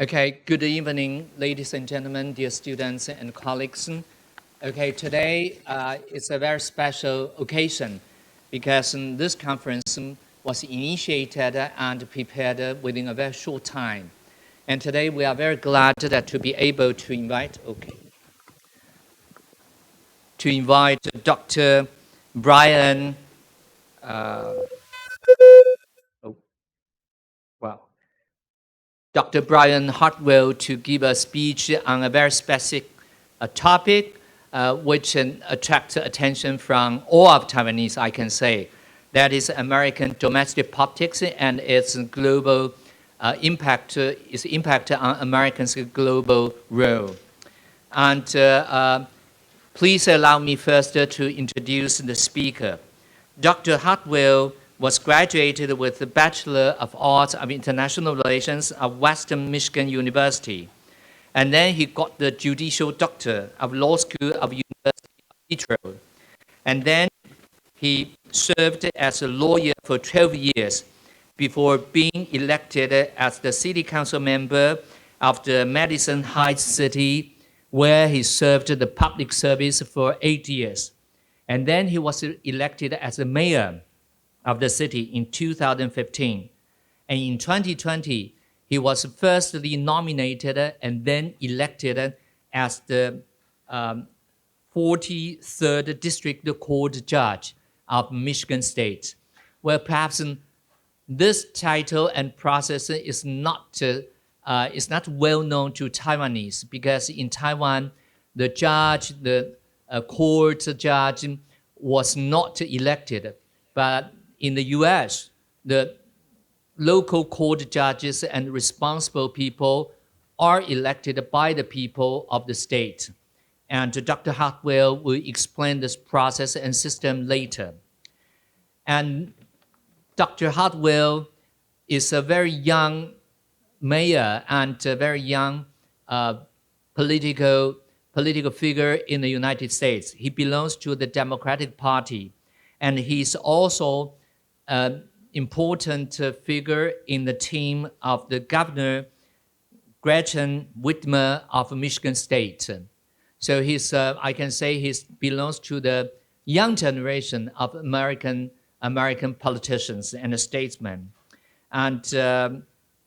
Okay, good evening, ladies and gentlemen, dear students and colleagues. Okay, today is a very special occasion because this conference was initiated and prepared within a very short time. And today we are very glad that to be able to invite Dr. Brian, Dr. Brian Hartwell to give a speech on a very specific topic which attracts attention from all of Taiwanese, I can say. That is American domestic politics and its global impact on Americans' global role. And please allow me first to introduce the speaker. Dr. Hartwell was graduated with the Bachelor of Arts of International Relations at Western Michigan University. And then he got the Judicial Doctor of Law School of University of Detroit. And then he served as a lawyer for 12 years before being elected as the City Council member of the Madison Heights City, where he served the public service for 8 years. And then he was elected as the mayor of the city in 2015. And in 2020, he was firstly nominated and then elected as the 43rd District Court Judge of Michigan State. Well, perhaps this title and process is not well known to Taiwanese because in Taiwan, the judge, the court judge was not elected. But in the US, the local court judges and responsible people are elected by the people of the state. And Dr. Hartwell will explain this process and system later. And Dr. Hartwell is a very young mayor and a very young political figure in the United States. He belongs to the Democratic Party, and he's also an important figure in the team of the Governor Gretchen Whitmer of Michigan State. So I can say he belongs to the young generation of American politicians and statesmen. And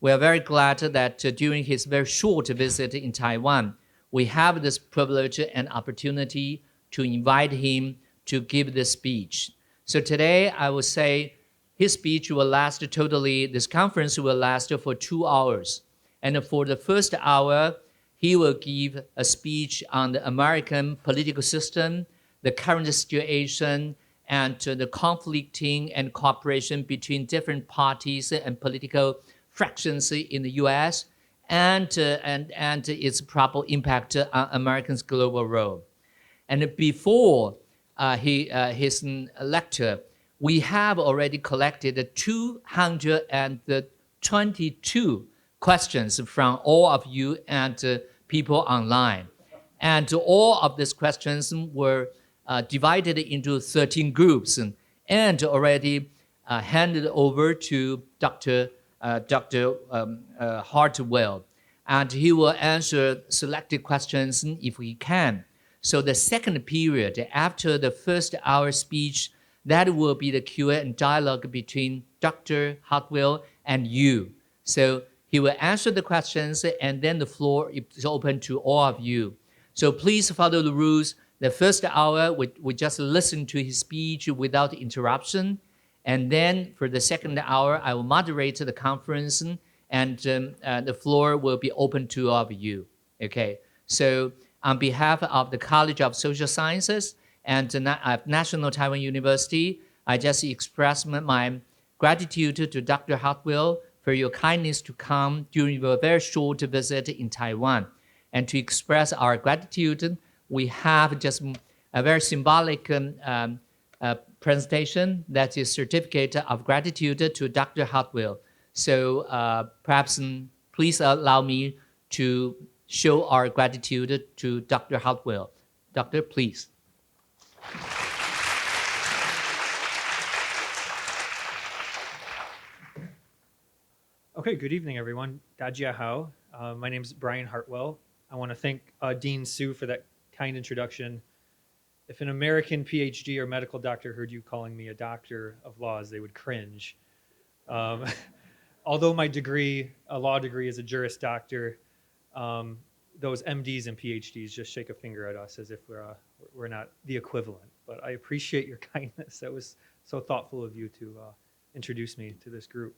we are very glad that during his very short visit in Taiwan, we have this privilege and opportunity to invite him to give this speech. So today, I would say his speech will last this conference will last for 2 hours. And for the first hour, he will give a speech on the American political system, the current situation, and the conflicting and cooperation between different parties and political fractions in the U.S., and its probable impact on Americans' global role. And before his lecture, we have already collected 222 questions from all of you and people online. And all of these questions were divided into 13 groups and already handed over to Dr. Hartwell. And he will answer selected questions if he can. So the second period, after the first hour speech, that will be the Q&A and dialogue between Dr. Hartwell and you. So he will answer the questions, and then the floor is open to all of you. So please follow the rules. The first hour, we just listen to his speech without interruption. And then for the second hour, I will moderate the conference, and the floor will be open to all of you. Okay. So on behalf of the College of Social Sciences and National Taiwan University, I just express my gratitude to Dr. Hartwell for your kindness to come during your very short visit in Taiwan. And to express our gratitude, we have just a very symbolic presentation that is certificate of gratitude to Dr. Hartwell. So perhaps please allow me to show our gratitude to Dr. Hartwell. Doctor, please. Okay, good evening, everyone. Dajia Hao. My name is Brian Hartwell. I want to thank Dean Sue for that kind introduction. If an American PhD or medical doctor heard you calling me a doctor of laws, they would cringe. Although my degree, a law degree, is a Juris Doctor, those MDs and PhDs just shake a finger at us as if we're not the equivalent. But I appreciate your kindness. That was so thoughtful of you to introduce me to this group.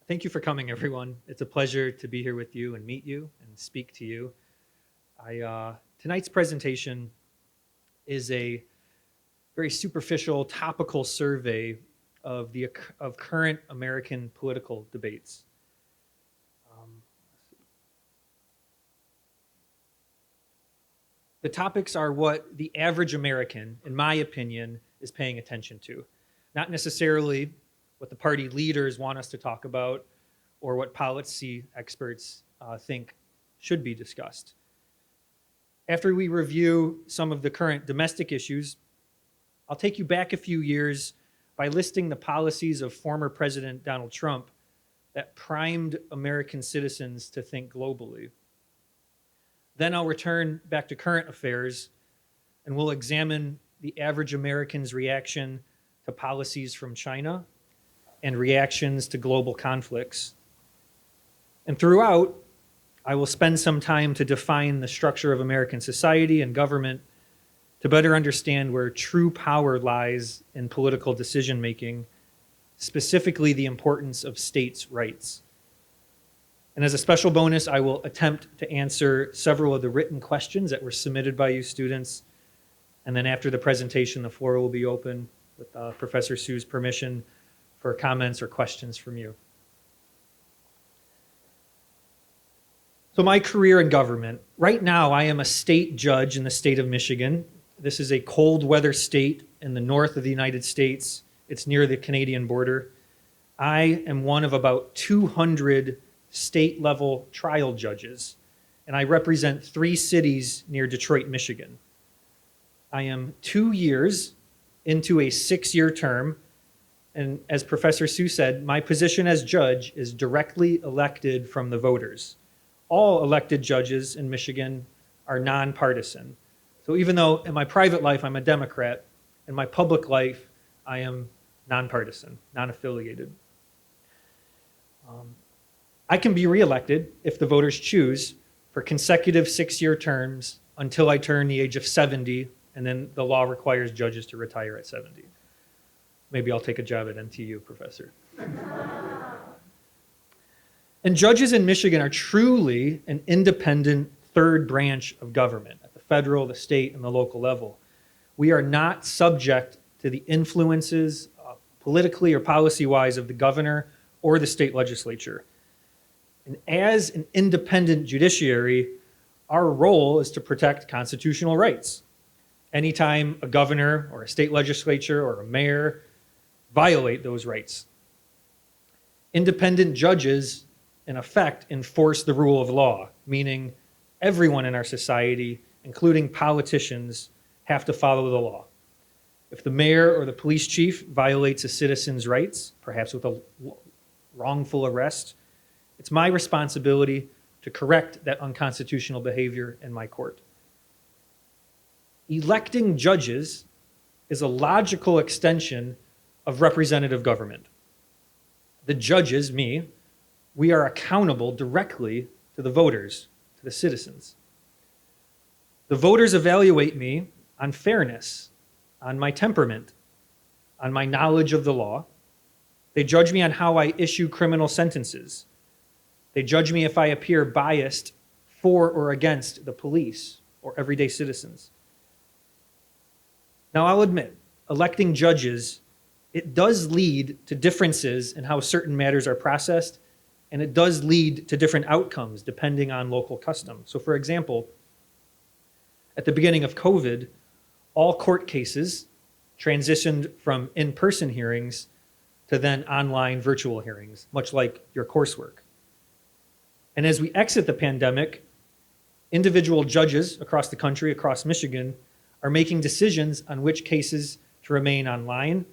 Thank you for coming, everyone. It's a pleasure to be here with you and meet you and speak to you. Tonight's presentation is a very superficial, topical survey of current American political debates. The topics are what the average American, in my opinion, is paying attention to. Not necessarily what the party leaders want us to talk about or what policy experts think should be discussed. After we review some of the current domestic issues, I'll take you back a few years by listing the policies of former President Donald Trump that primed American citizens to think globally. Then I'll return back to current affairs and we'll examine the average American's reaction to policies from China and reactions to global conflicts. And throughout, I will spend some time to define the structure of American society and government to better understand where true power lies in political decision-making, specifically the importance of states' rights. And as a special bonus, I will attempt to answer several of the written questions that were submitted by you students. And then after the presentation, the floor will be open with Professor Sue's permission for comments or questions from you. So my career in government, right now I am a state judge in the state of Michigan. This is a cold weather state in the north of the United States. It's near the Canadian border. I am one of about 200 state level trial judges, and I represent 3 cities near Detroit, Michigan. I am 2 years into a 6-year term, and as Professor Sue said, my position as judge is directly elected from the voters. All elected judges in Michigan are nonpartisan. So even though in my private life I'm a Democrat, in my public life I am nonpartisan, non-affiliated. I can be reelected if the voters choose for consecutive 6-year terms until I turn the age of 70, and then the law requires judges to retire at 70. Maybe I'll take a job at NTU, Professor. And judges in Michigan are truly an independent third branch of government at the federal, the state, and the local level. We are not subject to the influences politically or policy-wise of the governor or the state legislature. And as an independent judiciary, our role is to protect constitutional rights. Anytime a governor or a state legislature or a mayor violate those rights, independent judges in effect enforce the rule of law, meaning everyone in our society, including politicians, have to follow the law. If the mayor or the police chief violates a citizen's rights, perhaps with a wrongful arrest, it's my responsibility to correct that unconstitutional behavior in my court. Electing judges is a logical extension of representative government. The judges, me, we are accountable directly to the voters, to the citizens. The voters evaluate me on fairness, on my temperament, on my knowledge of the law. They judge me on how I issue criminal sentences. They judge me if I appear biased for or against the police or everyday citizens. Now, I'll admit, electing judges, it does lead to differences in how certain matters are processed, and it does lead to different outcomes depending on local custom. So for example, at the beginning of COVID, all court cases transitioned from in-person hearings to then online virtual hearings, much like your coursework. And as we exit the pandemic, individual judges across the country, across Michigan, are making decisions on which cases to remain online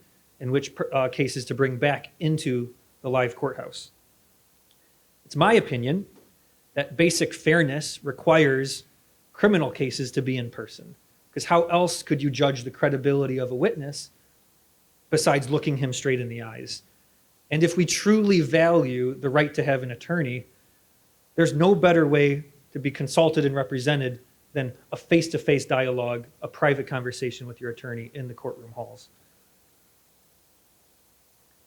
and which cases to bring back into the live courthouse. It's my opinion that basic fairness requires criminal cases to be in person, because how else could you judge the credibility of a witness besides looking him straight in the eyes? And if we truly value the right to have an attorney, there's no better way to be consulted and represented than a face-to-face dialogue, a private conversation with your attorney in the courtroom halls.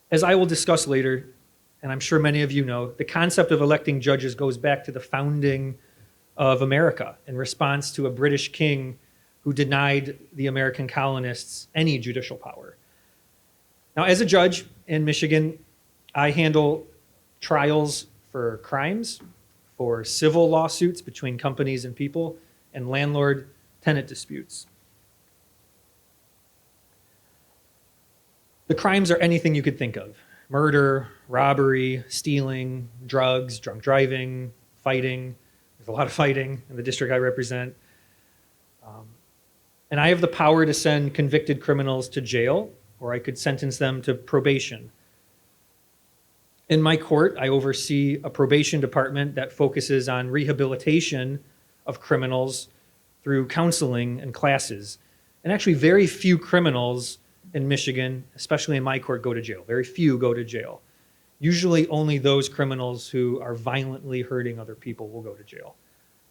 As I will discuss later, and I'm sure many of you know, the concept of electing judges goes back to the founding of America in response to a British king who denied the American colonists any judicial power. Now, as a judge in Michigan, I handle trials for crimes, for civil lawsuits between companies and people, and landlord-tenant disputes. The crimes are anything you could think of: murder, robbery, stealing, drugs, drunk driving, fighting. There's a lot of fighting in the district I represent. And I have the power to send convicted criminals to jail, or I could sentence them to probation. In my court, I oversee a probation department that focuses on rehabilitation of criminals through counseling and classes. And actually, very few criminals in Michigan, especially in my court, go to jail. Very few go to jail. Usually only those criminals who are violently hurting other people will go to jail.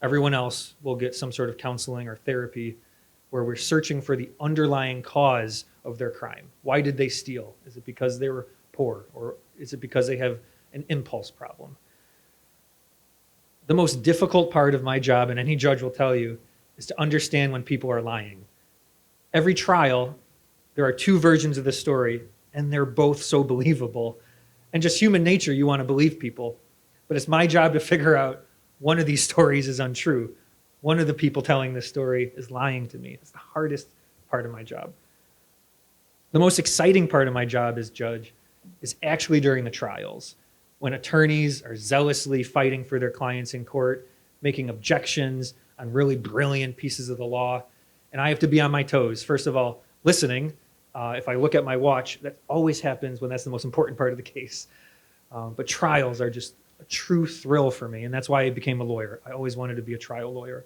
Everyone else will get some sort of counseling or therapy where we're searching for the underlying cause of their crime. Why did they steal? Is it because they were poor, or is it because they have an impulse problem? The most difficult part of my job, and any judge will tell you, is to understand when people are lying. Every trial, there are two versions of the story, and they're both so believable. And just human nature, you want to believe people. But it's my job to figure out one of these stories is untrue. One of the people telling this story is lying to me. It's the hardest part of my job. The most exciting part of my job as judge is actually during the trials, when attorneys are zealously fighting for their clients in court, making objections on really brilliant pieces of the law. And I have to be on my toes. First of all, listening. If I look at my watch, that always happens when that's the most important part of the case. But trials are just a true thrill for me, and that's why I became a lawyer. I always wanted to be a trial lawyer.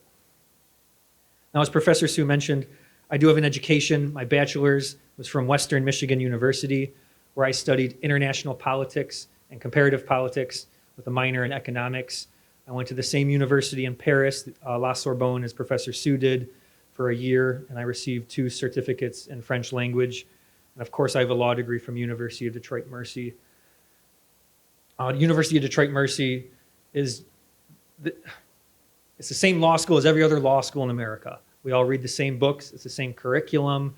Now, as Professor Sue mentioned, I do have an education. My bachelor's was from Western Michigan University, where I studied international politics and comparative politics with a minor in economics. I went to the same university in Paris, La Sorbonne, as Professor Sue did, for a year, and I received 2 certificates in French language. And of course, I have a law degree from University of Detroit Mercy. University of Detroit Mercy is it's the same law school as every other law school in America. We all read the same books. It's the same curriculum.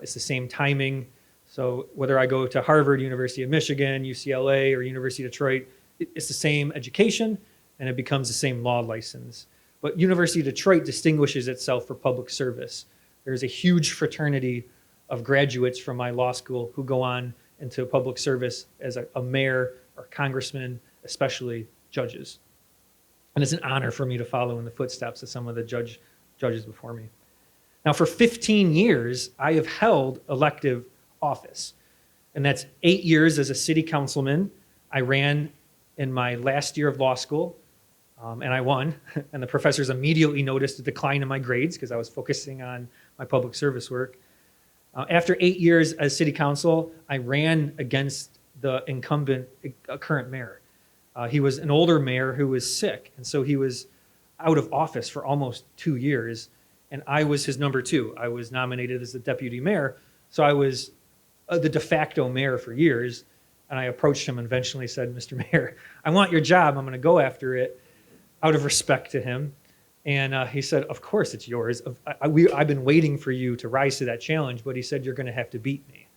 It's the same timing. So whether I go to Harvard, University of Michigan, UCLA, or University of Detroit, it's the same education, and it becomes the same law license. But University of Detroit distinguishes itself for public service. There's a huge fraternity of graduates from my law school who go on into public service as a mayor or congressman, especially judges. And it's an honor for me to follow in the footsteps of some of the judges before me. Now, for 15 years, I have held elective office, and that's 8 years as a city councilman. I ran in my last year of law school, and I won. And the professors immediately noticed a decline in my grades because I was focusing on my public service work. After 8 years as city council, I ran against the incumbent current mayor. He was an older mayor who was sick, and so he was out of office for almost 2 years, and I was his number 2. I was nominated as the deputy mayor, so I was the de facto mayor for years, and I approached him and eventually said, "Mr. Mayor, I want your job. I'm going to go after it," out of respect to him. And he said, "Of course it's yours. I've been waiting for you to rise to that challenge," but he said, "You're going to have to beat me."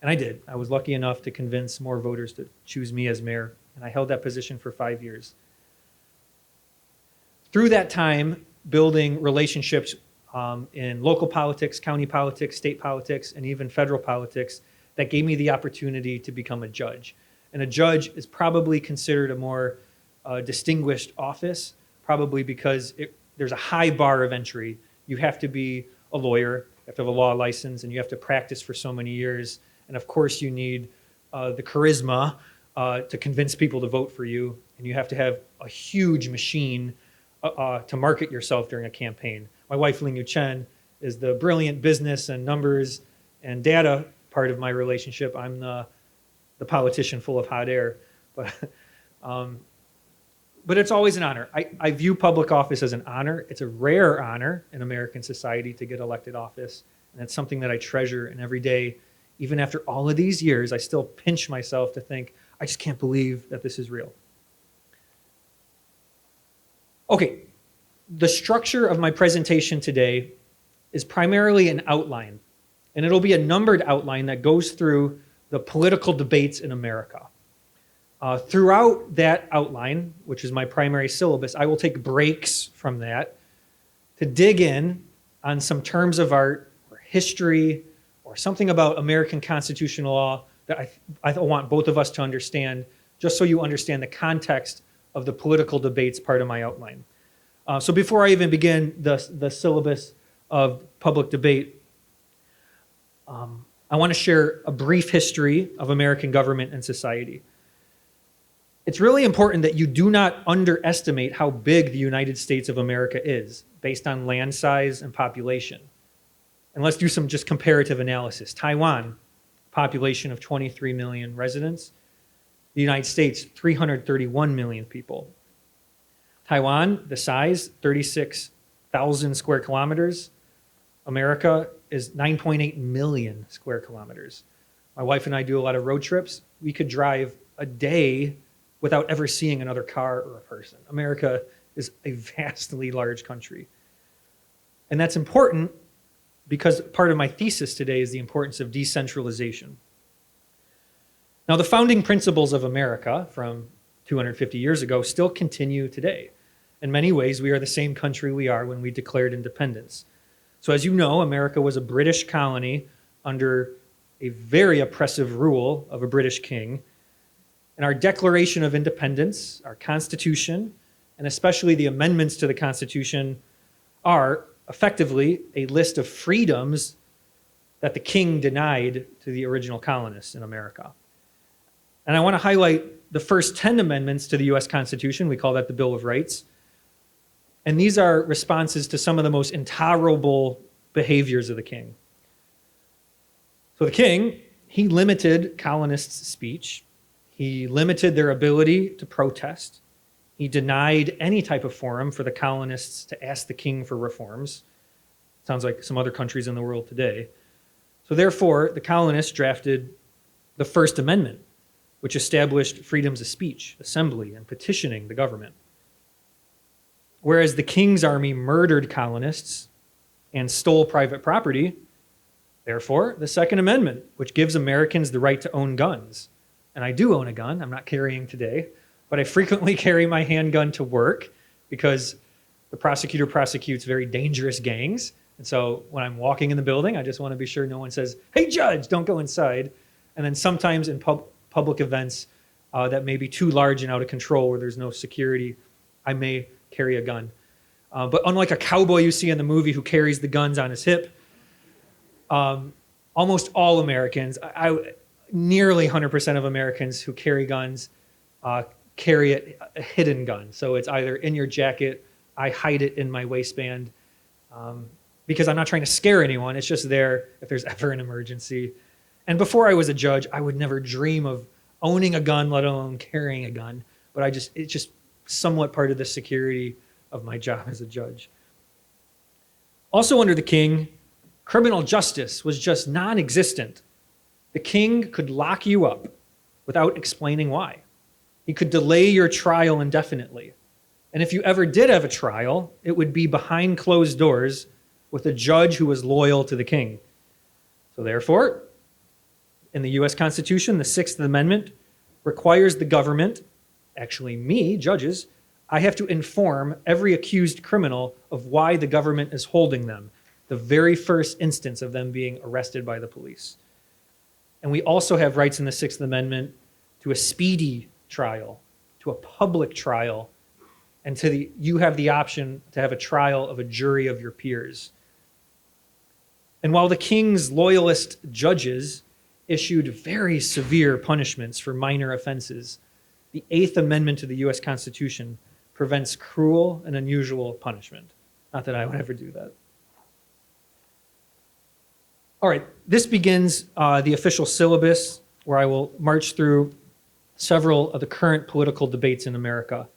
And I did. I was lucky enough to convince more voters to choose me as mayor, and I held that position for 5 years. Through that time, building relationships in local politics, county politics, state politics, and even federal politics, that gave me the opportunity to become a judge. And a judge is probably considered a more distinguished office, probably because there's a high bar of entry. You have to be a lawyer, you have to have a law license, and you have to practice for so many years. And of course, you need the charisma to convince people to vote for you. And you have to have a huge machine to market yourself during a campaign. My wife, Ling Yu Chen, is the brilliant business and numbers and data part of my relationship. I'm the politician full of hot air. But it's always an honor. I view public office as an honor. It's a rare honor in American society to get elected office. And it's something that I treasure. And every day, even after all of these years, I still pinch myself to think, I just can't believe that this is real. Okay, the structure of my presentation today is primarily an outline. And it'll be a numbered outline that goes through the political debates in America. Throughout that outline, which is my primary syllabus, I will take breaks from that to dig in on some terms of art or history or something about American constitutional law that I want both of us to understand, just so you understand the context of the political debates part of my outline. So before I even begin the syllabus of public debate, I want to share a brief history of American government and society. It's really important that you do not underestimate how big the United States of America is based on land size and population. And let's do some just comparative analysis. Taiwan, population of 23 million residents. The United States, 331 million people. Taiwan, the size, 36,000 square kilometers. America is 9.8 million square kilometers. My wife and I do a lot of road trips. We could drive a day without ever seeing another car or a person. America is a vastly large country. And that's important because part of my thesis today is the importance of decentralization. Now, the founding principles of America from 250 years ago still continue today. In many ways, we are the same country we are when we declared independence. So as you know, America was a British colony under a very oppressive rule of a British king. And our Declaration of Independence, our Constitution, and especially the amendments to the Constitution are effectively a list of freedoms that the king denied to the original colonists in America. And I want to highlight the first 10 amendments to the US Constitution. We call that the Bill of Rights. And these are responses to some of the most intolerable behaviors of the king. So the king, he limited colonists' speech. He limited their ability to protest. He denied any type of forum for the colonists to ask the king for reforms. Sounds like some other countries in the world today. So therefore, the colonists drafted the First Amendment, which established freedoms of speech, assembly, and petitioning the government. Whereas the king's army murdered colonists and stole private property, therefore, the Second Amendment, which gives Americans the right to own guns. And I do own a gun. I'm not carrying today, but I frequently carry my handgun to work because the prosecutor prosecutes very dangerous gangs. And so when I'm walking in the building, I just want to be sure no one says, "Hey, judge, don't go inside." And then sometimes in public events that may be too large and out of control where there's no security, I may carry a gun. But unlike a cowboy you see in the movie who carries the guns on his hip, almost all Americans, nearly 100% of Americans who carry guns carry a hidden gun. So it's either in your jacket, I hide it in my waistband because I'm not trying to scare anyone. It's just there if there's ever an emergency. And before I was a judge, I would never dream of owning a gun, let alone carrying a gun. But it's just somewhat part of the security of my job as a judge. Also under the king, criminal justice was just non-existent. The king could lock you up without explaining why. He could delay your trial indefinitely. And if you ever did have a trial, it would be behind closed doors with a judge who was loyal to the king. So therefore, in the US Constitution, the Sixth Amendment requires the government, actually me, judges, I have to inform every accused criminal of why the government is holding them, the very first instance of them being arrested by the police. And we also have rights in the Sixth Amendment to a speedy trial, to a public trial, and you have the option to have a trial of a jury of your peers. And while the king's loyalist judges issued very severe punishments for minor offenses. The Eighth Amendment to the US Constitution prevents cruel and unusual punishment. Not that I would ever do that. All right, this begins the official syllabus where I will march through several of the current political debates in America.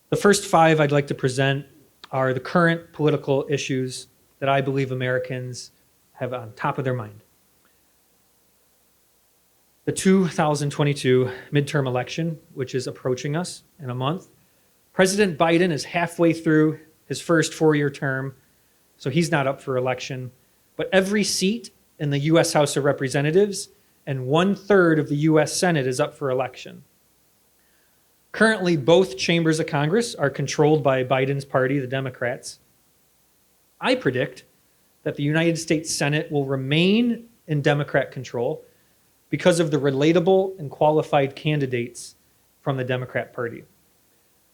The first 5 I'd like to present are the current political issues that I believe Americans have on top of their mind. The 2022 midterm election, which is approaching us in a month. President Biden is halfway through his first 4-year term, so he's not up for election. But every seat in the US House of Representatives and 1/3 of the US Senate is up for election. Currently, both chambers of Congress are controlled by Biden's party, the Democrats. I predict that the United States Senate will remain in Democrat control because of the relatable and qualified candidates from the Democrat Party.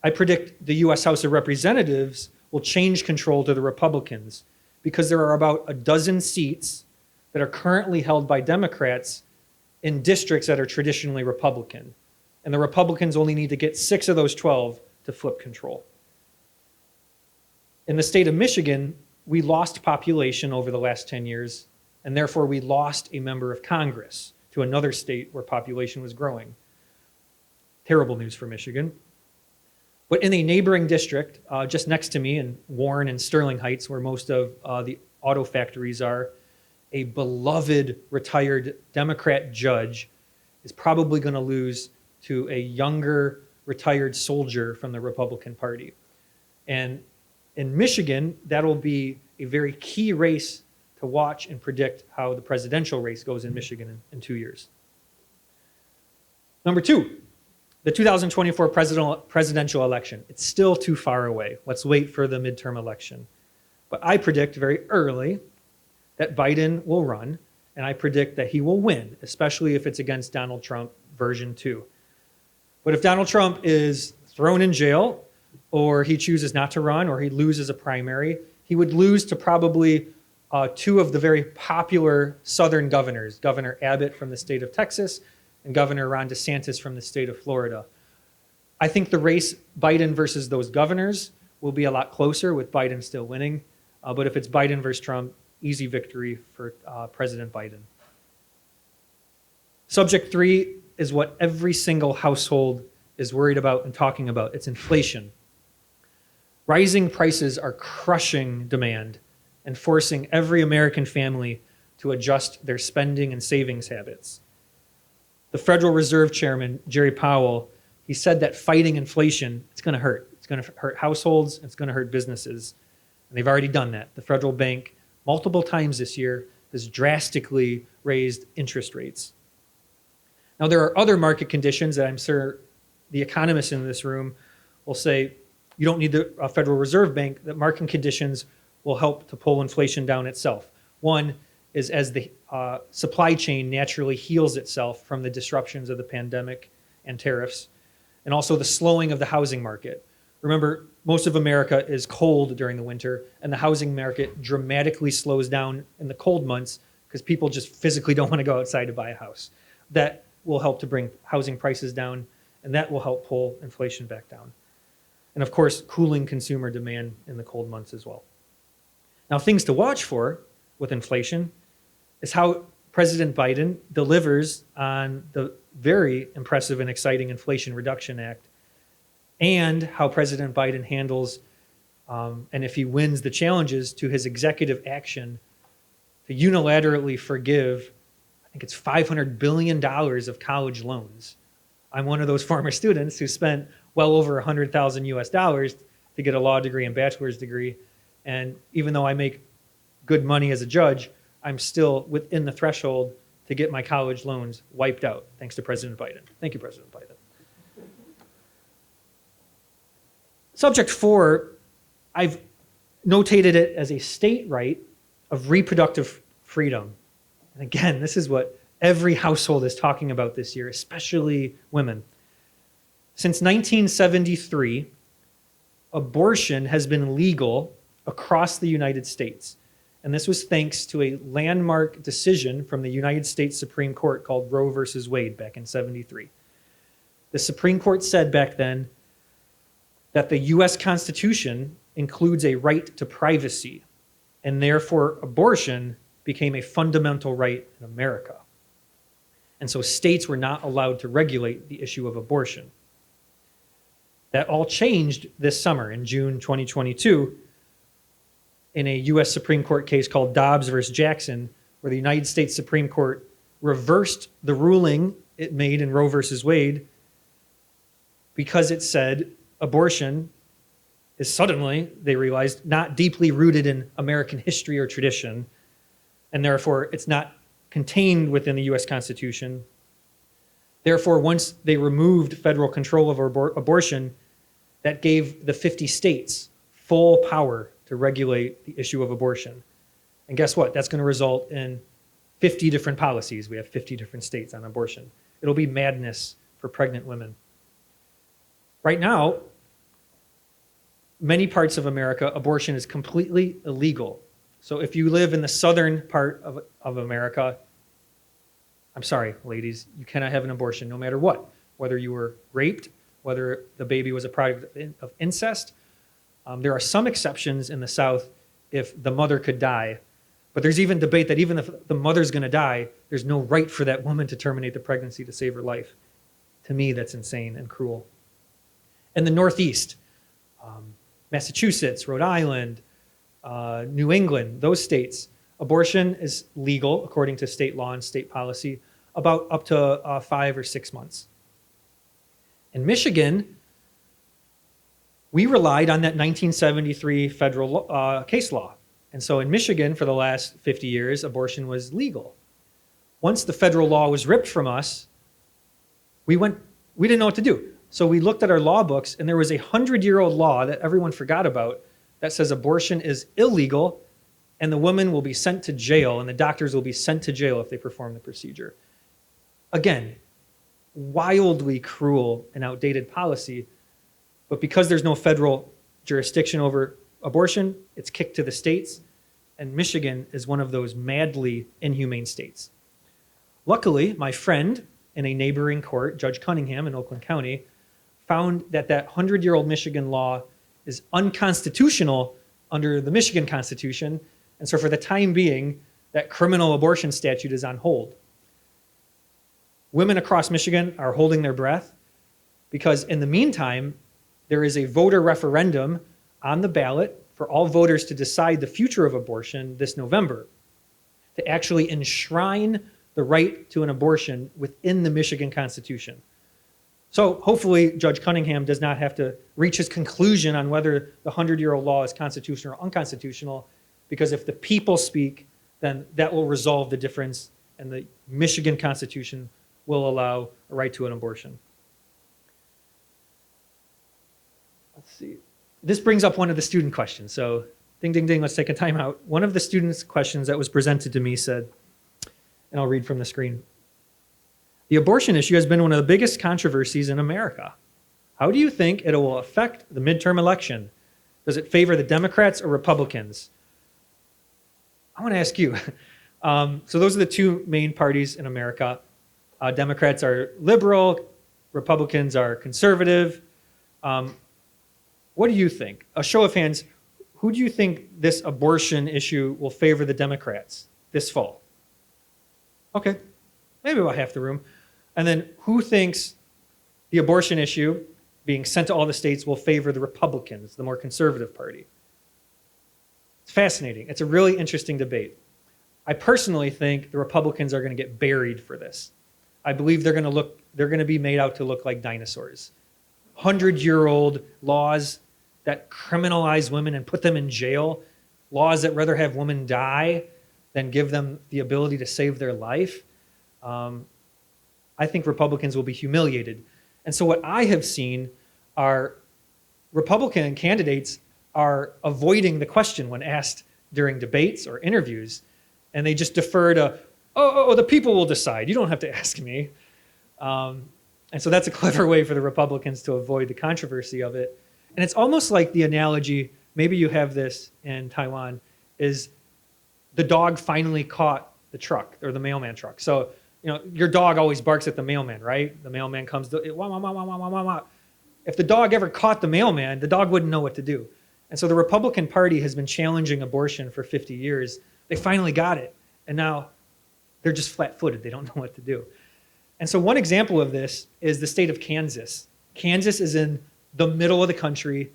I predict the US House of Representatives will change control to the Republicans because there are about a dozen seats that are currently held by Democrats in districts that are traditionally Republican. And the Republicans only need to get 6 of those 12 to flip control. In the state of Michigan, we lost population over the last 10 years, and therefore we lost a member of Congress to another state where population was growing. Terrible news for Michigan. But in a neighboring district, just next to me in Warren and Sterling Heights, where most of the auto factories are, a beloved retired Democrat judge is probably going to lose to a younger retired soldier from the Republican Party. And in Michigan, that'll be a very key race to watch and predict how the presidential race goes in Michigan in 2 years. Number 2, the 2024 presidential election. It's still too far away. Let's wait for the midterm election. But I predict very early that Biden will run, and I predict that he will win, especially if it's against Donald Trump version 2. But if Donald Trump is thrown in jail, or he chooses not to run, or he loses a primary, he would lose to probably 2 of the very popular Southern governors, Governor Abbott from the state of Texas and Governor Ron DeSantis from the state of Florida. I think the race, Biden versus those governors, will be a lot closer with Biden still winning. But if it's Biden versus Trump, easy victory for President Biden. Subject 3 is what every single household is worried about and talking about. It's inflation. Rising prices are crushing demand and forcing every American family to adjust their spending and savings habits. The Federal Reserve Chairman, Jerry Powell, he said that fighting inflation, it's going to hurt. It's going to hurt households, it's going to hurt businesses. And they've already done that. The federal bank, multiple times this year, has drastically raised interest rates. Now, there are other market conditions that I'm sure the economists in this room will say, you don't need the Federal Reserve Bank, that market conditions will help to pull inflation down itself. One is as the supply chain naturally heals itself from the disruptions of the pandemic and tariffs, and also the slowing of the housing market. Remember, most of America is cold during the winter, and the housing market dramatically slows down in the cold months because people just physically don't want to go outside to buy a house. That will help to bring housing prices down, and that will help pull inflation back down. And of course, cooling consumer demand in the cold months as well. Now, things to watch for with inflation is how President Biden delivers on the very impressive and exciting Inflation Reduction Act, and how President Biden handles, and if he wins the challenges to his executive action to unilaterally forgive, I think it's $500 billion of college loans. I'm one of those former students who spent well over $100,000 US to get a law degree and bachelor's degree. And even though I make good money as a judge, I'm still within the threshold to get my college loans wiped out, thanks to President Biden. Thank you, President Biden. Subject 4, I've notated it as a state right of reproductive freedom. And again, this is what every household is talking about this year, especially women. Since 1973, abortion has been legal across the United States. And this was thanks to a landmark decision from the United States Supreme Court called Roe versus Wade back in '73. The Supreme Court said back then that the US Constitution includes a right to privacy, and therefore abortion became a fundamental right in America. And so states were not allowed to regulate the issue of abortion. That all changed this summer in June 2022 in a US Supreme Court case called Dobbs versus Jackson, where the United States Supreme Court reversed the ruling it made in Roe versus Wade because it said abortion is suddenly, they realized, not deeply rooted in American history or tradition, and therefore it's not contained within the US Constitution. Therefore, once they removed federal control of abortion, that gave the 50 states full power to regulate the issue of abortion. And guess what? That's going to result in 50 different policies. We have 50 different states on abortion. It'll be madness for pregnant women. Right now, many parts of America, abortion is completely illegal. So if you live in the southern part of America, I'm sorry, ladies, you cannot have an abortion no matter what. Whether you were raped, whether the baby was a product of incest. There are some exceptions in the South if the mother could die. But there's even debate that even if the mother's going to die, there's no right for that woman to terminate the pregnancy to save her life. To me, that's insane and cruel. In the Northeast, Massachusetts, Rhode Island, New England, those states, abortion is legal according to state law and state policy about up to 5 or 6 months. In Michigan, we relied on that 1973 federal case law. And so in Michigan, for the last 50 years, abortion was legal. Once the federal law was ripped from us, we didn't know what to do. So we looked at our law books, and there was a 100-year-old law that everyone forgot about that says abortion is illegal, and the woman will be sent to jail, and the doctors will be sent to jail if they perform the procedure. Again, wildly cruel and outdated policy, but because there's no federal jurisdiction over abortion, it's kicked to the states, and Michigan is one of those madly inhumane states. Luckily, my friend in a neighboring court, Judge Cunningham in Oakland County, found that 100-year-old Michigan law is unconstitutional under the Michigan Constitution, and so for the time being, that criminal abortion statute is on hold. Women across Michigan are holding their breath because in the meantime, there is a voter referendum on the ballot for all voters to decide the future of abortion this November, to actually enshrine the right to an abortion within the Michigan Constitution. So hopefully Judge Cunningham does not have to reach his conclusion on whether the 100-year-old law is constitutional or unconstitutional, because if the people speak, then that will resolve the difference, and the Michigan Constitution will allow a right to an abortion. Let's see. This brings up one of the student questions. So ding, ding, ding, let's take a time out. One of the students' questions that was presented to me said, and I'll read from the screen, the abortion issue has been one of the biggest controversies in America. How do you think it will affect the midterm election? Does it favor the Democrats or Republicans? I want to ask you. So those are the two main parties in America. Democrats are liberal, Republicans are conservative. What do you think? A show of hands, who do you think this abortion issue will favor the Democrats this fall? Okay, maybe about half the room. And then who thinks the abortion issue being sent to all the states will favor the Republicans, the more conservative party? It's fascinating. It's a really interesting debate. I personally think the Republicans are going to get buried for this. I believe they're going to be made out to look like dinosaurs. 100-year-old laws that criminalize women and put them in jail, laws that rather have women die than give them the ability to save their life. I think Republicans will be humiliated. And so what I have seen are Republican candidates are avoiding the question when asked during debates or interviews, and they just defer to, the people will decide. You don't have to ask me. And so that's a clever way for the Republicans to avoid the controversy of it. And it's almost like the analogy, maybe you have this in Taiwan, is the dog finally caught the truck or the mailman truck. So, your dog always barks at the mailman, right? The mailman comes, wah, wah, wah, wah, wah, wah, wah. If the dog ever caught the mailman, the dog wouldn't know what to do. And so the Republican Party has been challenging abortion for 50 years. They finally got it. And now they're just flat-footed. They don't know what to do. And so one example of this is the state of Kansas. Kansas is in the middle of the country.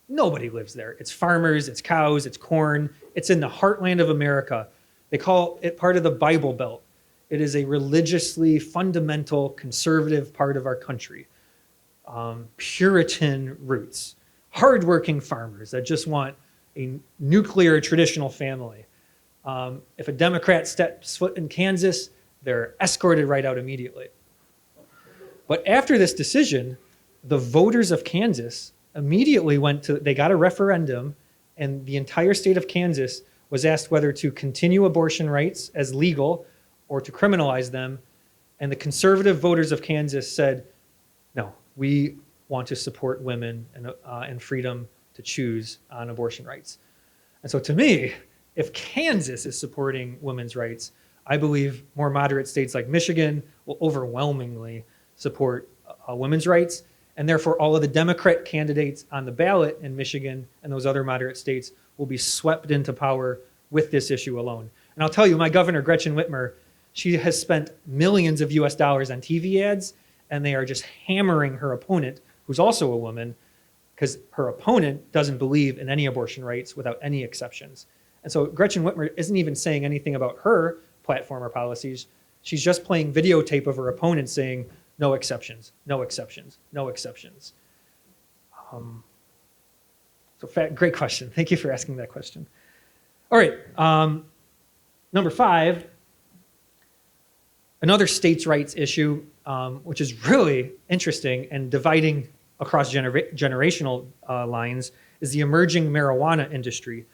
Nobody lives there. It's farmers, it's cows, it's corn. It's in the heartland of America. They call it part of the Bible Belt. It is a religiously fundamental, conservative part of our country. Puritan roots, hardworking farmers that just want a nuclear traditional family. If a Democrat steps foot in Kansas, they're escorted right out immediately. But after this decision, the voters of Kansas immediately they got a referendum, and the entire state of Kansas was asked whether to continue abortion rights as legal or to criminalize them. And the conservative voters of Kansas said, no, we want to support women and freedom to choose on abortion rights. And so to me, if Kansas is supporting women's rights, I believe more moderate states like Michigan will overwhelmingly support women's rights. And therefore, all of the Democrat candidates on the ballot in Michigan and those other moderate states will be swept into power with this issue alone. And I'll tell you, my governor, Gretchen Whitmer, she has spent millions of US dollars on TV ads, and they are just hammering her opponent, who's also a woman, because her opponent doesn't believe in any abortion rights without any exceptions. And so Gretchen Whitmer isn't even saying anything about her platform or policies. She's just playing videotape of her opponent saying, no exceptions, no exceptions, no exceptions. Great question. Thank you for asking that question. All right, number 5, another states' rights issue, which is really interesting and dividing across generational lines, is the emerging marijuana industry.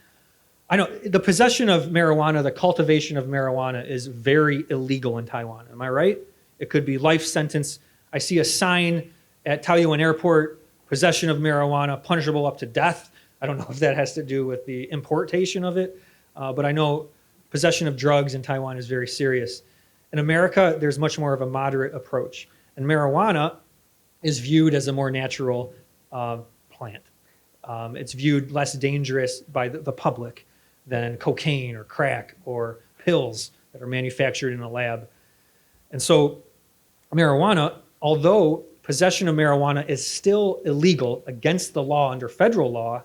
I know the possession of marijuana, the cultivation of marijuana is very illegal in Taiwan. Am I right? It could be life sentence. I see a sign at Taoyuan Airport, possession of marijuana, punishable up to death. I don't know if that has to do with the importation of it, but I know possession of drugs in Taiwan is very serious. In America, there's much more of a moderate approach. And marijuana is viewed as a more natural plant. It's viewed less dangerous by the public than cocaine or crack or pills that are manufactured in a lab. And so marijuana, although possession of marijuana is still illegal against the law under federal law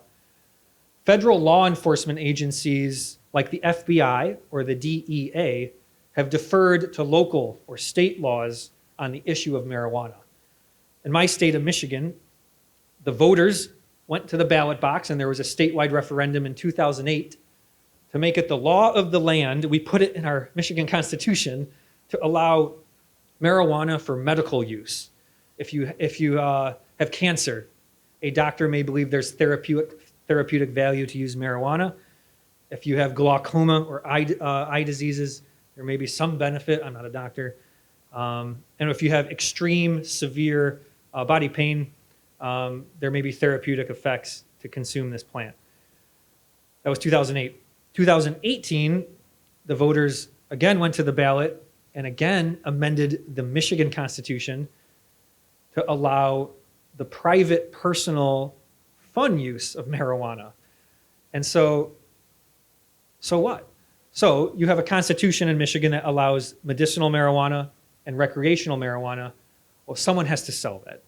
enforcement agencies like the FBI or the DEA have deferred to local or state laws on the issue of marijuana. In my state of Michigan, the voters went to the ballot box, and there was a statewide referendum in 2008 to make it the law of the land. We put it in our Michigan Constitution to allow marijuana for medical use. If you have cancer, a doctor may believe there's therapeutic value to use marijuana. If you have glaucoma or eye diseases, there may be some benefit. I'm not a doctor. And if you have extreme, severe body pain, there may be therapeutic effects to consume this plant. That was 2008. 2018, the voters again went to the ballot and again amended the Michigan Constitution to allow the private, personal, fun use of marijuana. And so what? So you have a constitution in Michigan that allows medicinal marijuana and recreational marijuana. Well, someone has to sell that.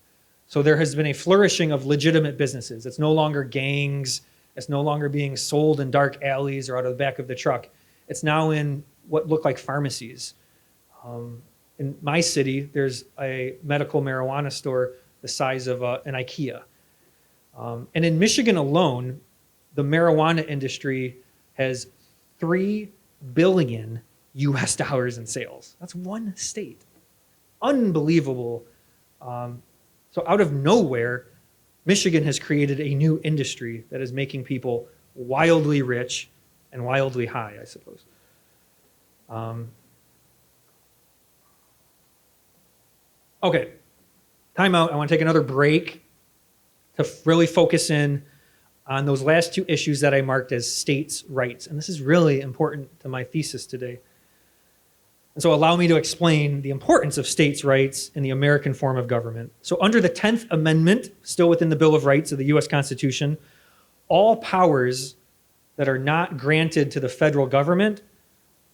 So there has been a flourishing of legitimate businesses. It's no longer gangs. It's no longer being sold in dark alleys or out of the back of the truck. It's now in what look like pharmacies. In my city, there's a medical marijuana store the size of an IKEA. And in Michigan alone, the marijuana industry has $3 billion US dollars in sales. That's one state. Unbelievable. So out of nowhere, Michigan has created a new industry that is making people wildly rich and wildly high, I suppose. Okay, time out. I want to take another break to really focus in on those last two issues that I marked as states' rights. And this is really important to my thesis today. And so allow me to explain the importance of states' rights in the American form of government. So under the 10th Amendment, still within the Bill of Rights of the US Constitution, all powers that are not granted to the federal government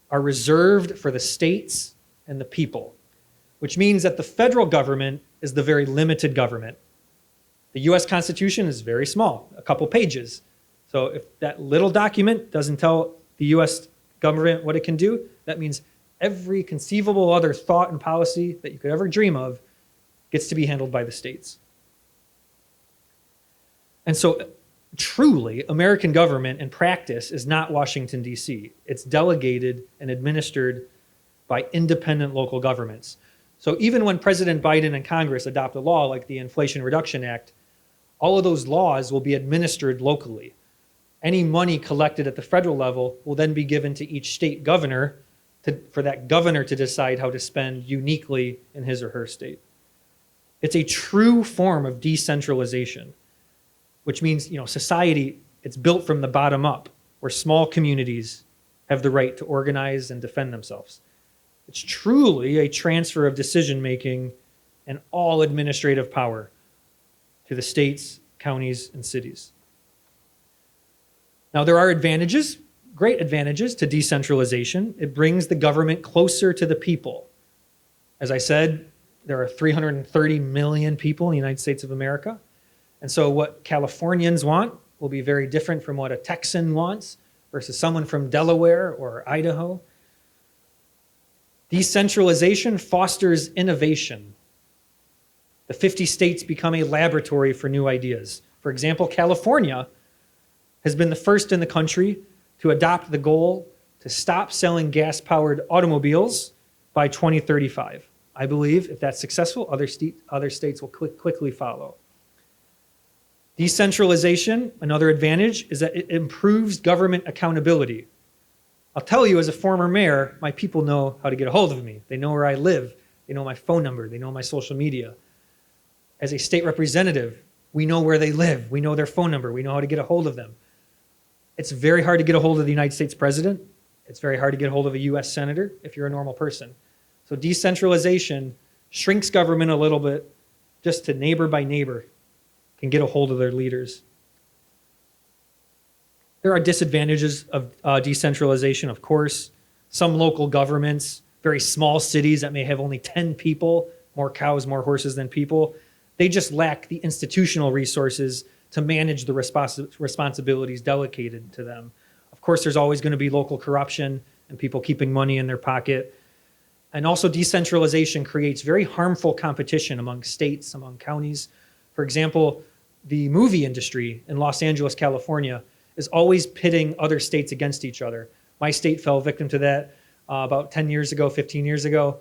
are reserved for the states and the people, which means that the federal government is the very limited government. The US Constitution is very small, a couple pages. So if that little document doesn't tell the US government what it can do, that means every conceivable other thought and policy that you could ever dream of gets to be handled by the states. And so truly, American government in practice is not Washington, D.C. It's delegated and administered by independent local governments. So even when President Biden and Congress adopt a law like the Inflation Reduction Act, all of those laws will be administered locally. Any money collected at the federal level will then be given to each state governor for that governor to decide how to spend uniquely in his or her state. It's a true form of decentralization, which means, society, it's built from the bottom up, where small communities have the right to organize and defend themselves. It's truly a transfer of decision-making and all administrative power to the states, counties, and cities. Now, there are advantages, great advantages to decentralization. It brings the government closer to the people. As I said, there are 330 million people in the United States of America. And so what Californians want will be very different from what a Texan wants versus someone from Delaware or Idaho. Decentralization fosters innovation. The 50 states become a laboratory for new ideas. For example, California has been the first in the country to adopt the goal to stop selling gas-powered automobiles by 2035. I believe if that's successful, other states will quickly follow. Decentralization, another advantage, is that it improves government accountability. I'll tell you, as a former mayor, my people know how to get a hold of me. They know where I live. They know my phone number. They know my social media. As a state representative, we know where they live. We know their phone number. We know how to get a hold of them. It's very hard to get a hold of the United States president. It's very hard to get a hold of a US senator if you're a normal person. So decentralization shrinks government a little bit, just to neighbor by neighbor can get a hold of their leaders. There are disadvantages of decentralization, of course. Some local governments, very small cities that may have only 10 people, more cows, more horses than people, they just lack the institutional resources to manage the responsibilities delegated to them. Of course, there's always going to be local corruption and people keeping money in their pocket. And also decentralization creates very harmful competition among states, among counties. For example, the movie industry in Los Angeles, California, is always pitting other states against each other. My state fell victim to that about 10 years ago, 15 years ago,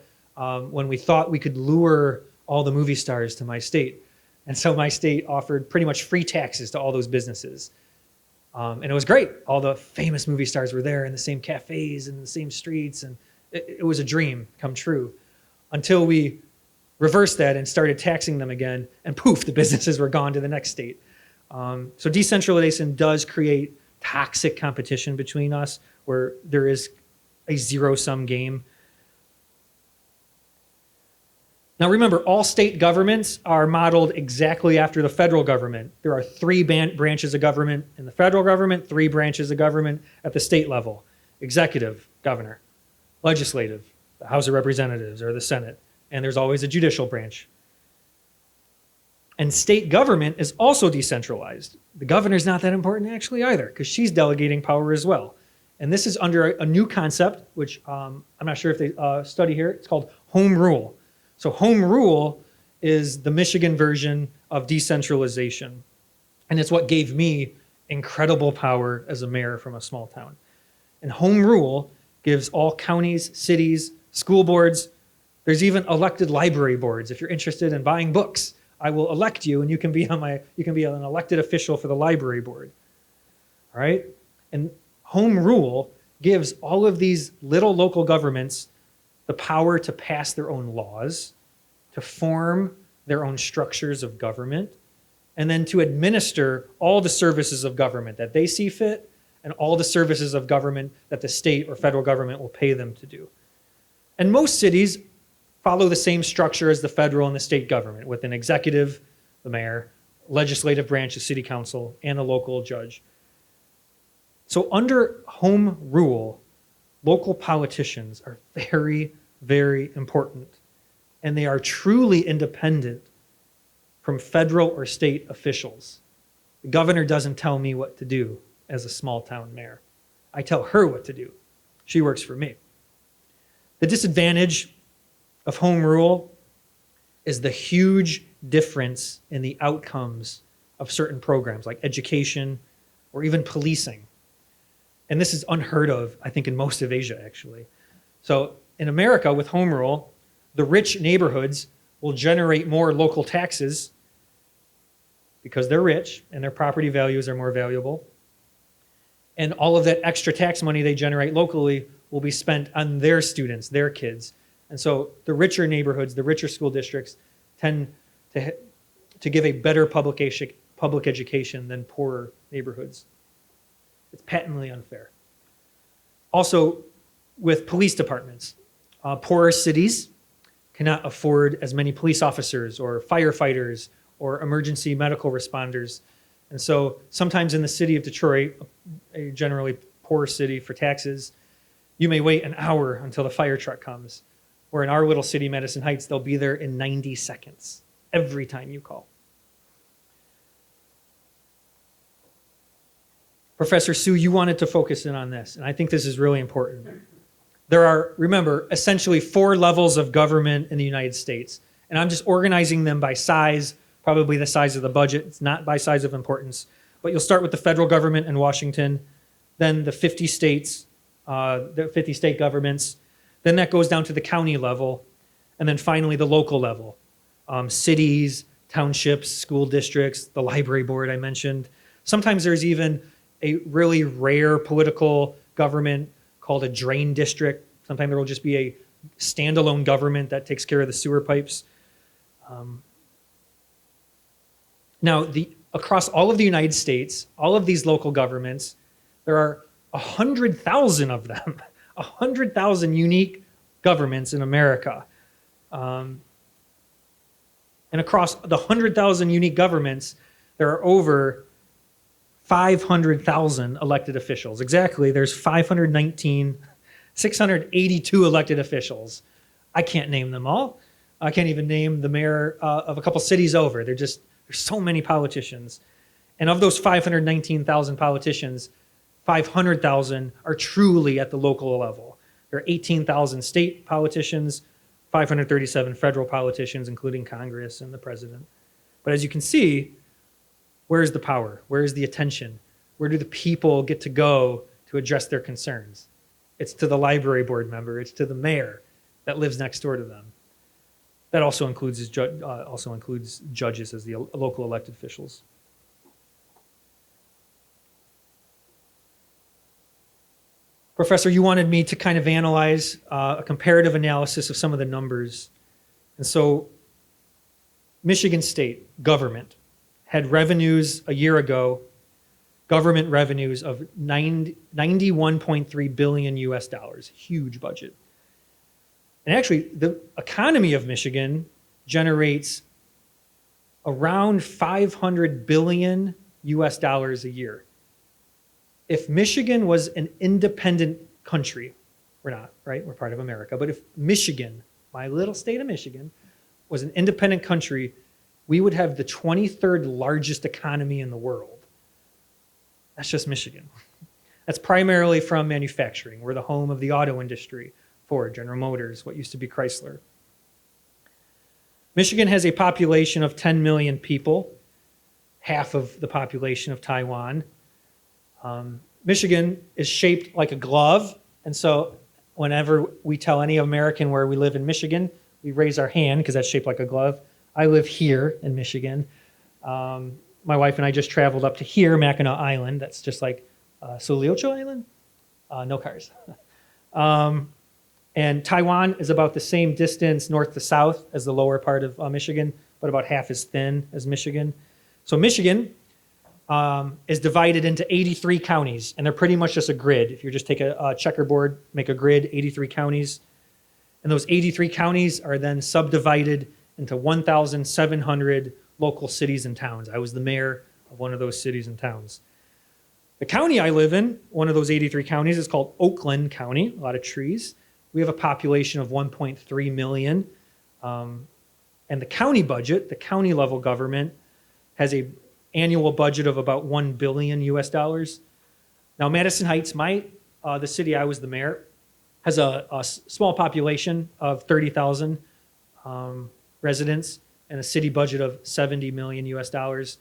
when we thought we could lure all the movie stars to my state. And so my state offered pretty much free taxes to all those businesses. And it was great. All the famous movie stars were there in the same cafes and the same streets. And it was a dream come true until we reversed that and started taxing them again. And poof, the businesses were gone to the next state. So decentralization does create toxic competition between us where there is a zero-sum game. Now remember, all state governments are modeled exactly after the federal government. There are 3 branches of government in the federal government, 3 branches of government at the state level. Executive, governor. Legislative, the House of Representatives or the Senate. And there's always a judicial branch. And state government is also decentralized. The governor's not that important actually either, because she's delegating power as well. And this is under a new concept, which I'm not sure if they study here. It's called home rule. So home rule is the Michigan version of decentralization. And it's what gave me incredible power as a mayor from a small town. And home rule gives all counties, cities, school boards, there's even elected library boards. If you're interested in buying books, I will elect you and you can be an elected official for the library board. All right? And home rule gives all of these little local governments the power to pass their own laws, to form their own structures of government, and then to administer all the services of government that they see fit and all the services of government that the state or federal government will pay them to do. And most cities follow the same structure as the federal and the state government, with an executive, the mayor, legislative branch, the city council, and a local judge. So under home rule, local politicians are very, very important, and they are truly independent from federal or state officials. The governor doesn't tell me what to do as a small town mayor. I tell her what to do. She works for me. The disadvantage of home rule is the huge difference in the outcomes of certain programs like education or even policing. And this is unheard of, I think, in most of Asia, actually. So in America, with home rule, the rich neighborhoods will generate more local taxes because they're rich and their property values are more valuable. And all of that extra tax money they generate locally will be spent on their students, their kids. And so the richer neighborhoods, the richer school districts tend to give a better public education than poorer neighborhoods. It's patently unfair. Also, with police departments, poorer cities cannot afford as many police officers or firefighters or emergency medical responders. And so sometimes in the city of Detroit, a generally poor city for taxes, you may wait an hour until the fire truck comes. Where in our little city, Madison Heights, they'll be there in 90 seconds every time you call. Professor Su, you wanted to focus in on this, and I think this is really important. There are, remember, essentially 4 levels of government in the United States, and I'm just organizing them by size, probably the size of the budget. It's not by size of importance, but you'll start with the federal government in Washington, then the 50 states, the 50 state governments, then that goes down to the county level, and then finally the local level. Cities, townships, school districts, the library board I mentioned. Sometimes there's even a really rare political government called a drain district. Sometimes there will just be a standalone government that takes care of the sewer pipes. Now, across all of the United States, all of these local governments, there are 100,000 of them, 100,000 unique governments in America. And across the 100,000 unique governments, there are over 500,000 elected officials. Exactly, there's 682 elected officials. I can't name them all. I can't even name the mayor of a couple cities over. There's so many politicians. And of those 519,000 politicians, 500,000 are truly at the local level. There are 18,000 state politicians, 537 federal politicians, including Congress and the president. But as you can see, where's the power? Where's the attention? Where do the people get to go to address their concerns? It's to the library board member. It's to the mayor that lives next door to them. That also includes judges as the local elected officials. Professor, you wanted me to kind of analyze a comparative analysis of some of the numbers. And so Michigan State government had revenues a year ago, government revenues of $91.3 billion US, huge budget. And actually, the economy of Michigan generates around $500 billion US a year. If Michigan was an independent country, we're not, right? We're part of America. But if Michigan, my little state of Michigan, was an independent country, we would have the 23rd largest economy in the world. That's just Michigan. That's primarily from manufacturing. We're the home of the auto industry, Ford, General Motors, what used to be Chrysler. Michigan has a population of 10 million people, half of the population of Taiwan. Michigan is shaped like a glove, and so whenever we tell any American where we live in Michigan, we raise our hand because that's shaped like a glove. I live here in Michigan. My wife and I just traveled up to here, Mackinac Island. That's just like Suliocho Island. No cars. And Taiwan is about the same distance north to south as the lower part of Michigan, but about half as thin as Michigan. So Michigan is divided into 83 counties, and they're pretty much just a grid. If you just take a checkerboard, make a grid, 83 counties. And those 83 counties are then subdivided into 1,700 local cities and towns. I was the mayor of one of those cities and towns. The county I live in, one of those 83 counties, is called Oakland County, a lot of trees. We have a population of 1.3 million. And the county budget, the county level government, has a annual budget of about $1 billion US dollars. Now, Madison Heights, the city I was the mayor, has a small population of 30,000 residents and a city budget of 70 million US dollars.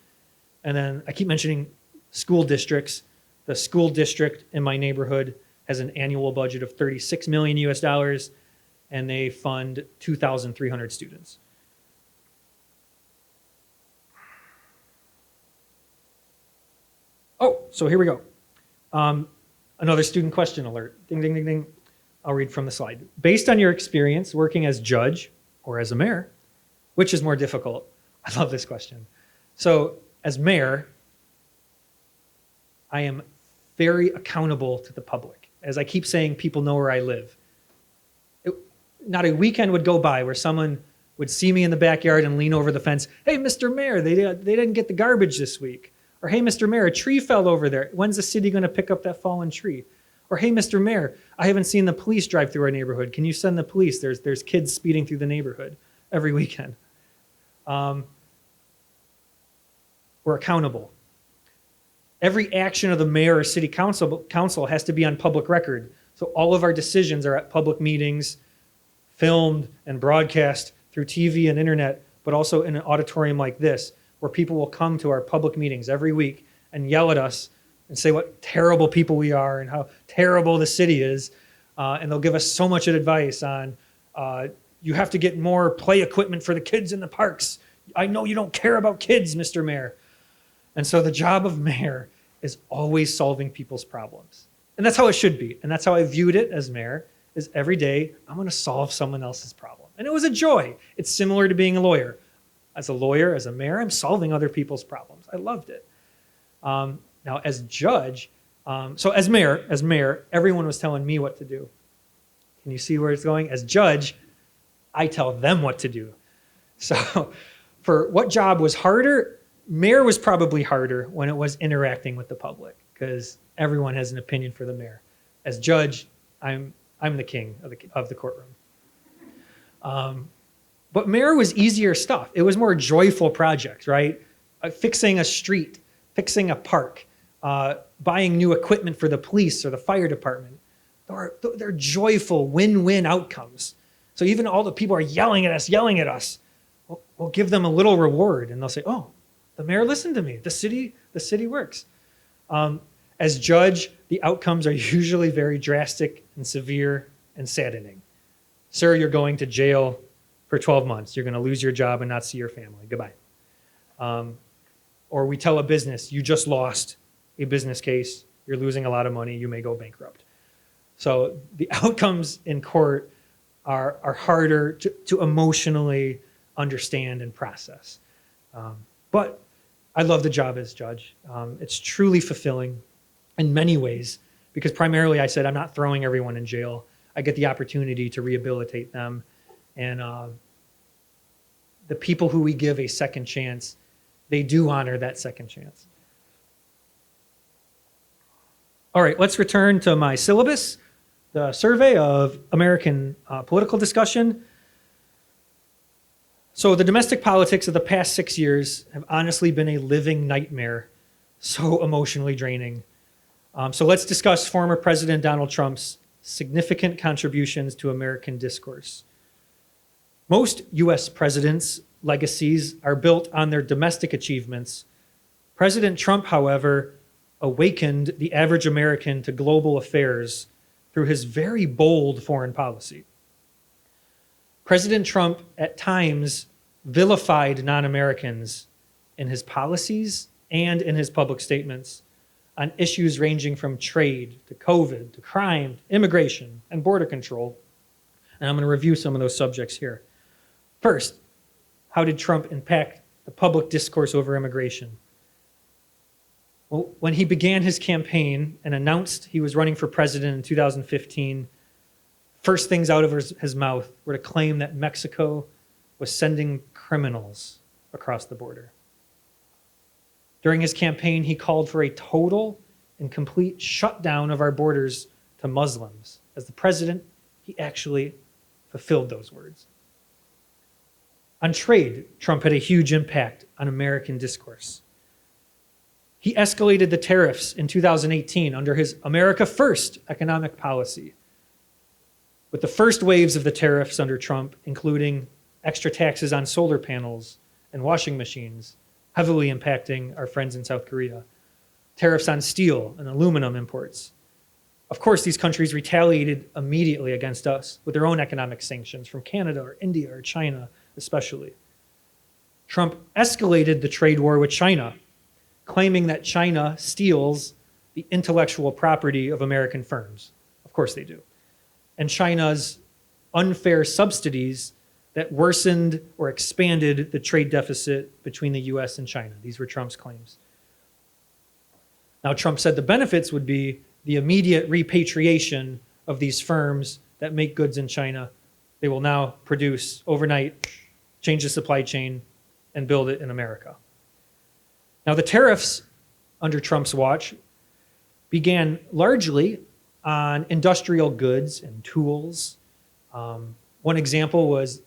And then I keep mentioning school districts. The school district in my neighborhood has an annual budget of 36 million US dollars, and they fund 2,300 students. Oh, so here we go. Another student question alert. Ding, ding, ding, ding. I'll read from the slide. Based on your experience working as judge or as a mayor, which is more difficult? I love this question. So as mayor, I am very accountable to the public. As I keep saying, people know where I live. Not a weekend would go by where someone would see me in the backyard and lean over the fence. Hey, Mr. Mayor, they didn't get the garbage this week. Or, hey, Mr. Mayor, a tree fell over there. When's the city going to pick up that fallen tree? Or, hey, Mr. Mayor, I haven't seen the police drive through our neighborhood. Can you send the police? There's kids speeding through the neighborhood every weekend. We're accountable. Every action of the mayor or city council has to be on public record. So all of our decisions are at public meetings, filmed and broadcast through TV and internet, but also in an auditorium like this, where people will come to our public meetings every week and yell at us and say what terrible people we are and how terrible the city is. And they'll give us so much advice on, you have to get more play equipment for the kids in the parks. I know you don't care about kids, Mr. Mayor. And so the job of mayor is always solving people's problems. And that's how it should be. And that's how I viewed it as mayor, is every day I'm going to solve someone else's problem. And it was a joy. It's similar to being a lawyer. As a lawyer, as a mayor, I'm solving other people's problems. I loved it. Now, as judge, so as mayor, everyone was telling me what to do. Can you see where it's going? As judge, I tell them what to do. So for what job was harder, mayor was probably harder when it was interacting with the public, because everyone has an opinion for the mayor. As judge, I'm the king of the courtroom. But mayor was easier stuff. It was more joyful projects, right? Fixing a street, fixing a park, buying new equipment for the police or the fire department. They're joyful win-win outcomes. So even all the people are yelling at us, we'll give them a little reward, and they'll say, oh, the mayor listened to me. The city works. As judge, the outcomes are usually very drastic and severe and saddening. Sir, you're going to jail for 12 months. You're going to lose your job and not see your family. Goodbye. Or we tell a business, you just lost a business case. You're losing a lot of money. You may go bankrupt. So the outcomes in court are harder to emotionally understand and process. But I love the job as judge. It's truly fulfilling in many ways, because primarily I said I'm not throwing everyone in jail. I get the opportunity to rehabilitate them. And the people who we give a second chance, they do honor that second chance. All right, let's return to my syllabus, the survey of American political discussion. So the domestic politics of the past 6 years have honestly been a living nightmare, so emotionally draining. So let's discuss former President Donald Trump's significant contributions to American discourse. Most U.S. presidents' legacies are built on their domestic achievements. President Trump, however, awakened the average American to global affairs through his very bold foreign policy. President Trump, at times, vilified non-Americans in his policies and in his public statements on issues ranging from trade to COVID to crime, immigration, and border control. And I'm going to review some of those subjects here. First, how did Trump impact the public discourse over immigration. Well, when he began his campaign and announced he was running for president in 2015, first things out of his mouth were to claim that Mexico was sending criminals across the border. During his campaign, he called for a total and complete shutdown of our borders to Muslims. As the president, he actually fulfilled those words. On trade, Trump had a huge impact on American discourse. He escalated the tariffs in 2018 under his America First economic policy, with the first waves of the tariffs under Trump, including extra taxes on solar panels and washing machines, heavily impacting our friends in South Korea, tariffs on steel and aluminum imports. Of course, these countries retaliated immediately against us with their own economic sanctions from Canada or India or China especially. Trump escalated the trade war with China, claiming that China steals the intellectual property of American firms. Of course they do. And China's unfair subsidies that worsened or expanded the trade deficit between the US and China. These were Trump's claims. Now, Trump said the benefits would be the immediate repatriation of these firms that make goods in China. They will now produce overnight, change the supply chain, and build it in America. Now, the tariffs under Trump's watch began largely on industrial goods and tools. One example was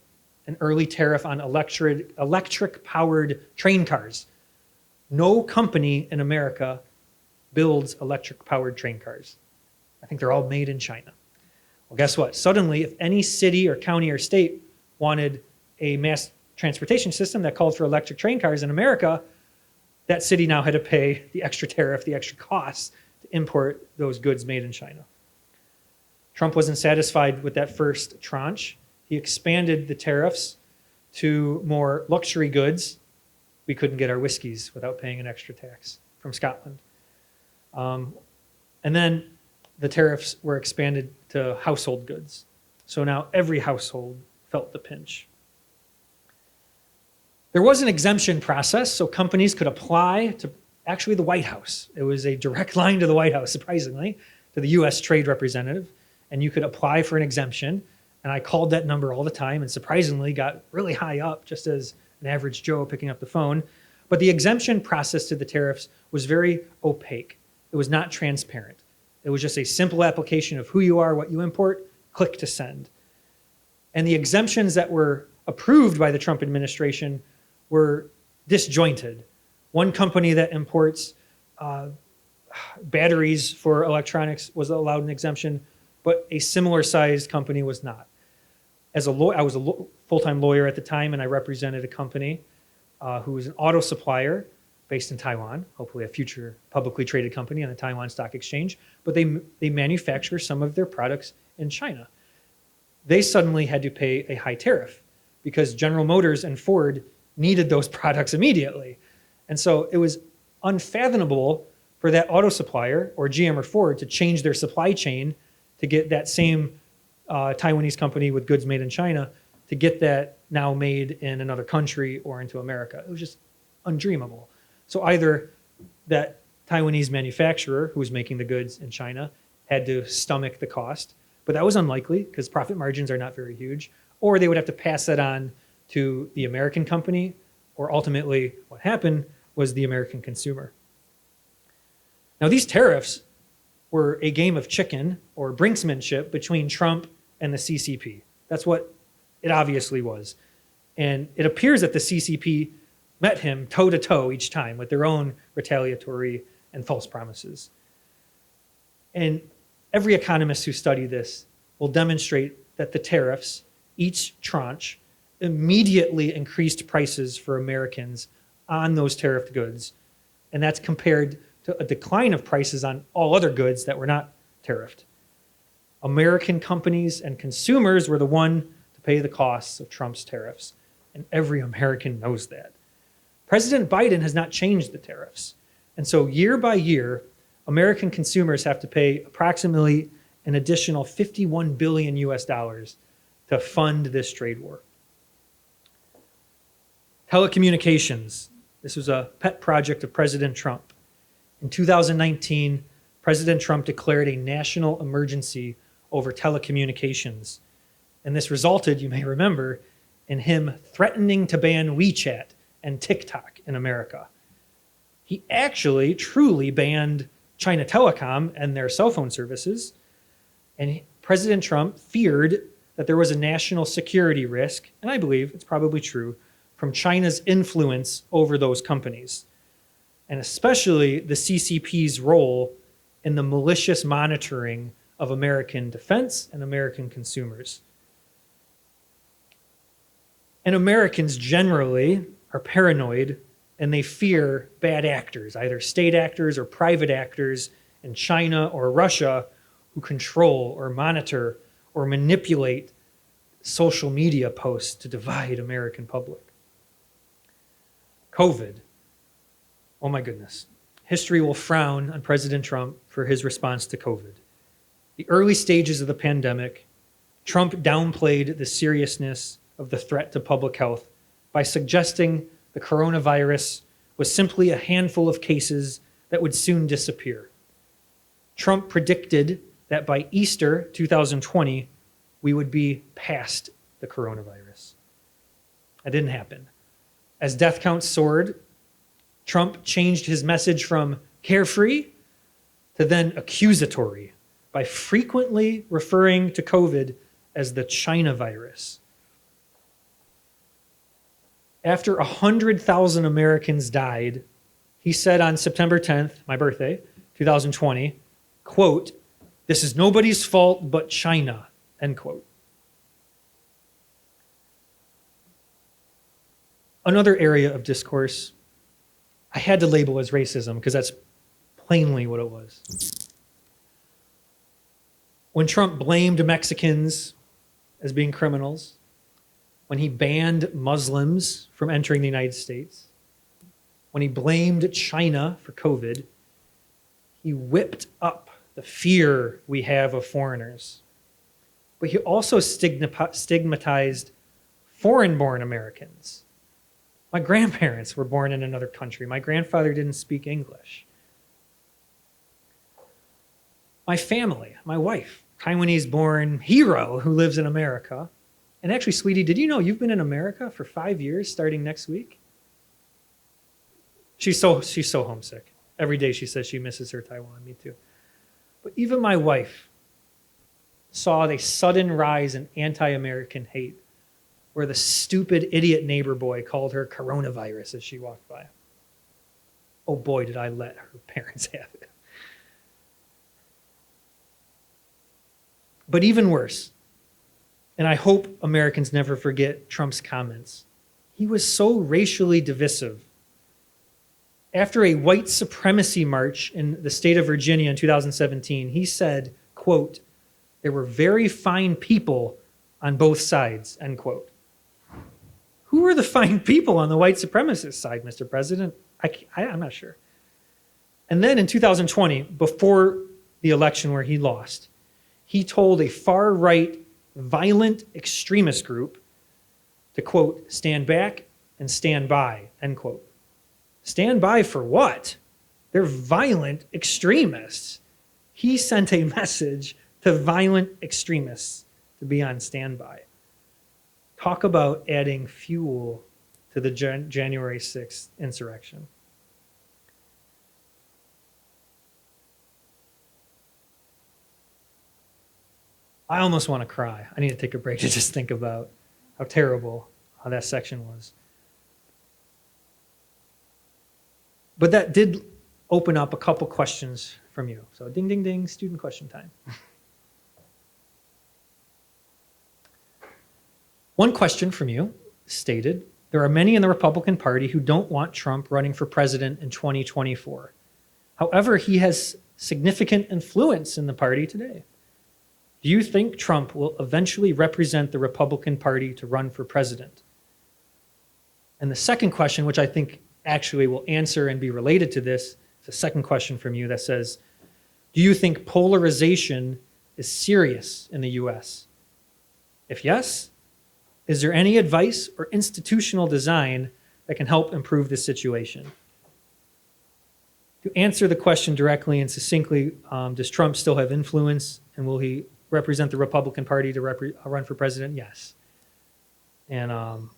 an early tariff on electric-powered train cars. No company in America builds electric-powered train cars. I think they're all made in China. Well, guess what? Suddenly, if any city or county or state wanted a mass transportation system that called for electric train cars in America, that city now had to pay the extra tariff, the extra costs to import those goods made in China. Trump wasn't satisfied with that first tranche. He expanded the tariffs to more luxury goods. We couldn't get our whiskeys without paying an extra tax from Scotland. And then the tariffs were expanded to household goods. So now every household felt the pinch. There was an exemption process, so companies could apply to actually the White House. It was a direct line to the White House, surprisingly, to the US Trade Representative, and you could apply for an exemption. And I called that number all the time and surprisingly got really high up, just as an average Joe picking up the phone. But the exemption process to the tariffs was very opaque. It was not transparent. It was just a simple application of who you are, what you import, click to send. And the exemptions that were approved by the Trump administration were disjointed. One company that imports batteries for electronics was allowed an exemption, but a similar sized company was not. As a lawyer, I was a full-time lawyer at the time, and I represented a company who was an auto supplier based in Taiwan, hopefully a future publicly traded company on the Taiwan Stock Exchange, but they manufacture some of their products in China. They suddenly had to pay a high tariff because General Motors and Ford needed those products immediately. And so it was unfathomable for that auto supplier or GM or Ford to change their supply chain to get that same Taiwanese company with goods made in China to get that now made in another country or into America. It was just undreamable. So either that Taiwanese manufacturer who was making the goods in China had to stomach the cost, but that was unlikely because profit margins are not very huge, or they would have to pass that on to the American company, or ultimately what happened was the American consumer. Now these tariffs were a game of chicken or brinksmanship between Trump and the CCP. That's what it obviously was. And it appears that the CCP met him toe-to-toe each time with their own retaliatory and false promises. And every economist who studied this will demonstrate that the tariffs, each tranche, immediately increased prices for Americans on those tariffed goods. And that's compared to a decline of prices on all other goods that were not tariffed. American companies and consumers were the one to pay the costs of Trump's tariffs. And every American knows that. President Biden has not changed the tariffs. And so year by year, American consumers have to pay approximately an additional $51 billion US to fund this trade war. Telecommunications. This was a pet project of President Trump. In 2019, President Trump declared a national emergency over telecommunications. And this resulted, you may remember, in him threatening to ban WeChat and TikTok in America. He actually truly banned China Telecom and their cell phone services. And President Trump feared that there was a national security risk, and I believe it's probably true, from China's influence over those companies, and especially the CCP's role in the malicious monitoring of American defense and American consumers. And Americans generally are paranoid and they fear bad actors, either state actors or private actors in China or Russia who control or monitor or manipulate social media posts to divide American public. COVID. Oh my goodness. History will frown on President Trump for his response to COVID. The early stages of the pandemic, Trump downplayed the seriousness of the threat to public health by suggesting the coronavirus was simply a handful of cases that would soon disappear. Trump predicted that by Easter 2020, we would be past the coronavirus. That didn't happen. As death counts soared, Trump changed his message from carefree to then accusatory by frequently referring to COVID as the China virus. After 100,000 Americans died, he said on September 10th, my birthday, 2020, quote, "This is nobody's fault but China," end quote. Another area of discourse I had to label as racism because that's plainly what it was. When Trump blamed Mexicans as being criminals, when he banned Muslims from entering the United States, when he blamed China for COVID, he whipped up the fear we have of foreigners. But he also stigmatized foreign-born Americans. My grandparents were born in another country. My grandfather didn't speak English. My family, my wife, Taiwanese-born hero who lives in America. And actually, sweetie, did you know you've been in America for 5 years starting next week? She's so homesick. Every day she says she misses her Taiwan. Me too. But even my wife saw a sudden rise in anti-American hate where the stupid idiot neighbor boy called her coronavirus as she walked by. Oh boy, did I let her parents have it. But even worse, and I hope Americans never forget Trump's comments, he was so racially divisive. After a white supremacy march in the state of Virginia in 2017, he said, quote, "There were very fine people on both sides," end quote. Who were the fine people on the white supremacist side, Mr. President? I'm not sure. And then in 2020, before the election where he lost, he told a far-right violent extremist group to, quote, "stand back and stand by," end quote. Stand by for what? They're violent extremists. He sent a message to violent extremists to be on standby. Talk about adding fuel to the January 6th insurrection. I almost want to cry. I need to take a break to just think about how terrible how that section was. But that did open up a couple questions from you. So ding, ding, ding, student question time. One question from you stated, there are many in the Republican Party who don't want Trump running for president in 2024. However, he has significant influence in the party today. Do you think Trump will eventually represent the Republican Party to run for president? And the second question, which I think actually will answer and be related to this, is a second question from you that says, do you think polarization is serious in the US? If yes, is there any advice or institutional design that can help improve the situation. To answer the question directly and succinctly, does Trump still have influence, and will he represent the Republican Party to run for president? Yes. And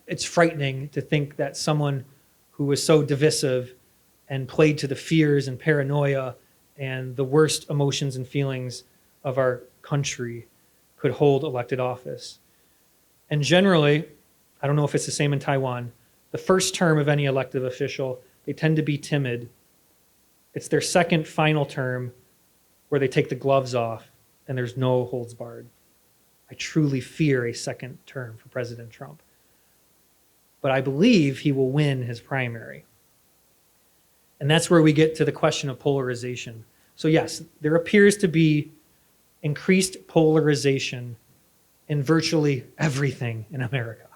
it's frightening to think that someone who was so divisive and played to the fears and paranoia and the worst emotions and feelings of our country could hold elected office. And generally, I don't know if it's the same in Taiwan, the first term of any elected official, they tend to be timid. It's their second final term where they take the gloves off and there's no holds barred. I truly fear a second term for President Trump. But I believe he will win his primary. And that's where we get to the question of polarization. So yes, there appears to be increased polarization in virtually everything in America.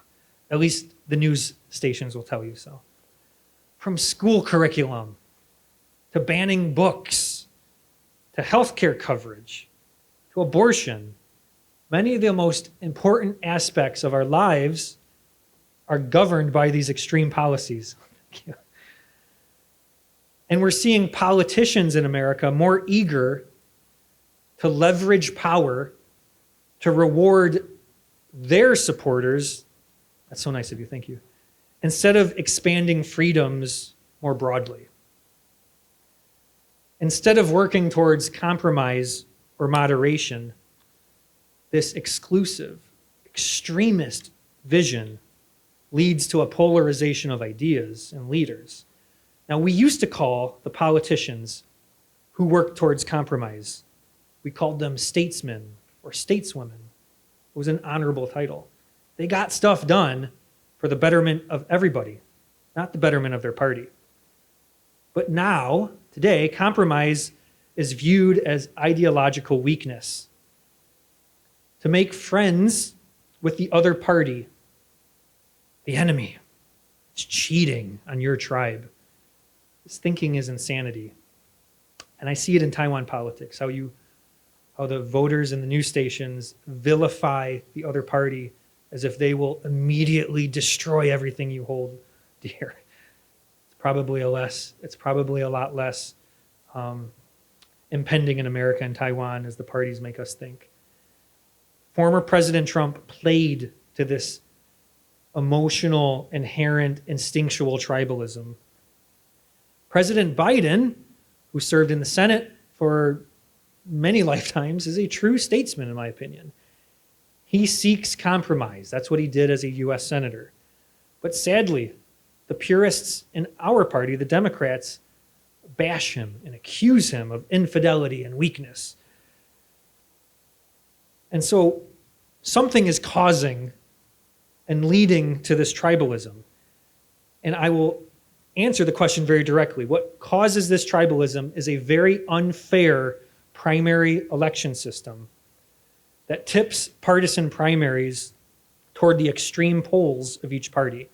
At least the news stations will tell you so. From school curriculum, to banning books, to healthcare coverage, to abortion, many of the most important aspects of our lives are governed by these extreme policies. And we're seeing politicians in America more eager to leverage power to reward their supporters. That's so nice of you, thank you. Instead of expanding freedoms more broadly. Instead of working towards compromise or moderation, this exclusive, extremist vision leads to a polarization of ideas and leaders. Now, we used to call the politicians who worked towards compromise, we called them statesmen or stateswomen. It was an honorable title. They got stuff done for the betterment of everybody, not the betterment of their party. But now, today, compromise is viewed as ideological weakness. To make friends with the other party, the enemy, is cheating on your tribe. This thinking is insanity. And I see it in Taiwan politics, how the voters in the news stations vilify the other party as if they will immediately destroy everything you hold dear. It's probably a lot less impending in America and Taiwan as the parties make us think. Former President Trump played to this emotional, inherent, instinctual tribalism. President Biden, who served in the Senate for many lifetimes, is a true statesman, in my opinion. He seeks compromise. That's what he did as a U.S. Senator. But sadly, the purists in our party, the Democrats, bash him and accuse him of infidelity and weakness. And so something is causing and leading to this tribalism. And I will answer the question very directly. What causes this tribalism is a very unfair primary election system that tips partisan primaries toward the extreme poles of each party,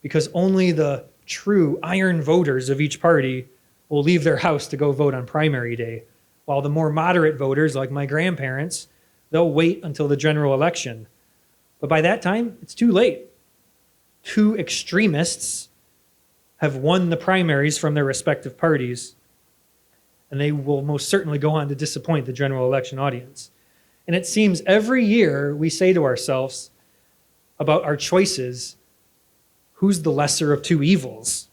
because only the true iron voters of each party will leave their house to go vote on primary day, while the more moderate voters, like my grandparents, they'll wait until the general election. But by that time, it's too late. Two extremists have won the primaries from their respective parties, and they will most certainly go on to disappoint the general election audience. And it seems every year we say to ourselves about our choices, who's the lesser of two evils?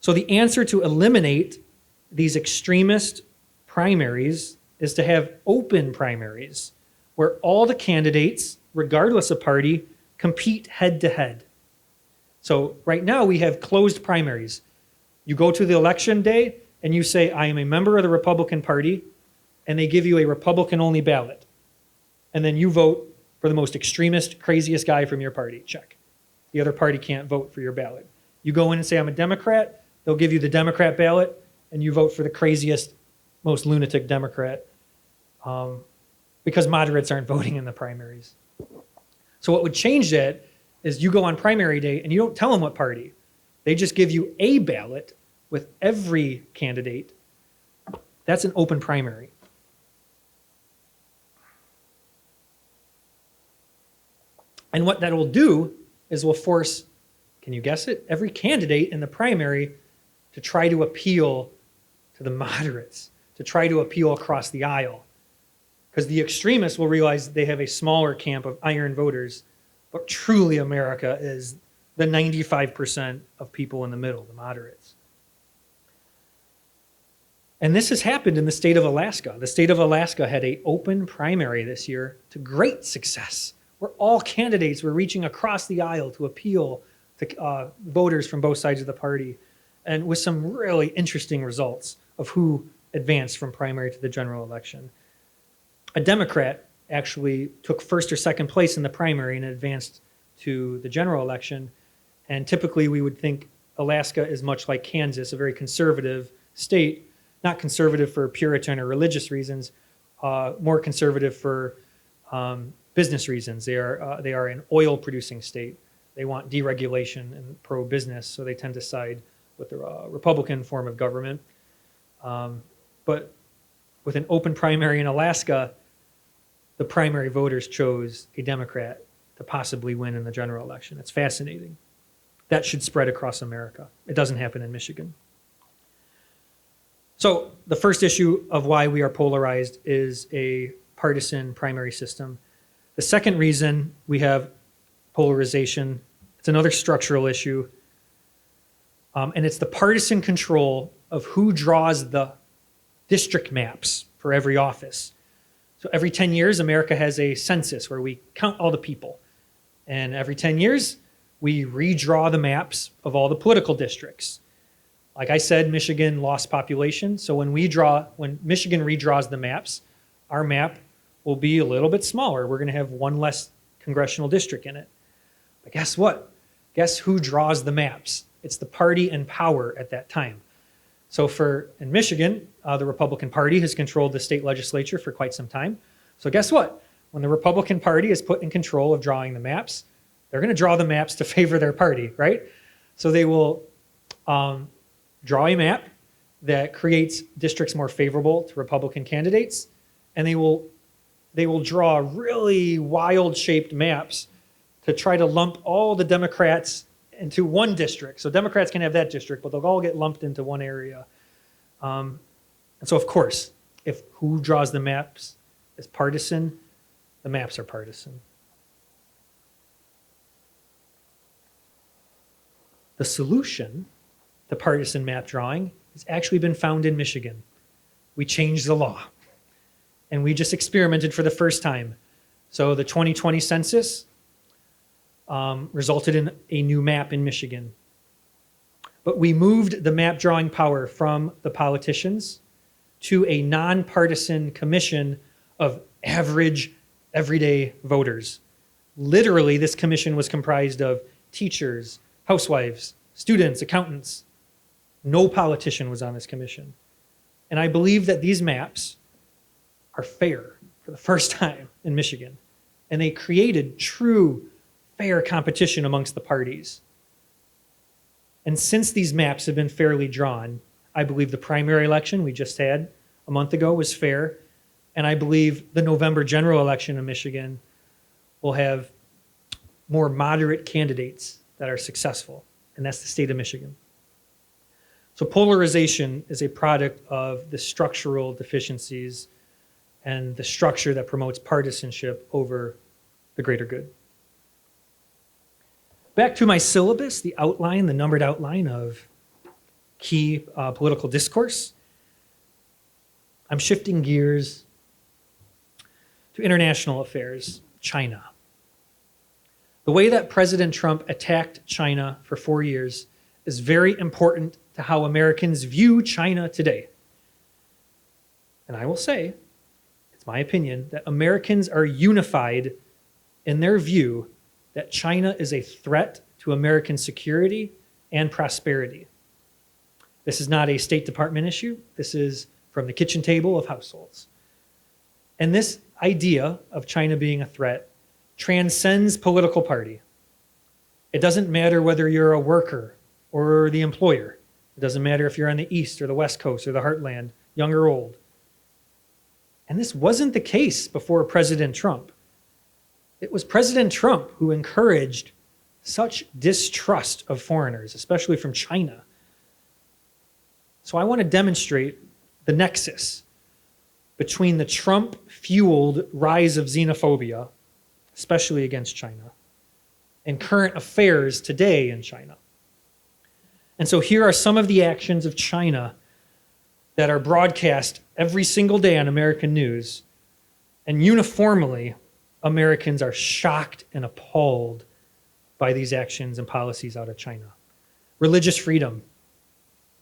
So the answer to eliminate these extremist primaries is to have open primaries where all the candidates, regardless of party, compete head to head. So right now we have closed primaries. You go to the election day and you say, I am a member of the Republican Party, and they give you a Republican-only ballot. And then you vote for the most extremist, craziest guy from your party. Check. The other party can't vote for your ballot. You go in and say, I'm a Democrat, they'll give you the Democrat ballot, and you vote for the craziest, most lunatic Democrat, because moderates aren't voting in the primaries. So what would change that is you go on primary day and you don't tell them what party. They just give you a ballot with every candidate. That's an open primary. And what that will do is will force, can you guess it, every candidate in the primary to try to appeal to the moderates, to try to appeal across the aisle. Because the extremists will realize they have a smaller camp of iron voters, but truly America is the 95% of people in the middle, the moderates. And this has happened in the state of Alaska. The state of Alaska had an open primary this year to great success, where all candidates were reaching across the aisle to appeal to voters from both sides of the party, and with some really interesting results of who advanced from primary to the general election. A Democrat actually took first or second place in the primary and advanced to the general election. And typically we would think Alaska is much like Kansas, a very conservative state, not conservative for Puritan or religious reasons, more conservative for business reasons. They are an oil-producing state. They want deregulation and pro-business, so they tend to side with the Republican form of government. But with an open primary in Alaska, the primary voters chose a Democrat to possibly win in the general election. It's fascinating. That should spread across America. It doesn't happen in Michigan. So the first issue of why we are polarized is a partisan primary system. The second reason we have polarization, it's another structural issue, and it's the partisan control of who draws the district maps for every office. So every 10 years, America has a census where we count all the people. And every 10 years, we redraw the maps of all the political districts. Like I said, Michigan lost population. So when Michigan redraws the maps, our map will be a little bit smaller. We're going to have one less congressional district in it. But guess what? Guess who draws the maps? It's the party in power at that time. So in Michigan, the Republican Party has controlled the state legislature for quite some time. So guess what? When the Republican Party is put in control of drawing the maps, they're going to draw the maps to favor their party, right? So they will draw a map that creates districts more favorable to Republican candidates, and they will draw really wild-shaped maps to try to lump all the Democrats into one district. So Democrats can have that district, but they'll all get lumped into one area. And so, of course, if who draws the maps is partisan, the maps are partisan. The solution to partisan map drawing has actually been found in Michigan. We changed the law, and we just experimented for the first time. So the 2020 census resulted in a new map in Michigan. But we moved the map drawing power from the politicians to a nonpartisan commission of average, everyday voters. Literally, this commission was comprised of teachers, housewives, students, accountants. No politician was on this commission. And I believe that these maps are fair for the first time in Michigan. And they created true fair competition amongst the parties. And since these maps have been fairly drawn, I believe the primary election we just had a month ago was fair. And I believe the November general election in Michigan will have more moderate candidates that are successful. And that's the state of Michigan. So polarization is a product of the structural deficiencies and the structure that promotes partisanship over the greater good. Back to my syllabus, the outline, the numbered outline of key political discourse. I'm shifting gears to international affairs, China. The way that President Trump attacked China for 4 years is very important to how Americans view China today. And I will say, it's my opinion, that Americans are unified in their view that China is a threat to American security and prosperity. This is not a State Department issue. This is from the kitchen table of households. And this idea of China being a threat transcends political party. It doesn't matter whether you're a worker or the employer. It doesn't matter if you're on the East or the West Coast or the Heartland, young or old. And this wasn't the case before President Trump. It was President Trump who encouraged such distrust of foreigners, especially from China. So I want to demonstrate the nexus between the Trump-fueled rise of xenophobia, especially against China, and current affairs today in China. And so here are some of the actions of China that are broadcast every single day on American news, and uniformly, Americans are shocked and appalled by these actions and policies out of China. Religious freedom,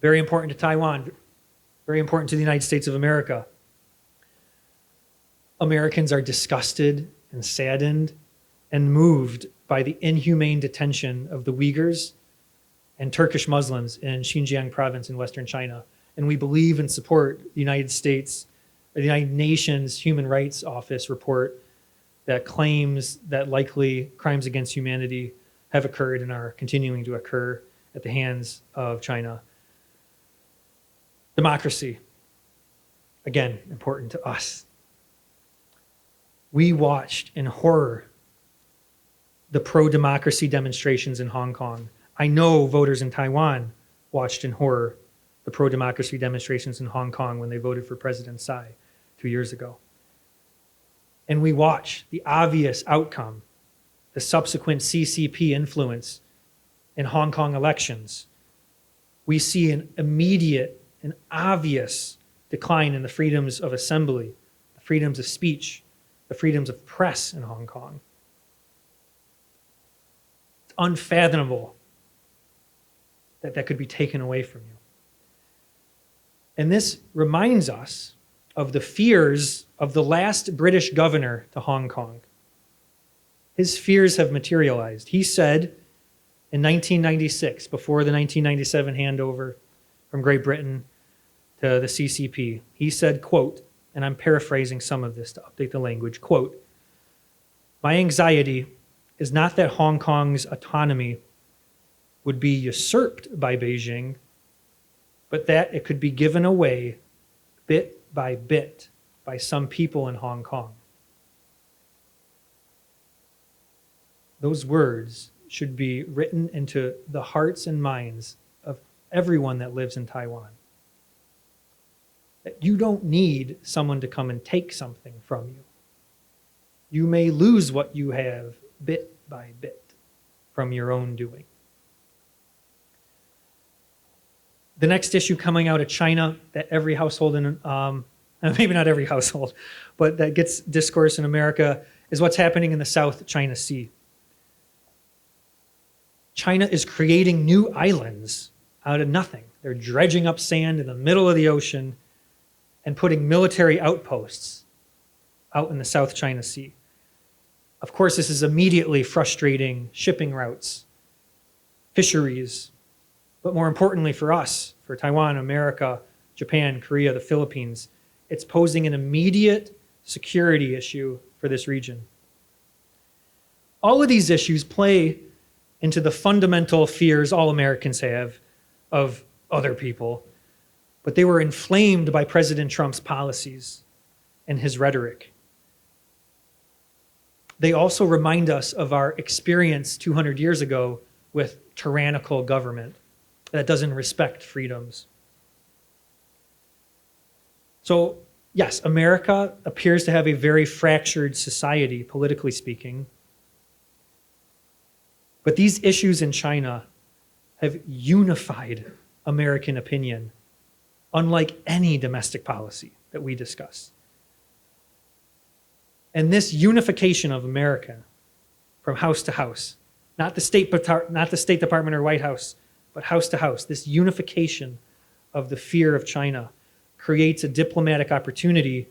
very important to Taiwan, very important to the United States of America. Americans are disgusted and saddened and moved by the inhumane detention of the Uyghurs and Turkish Muslims in Xinjiang province in Western China. And we believe and support the United States, or the United Nations Human Rights Office report that claims that likely crimes against humanity have occurred and are continuing to occur at the hands of China. Democracy, again, important to us. We watched in horror the pro-democracy demonstrations in Hong Kong. I know voters in Taiwan watched in horror the pro-democracy demonstrations in Hong Kong when they voted for President Tsai 2 years ago. And we watch the obvious outcome, the subsequent CCP influence in Hong Kong elections. We see an immediate and obvious decline in the freedoms of assembly, the freedoms of speech, the freedoms of press in Hong Kong. It's unfathomable that that could be taken away from you. And this reminds us of the fears of the last British governor to Hong Kong. His fears have materialized. He said in 1996, before the 1997 handover from Great Britain to the CCP, he said, quote, and I'm paraphrasing some of this to update the language, quote, "My anxiety is not that Hong Kong's autonomy would be usurped by Beijing, but that it could be given away bit by bit by some people in Hong Kong." Those words should be written into the hearts and minds of everyone that lives in Taiwan. That you don't need someone to come and take something from you. You may lose what you have bit by bit from your own doing. The next issue coming out of China that every household in, maybe not every household, but that gets discourse in America is what's happening in the South China Sea. China is creating new islands out of nothing. They're dredging up sand in the middle of the ocean and putting military outposts out in the South China Sea. Of course, this is immediately frustrating shipping routes, fisheries, but more importantly for us, for Taiwan, America, Japan, Korea, the Philippines, it's posing an immediate security issue for this region. All of these issues play into the fundamental fears all Americans have of other people, but they were inflamed by President Trump's policies and his rhetoric. They also remind us of our experience 200 years ago with tyrannical government that doesn't respect freedoms. So, yes, America appears to have a very fractured society, politically speaking. But these issues in China have unified American opinion, unlike any domestic policy that we discuss. And this unification of America from house to house, not the State Department or White House, but house to house, this unification of the fear of China creates a diplomatic opportunity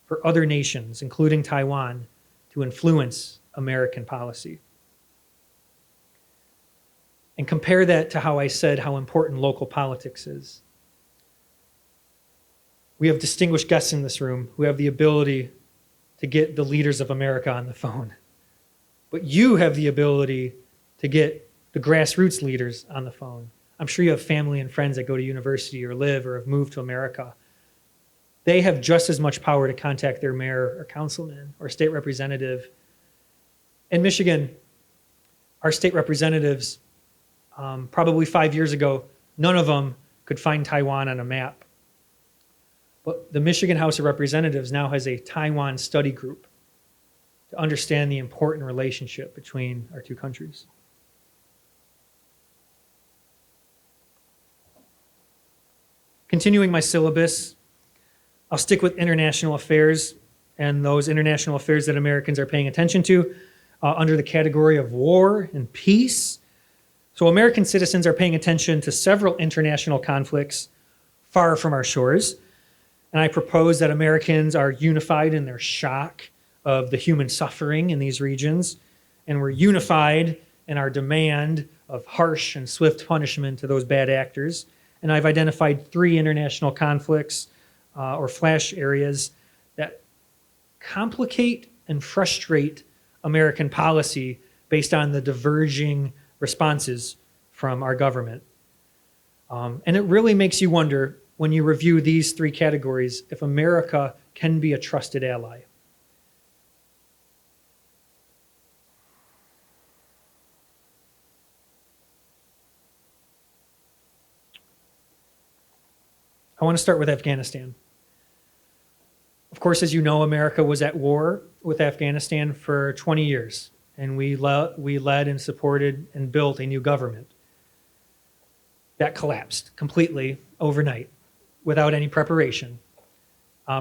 for other nations, including Taiwan, to influence American policy. And compare that to how I said how important local politics is. We have distinguished guests in this room who have the ability to get the leaders of America on the phone. But you have the ability to get the grassroots leaders on the phone. I'm sure you have family and friends that go to university or live or have moved to America. They have just as much power to contact their mayor or councilman or state representative In Michigan, our state representatives, probably 5 years ago, none of them could find Taiwan on a map. But the Michigan House of Representatives now has a Taiwan study group to understand the important relationship between our two countries. Continuing my syllabus, I'll stick with international affairs and those international affairs that Americans are paying attention to under the category of war and peace. So American citizens are paying attention to several international conflicts far from our shores. And I propose that Americans are unified in their shock of the human suffering in these regions. And we're unified in our demand of harsh and swift punishment to those bad actors. And I've identified 3 international conflicts or flash areas that complicate and frustrate American policy based on the diverging responses from our government. And it really makes you wonder, when you review these 3 categories, if America can be a trusted ally. I want to start with Afghanistan. Of course, as you know, America was at war with Afghanistan for 20 years, and we led and supported and built a new government. That collapsed completely overnight without any preparation.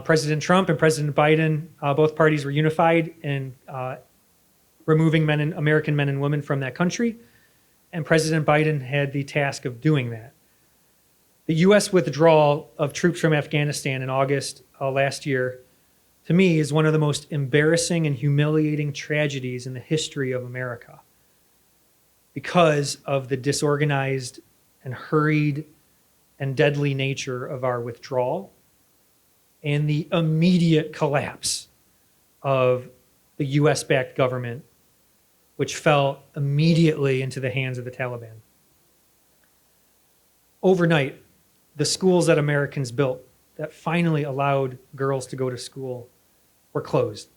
President Trump and President Biden, both parties were unified in removing American men and women from that country, and President Biden had the task of doing that. The U.S. withdrawal of troops from Afghanistan in August last year, to me, is one of the most embarrassing and humiliating tragedies in the history of America because of the disorganized and hurried and deadly nature of our withdrawal and the immediate collapse of the U.S.-backed government, which fell immediately into the hands of the Taliban. Overnight, the schools that Americans built that finally allowed girls to go to school were closed.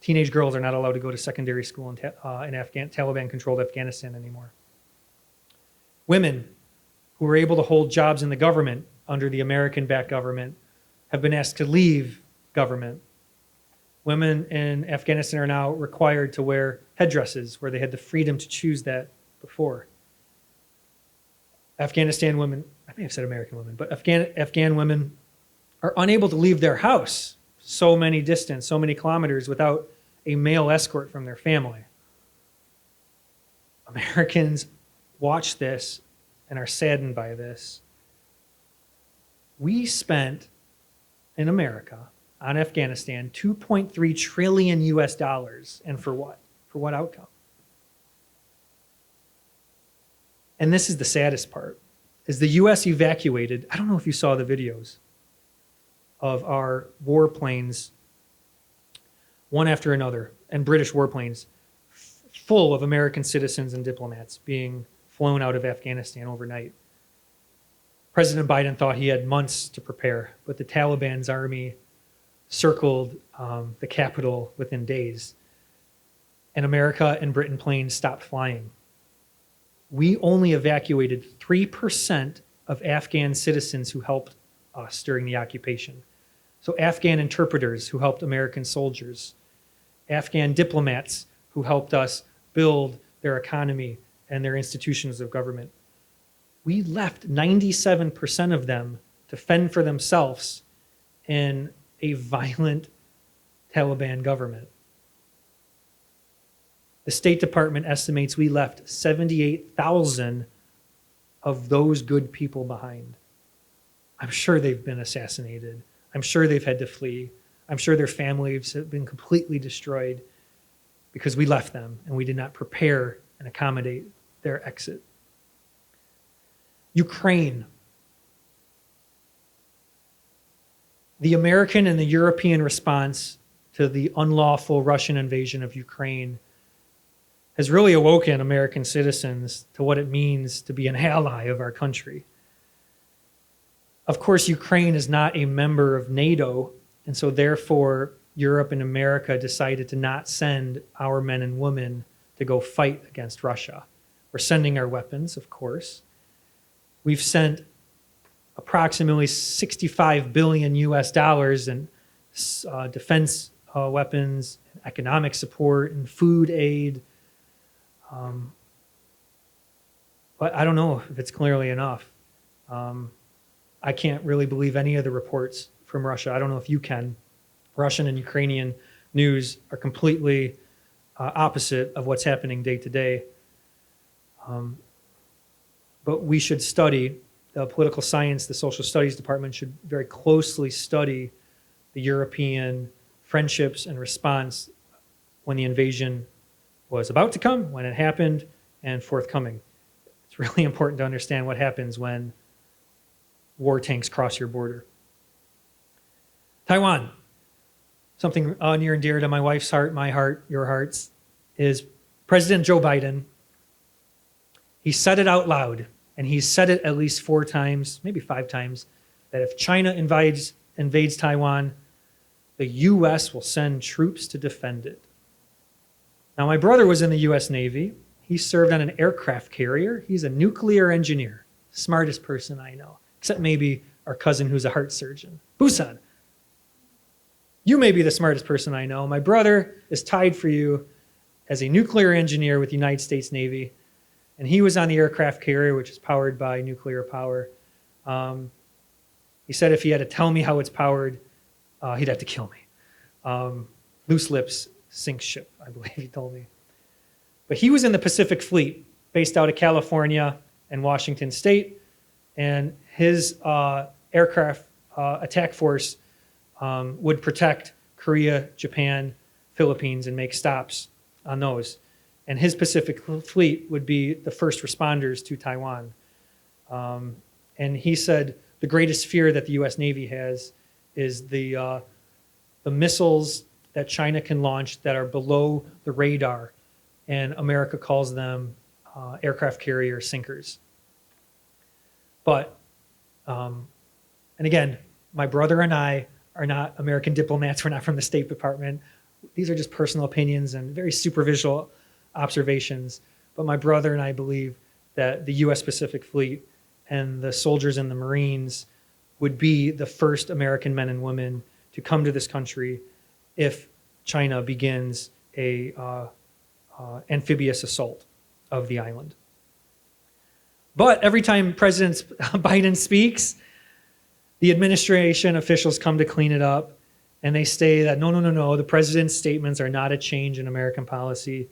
Teenage girls are not allowed to go to secondary school in Taliban-controlled Afghanistan anymore. Women who were able to hold jobs in the government under the American-backed government have been asked to leave government. Women in Afghanistan are now required to wear headdresses where they had the freedom to choose that before. Afghanistan women, I may have said American women, but Afghan women are unable to leave their house so many kilometers without a male escort from their family. Americans watch this and are saddened by this. We spent in America on Afghanistan $2.3 trillion US, and for what? For what outcome? And this is the saddest part, is the U.S. evacuated, I don't know if you saw the videos of our warplanes, one after another, and British warplanes, full of American citizens and diplomats being flown out of Afghanistan overnight. President Biden thought he had months to prepare, but the Taliban's army circled the capital within days, and America and Britain planes stopped flying. We only evacuated 3% of Afghan citizens who helped us during the occupation. So Afghan interpreters who helped American soldiers, Afghan diplomats who helped us build their economy and their institutions of government. We left 97% of them to fend for themselves in a violent Taliban government. The State Department estimates we left 78,000 of those good people behind. I'm sure they've been assassinated. I'm sure they've had to flee. I'm sure their families have been completely destroyed because we left them and we did not prepare and accommodate their exit. Ukraine. The American and the European response to the unlawful Russian invasion of Ukraine has really awoken American citizens to what it means to be an ally of our country. Of course, Ukraine is not a member of NATO, and so therefore Europe and America decided to not send our men and women to go fight against Russia. We're sending our weapons, of course. We've sent approximately $65 billion in defense weapons, and economic support, and food aid. But I don't know if it's clearly enough. I can't really believe any of the reports from Russia. I don't know if you can. Russian and Ukrainian news are completely opposite of what's happening day to day. But we should study, the political science, the social studies department should very closely study the European friendships and response when the invasion was about to come, when it happened, and forthcoming. It's really important to understand what happens when war tanks cross your border. Taiwan, something near and dear to my wife's heart, my heart, your hearts, is President Joe Biden. He said it out loud, and he's said it at least 4 times, maybe 5 times, that if China invades Taiwan, the U.S. will send troops to defend it. Now, my brother was in the U.S. Navy. He served on an aircraft carrier. He's a nuclear engineer, smartest person I know, except maybe our cousin who's a heart surgeon. Busan, you may be the smartest person I know. My brother is tied for you as a nuclear engineer with the United States Navy, and he was on the aircraft carrier, which is powered by nuclear power. He said if he had to tell me how it's powered, he'd have to kill me. Loose lips sink ship, I believe he told me. But he was in the Pacific Fleet, based out of California and Washington State, and his aircraft attack force would protect Korea, Japan, Philippines, and make stops on those. And his Pacific Fleet would be the first responders to Taiwan. And he said the greatest fear that the U.S. Navy has is the missiles that China can launch that are below the radar, and America calls them aircraft carrier sinkers. But, and again, my brother and I are not American diplomats. We're not from the State Department. These are just personal opinions and very superficial observations. But my brother and I believe that the U.S. Pacific Fleet and the soldiers and the Marines would be the first American men and women to come to this country if China begins a amphibious assault of the island. But every time President Biden speaks, the administration officials come to clean it up, and they say that no, the president's statements are not a change in American policy.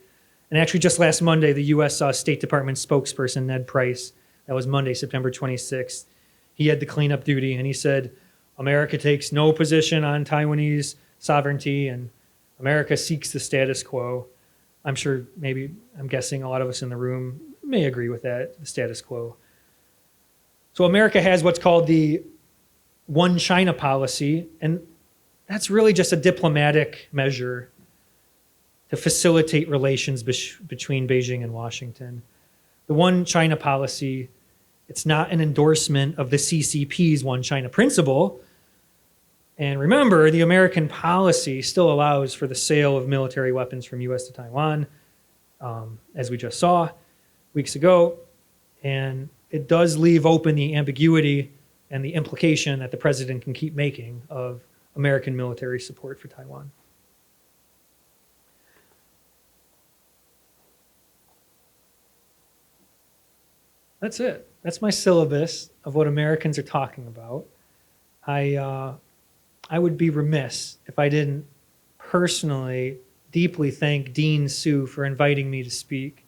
And actually, just last Monday, the U.S. State Department spokesperson, Ned Price, that was Monday, September 26th, he had the cleanup duty, and he said, America takes no position on Taiwanese sovereignty, and America seeks the status quo. I'm sure, I'm guessing a lot of us in the room may agree with that, the status quo. So America has what's called the One China policy, and that's really just a diplomatic measure to facilitate relations between Beijing and Washington. The One China policy, it's not an endorsement of the CCP's One China principle. And remember, the American policy still allows for the sale of military weapons from U.S. to Taiwan, as we just saw weeks ago. And it does leave open the ambiguity and the implication that the president can keep making of American military support for Taiwan. That's it. That's my syllabus of what Americans are talking about. I would be remiss if I didn't personally deeply thank Dean Sue for inviting me to speak.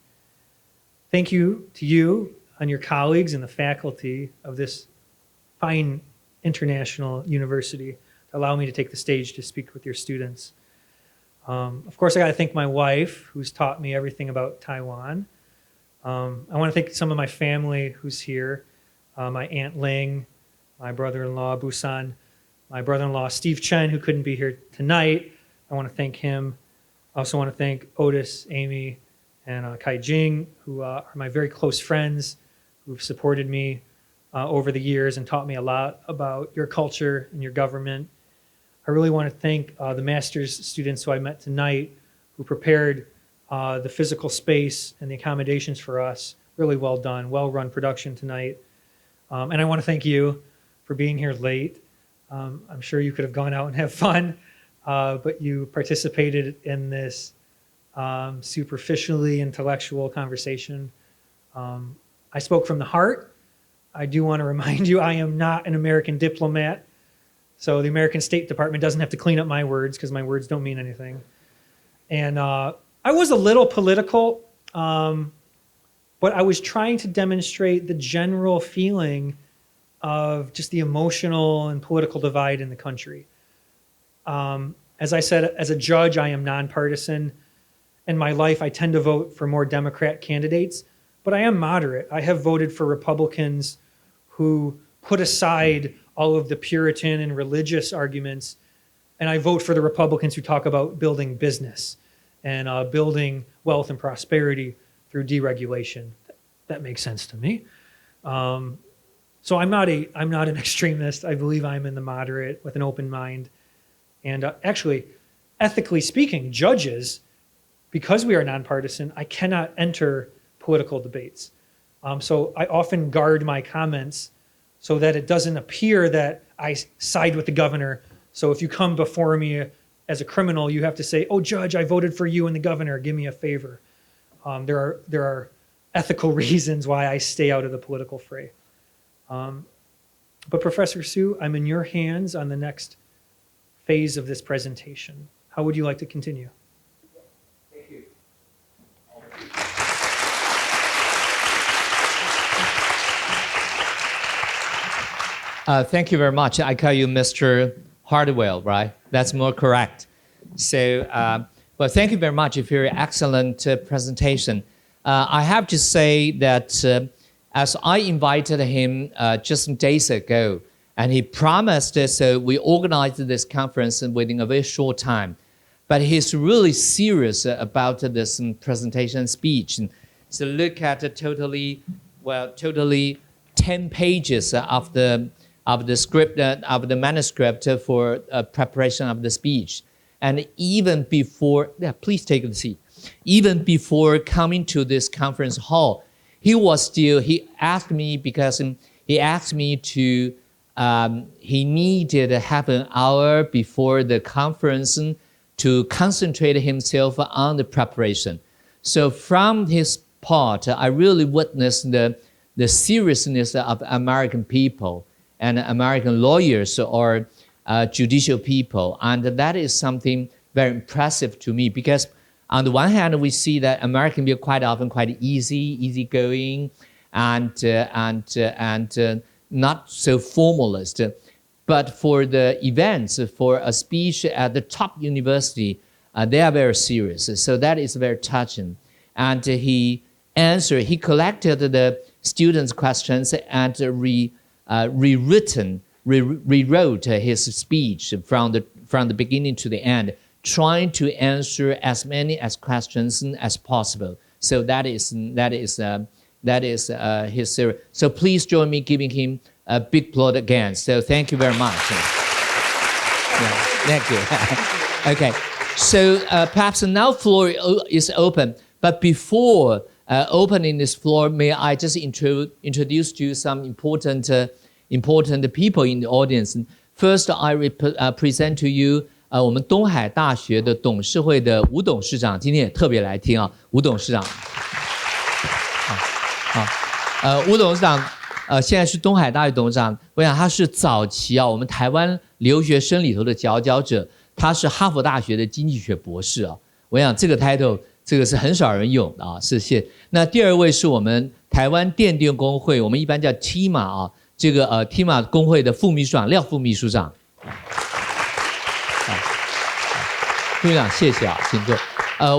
Thank you to you and your colleagues and the faculty of this fine international university to allow me to take the stage to speak with your students. Of course, I got to thank my wife, who's taught me everything about Taiwan. I want to thank some of my family who's here, my Aunt Ling, my brother-in-law, Busan, my brother-in-law, Steve Chen, who couldn't be here tonight. I want to thank him. I also want to thank Otis, Amy, and Kai Jing, who are my very close friends who've supported me over the years and taught me a lot about your culture and your government. I really want to thank the master's students who I met tonight who prepared the physical space and the accommodations for us. Really well done, well-run production tonight. And I want to thank you for being here late. I'm sure you could have gone out and have fun, but you participated in this superficially intellectual conversation. I spoke from the heart. I do want to remind you I am not an American diplomat, so the American State Department doesn't have to clean up my words because my words don't mean anything. And I was a little political, but I was trying to demonstrate the general feeling of just the emotional and political divide in the country. As I said, as a judge, I am nonpartisan. In my life, I tend to vote for more Democrat candidates, but I am moderate. I have voted for Republicans who put aside all of the Puritan and religious arguments, and I vote for the Republicans who talk about building business and building wealth and prosperity through deregulation. That makes sense to me. So I'm not an extremist. I believe I'm in the moderate with an open mind. And actually, ethically speaking, judges, because we are nonpartisan, I cannot enter political debates. So I often guard my comments so that it doesn't appear that I side with the governor. So if you come before me as a criminal, you have to say, "Oh, judge, I voted for you and the governor. Give me a favor." There are ethical reasons why I stay out of the political fray. But Professor Su, I'm in your hands on the next phase of this presentation. How would you like to continue? Thank you. Thank you very much. I call you Mr. Hartwell, right? That's more correct. So, well, thank you very much for your excellent presentation. I have to say that as I invited him just some days ago, and he promised us, so we organized this conference within a very short time. But he's really serious about this presentation speech. So look at the totally 10 pages of the script, of the manuscript for preparation of the speech. And even before, please take a seat. Even before coming to this conference hall, he asked me because he asked me to, he needed half an hour before the conference to concentrate himself on the preparation. So from his part, I really witnessed the seriousness of American people and American lawyers or judicial people. And that is something very impressive to me because on the one hand, we see that American people quite often quite easygoing and not so formalist. But for the events, for a speech at the top university, they are very serious. So that is very touching. And he collected the students' questions and rewrote his speech from the beginning to the end, trying to answer as many questions as possible. So that is his series. So please join me giving him a big applaud again. So thank you very much. Yeah, thank you. Okay, so perhaps now floor is open. But before opening this floor, may I just introduce to you some important people in the audience. First, I present to you 我们东海大学的董事会的吴董事长，今天也特别来听啊，吴董事长。吴董事长现在是东海大学董事长，我想他是早期我们台湾留学生里头的佼佼者，他是哈佛大学的经济学博士啊，我想这个 title 这个是很少人有的啊，是谢。那第二位是我们台湾电电工会，我们一般叫 TIMA 啊，这个TIMA 工会的副秘书长廖副秘书长。副秘书长，谢谢啊，请坐。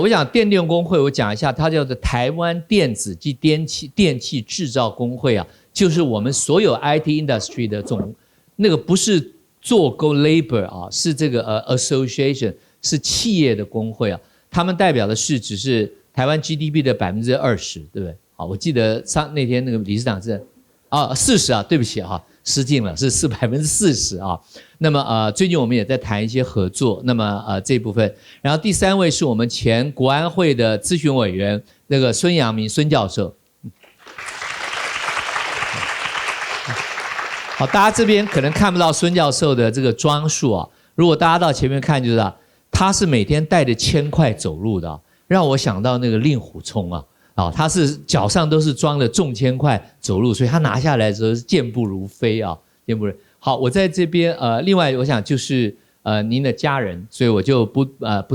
我想电电工会，我讲一下，它叫做台湾电子及电器制造工会啊，就是我们所有 IT industry 的那个不是做工 labor 啊，是这个association， 是企业的工会啊，他们代表的是只是台湾 GDP 的20%，对不对？好，我记得那天那个理事长是40啊，对不起啊，失敬了，是40%啊。那么最近我们也在谈一些合作，那么这部分，然后第3位是我们前国安会的咨询委员那个孙阳明孙教授。好，大家这边可能看不到孙教授的这个装束啊，如果大家到前面看就知道，他是每天带着铅块走路的，让我想到那个令狐冲啊。他是脚上都是装了重铅块走路，所以他拿下来的时候是健步如飞啊，健步如飞。好，我在这边另外我想就是您的家人，所以我就不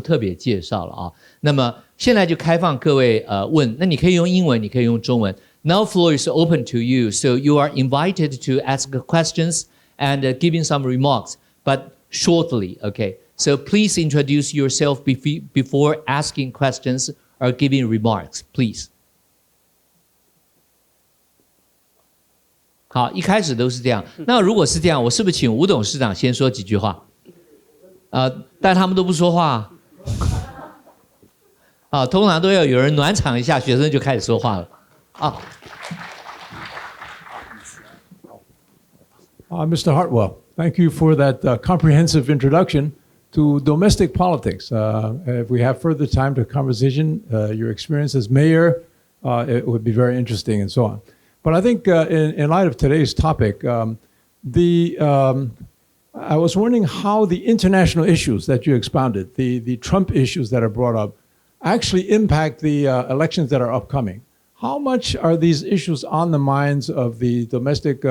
特别介绍了啊。那么现在就开放各位问，那你可以用英文，你可以用中文。Now floor is open to you, so you are invited to ask questions and giving some remarks, but shortly, okay? So please introduce yourself before asking questions or giving remarks, please. 好，一开始都是这样。那如果是这样，我是不是请吴董事长先说几句话？但他们都不说话。通常都要有人暖场一下，学生就开始说话了。Mr. Hartwell, thank you for that comprehensive introduction to domestic politics. If we have further time to conversation, your experience as mayor, it would be very interesting and so on. But I think in light of today's topic, I was wondering how the international issues that you expounded, the Trump issues that are brought up, actually impact the elections that are upcoming. How much are these issues on the minds of the domestic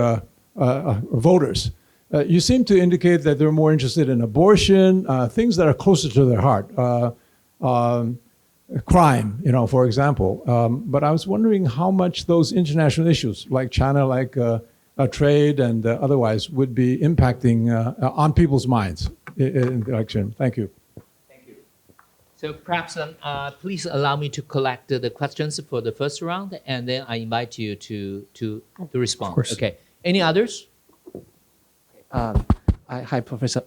voters? You seem to indicate that they're more interested in abortion, things that are closer to their heart. Crime, for example. But I was wondering how much those international issues, like China, like trade and otherwise, would be impacting on people's minds in the election. Thank you. Thank you. So perhaps please allow me to collect the questions for the first round, and then I invite you to respond. Of course. Okay. Any others? Hi, Professor.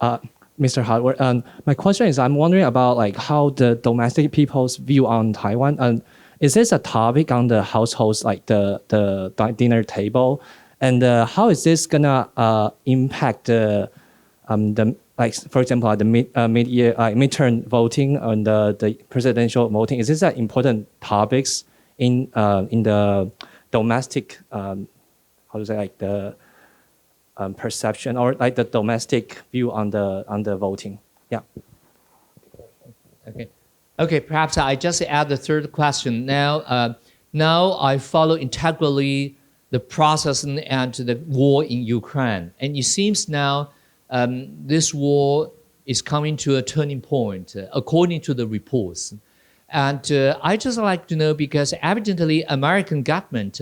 Mr. Hartwell, my question is, I'm wondering about how the domestic people's view on Taiwan. Is this a topic on the households, like the dinner table, and how is this gonna impact the for example, the midterm voting and the presidential voting? Is this an important topics in the domestic perception or the domestic view on the voting? Yeah. Okay. Perhaps I just add the third question. Now I follow integrally the process and the war in Ukraine, and it seems now this war is coming to a turning point, according to the reports. And I just like to know, because evidently American government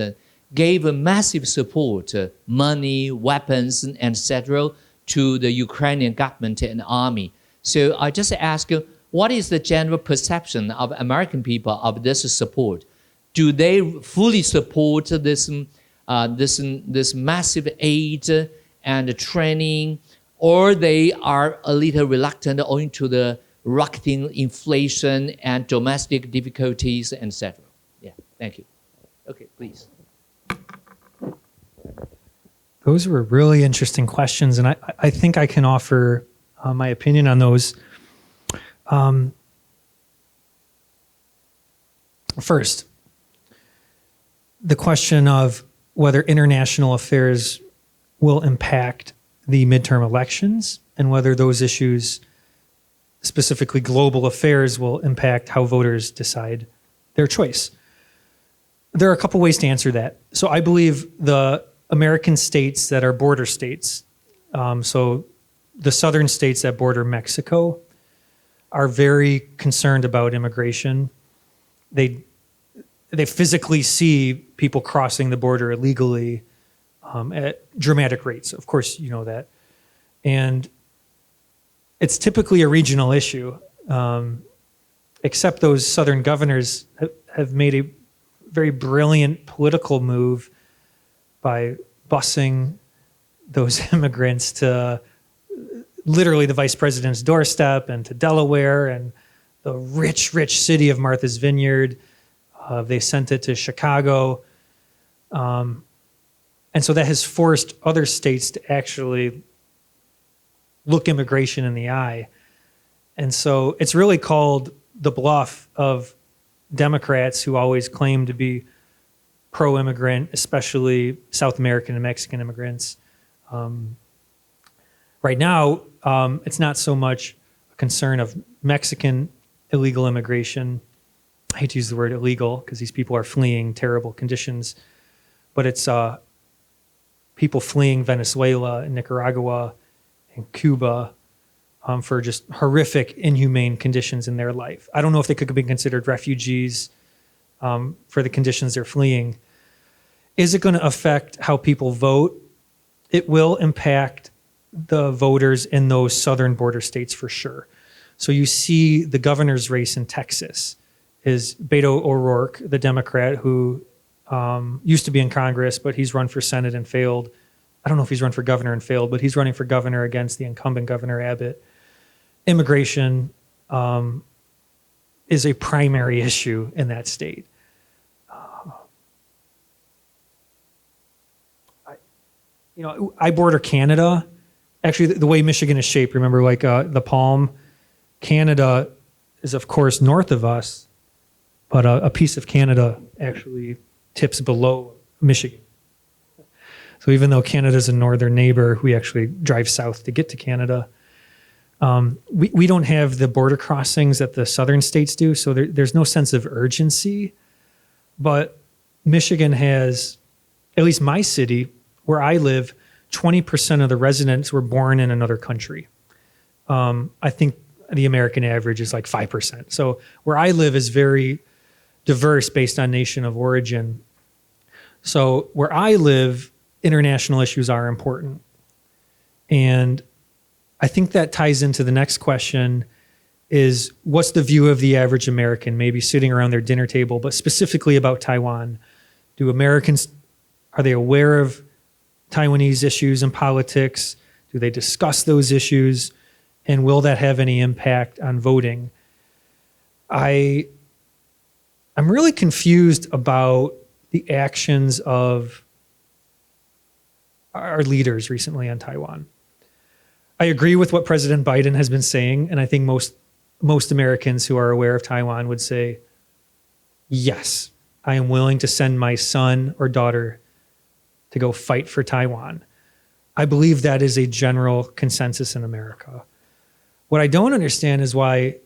gave a massive support, money, weapons, etc., to the Ukrainian government and army. So I just ask you, what is the general perception of American people of this support? Do they fully support this massive aid and training, or they are a little reluctant owing to the rocketing inflation and domestic difficulties, etc.? Yeah, thank you. Okay, please. Those were really interesting questions, and I think I can offer my opinion on those. First, the question of whether international affairs will impact the midterm elections and whether those issues, specifically global affairs, will impact how voters decide their choice. There are a couple ways to answer that. So I believe the American states that are border states, so the southern states that border Mexico, are very concerned about immigration. They physically see people crossing the border illegally at dramatic rates. Of course, you know that. And it's typically a regional issue, except those southern governors have made a very brilliant political move by busing those immigrants to literally the vice president's doorstep and to Delaware and the rich, rich city of Martha's Vineyard. They sent it to Chicago. And so that has forced other states to actually look immigration in the eye. And so it's really called the bluff of Democrats who always claim to be pro-immigrant, especially South American and Mexican immigrants. Right now, it's not so much a concern of Mexican illegal immigration. I hate to use the word illegal because these people are fleeing terrible conditions, but it's people fleeing Venezuela and Nicaragua and Cuba for just horrific, inhumane conditions in their life. I don't know if they could be considered refugees for the conditions they're fleeing. Is it going to affect how people vote? It will impact the voters in those southern border states for sure. So you see the governor's race in Texas is Beto O'Rourke, the Democrat who used to be in Congress, but he's run for Senate and failed. I don't know if he's run for governor and failed, but he's running for governor against the incumbent Governor Abbott. Immigration is a primary issue in that state. I border Canada. Actually, the way Michigan is shaped, remember, like the palm, Canada is, of course, north of us, but a piece of Canada actually tips below Michigan. So even though Canada's a northern neighbor, we actually drive south to get to Canada. We don't have the border crossings that the southern states do, so there's no sense of urgency. But Michigan has, at least my city, where I live, 20% of the residents were born in another country. I think the American average is like 5%. So where I live is very diverse based on nation of origin. So where I live, international issues are important. And I think that ties into the next question is what's the view of the average American, maybe sitting around their dinner table, but specifically about Taiwan? Do Americans, are they aware of Taiwanese issues and politics? Do they discuss those issues? And will that have any impact on voting? I'm really confused about the actions of our leaders recently on Taiwan. I agree with what President Biden has been saying, and I think most Americans who are aware of Taiwan would say, yes, I am willing to send my son or daughter to go fight for Taiwan. I believe that is a general consensus in America. What I don't understand is why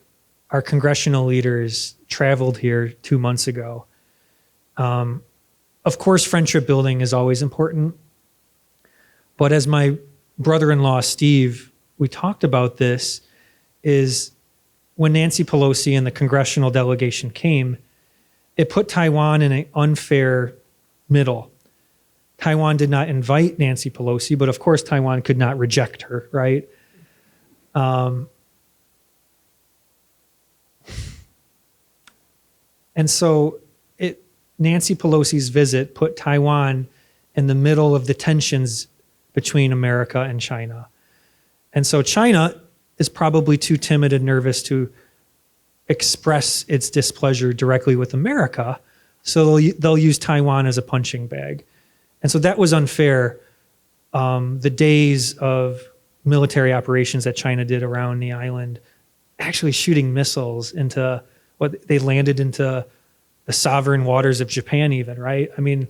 our congressional leaders traveled here 2 months ago. Of course, friendship building is always important. But as my brother-in-law, Steve, we talked about this, is when Nancy Pelosi and the congressional delegation came, it put Taiwan in an unfair middle. Taiwan did not invite Nancy Pelosi, but of course Taiwan could not reject her, right? And so Nancy Pelosi's visit put Taiwan in the middle of the tensions between America and China. And so China is probably too timid and nervous to express its displeasure directly with America, so they'll use Taiwan as a punching bag. And so that was unfair. The days of military operations that China did around the island, actually shooting missiles into they landed into the sovereign waters of Japan even, right? I mean,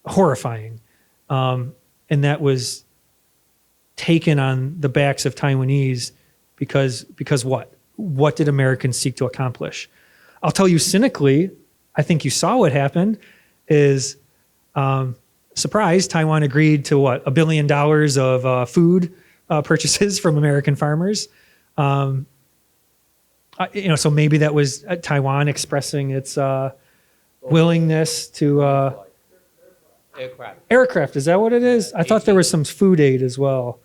horrifying. And that was taken on the backs of Taiwanese because what? What did Americans seek to accomplish? I'll tell you cynically, I think you saw what happened is, surprise, Taiwan agreed to what? $1 billion of food purchases from American farmers. So maybe that was Taiwan expressing its willingness to aircraft. Is that what it is? I thought there was some food aid as well.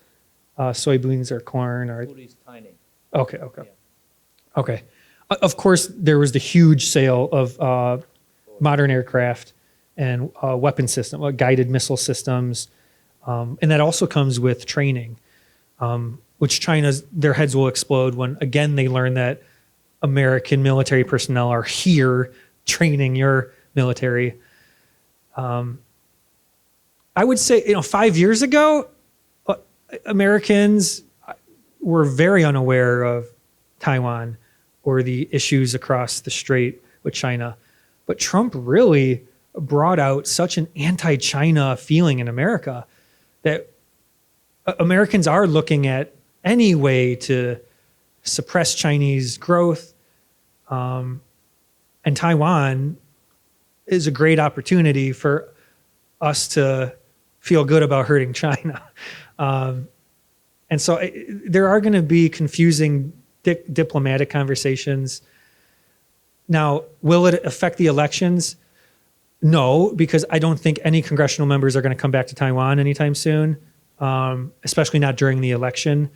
Soybeans or corn or. Food is tiny. Okay. Yeah. Okay. Of course, there was the huge sale of modern aircraft and weapon system, guided missile systems, and that also comes with training, which their heads will explode when again they learn that American military personnel are here training your military. I would say, 5 years ago, Americans were very unaware of Taiwan or the issues across the strait with China. But Trump really brought out such an anti-China feeling in America that Americans are looking at any way to suppress Chinese growth. And Taiwan is a great opportunity for us to feel good about hurting China. And so there are going to be confusing diplomatic conversations. Now, will it affect the elections? No, because I don't think any congressional members are going to come back to Taiwan anytime soon, especially not during the election.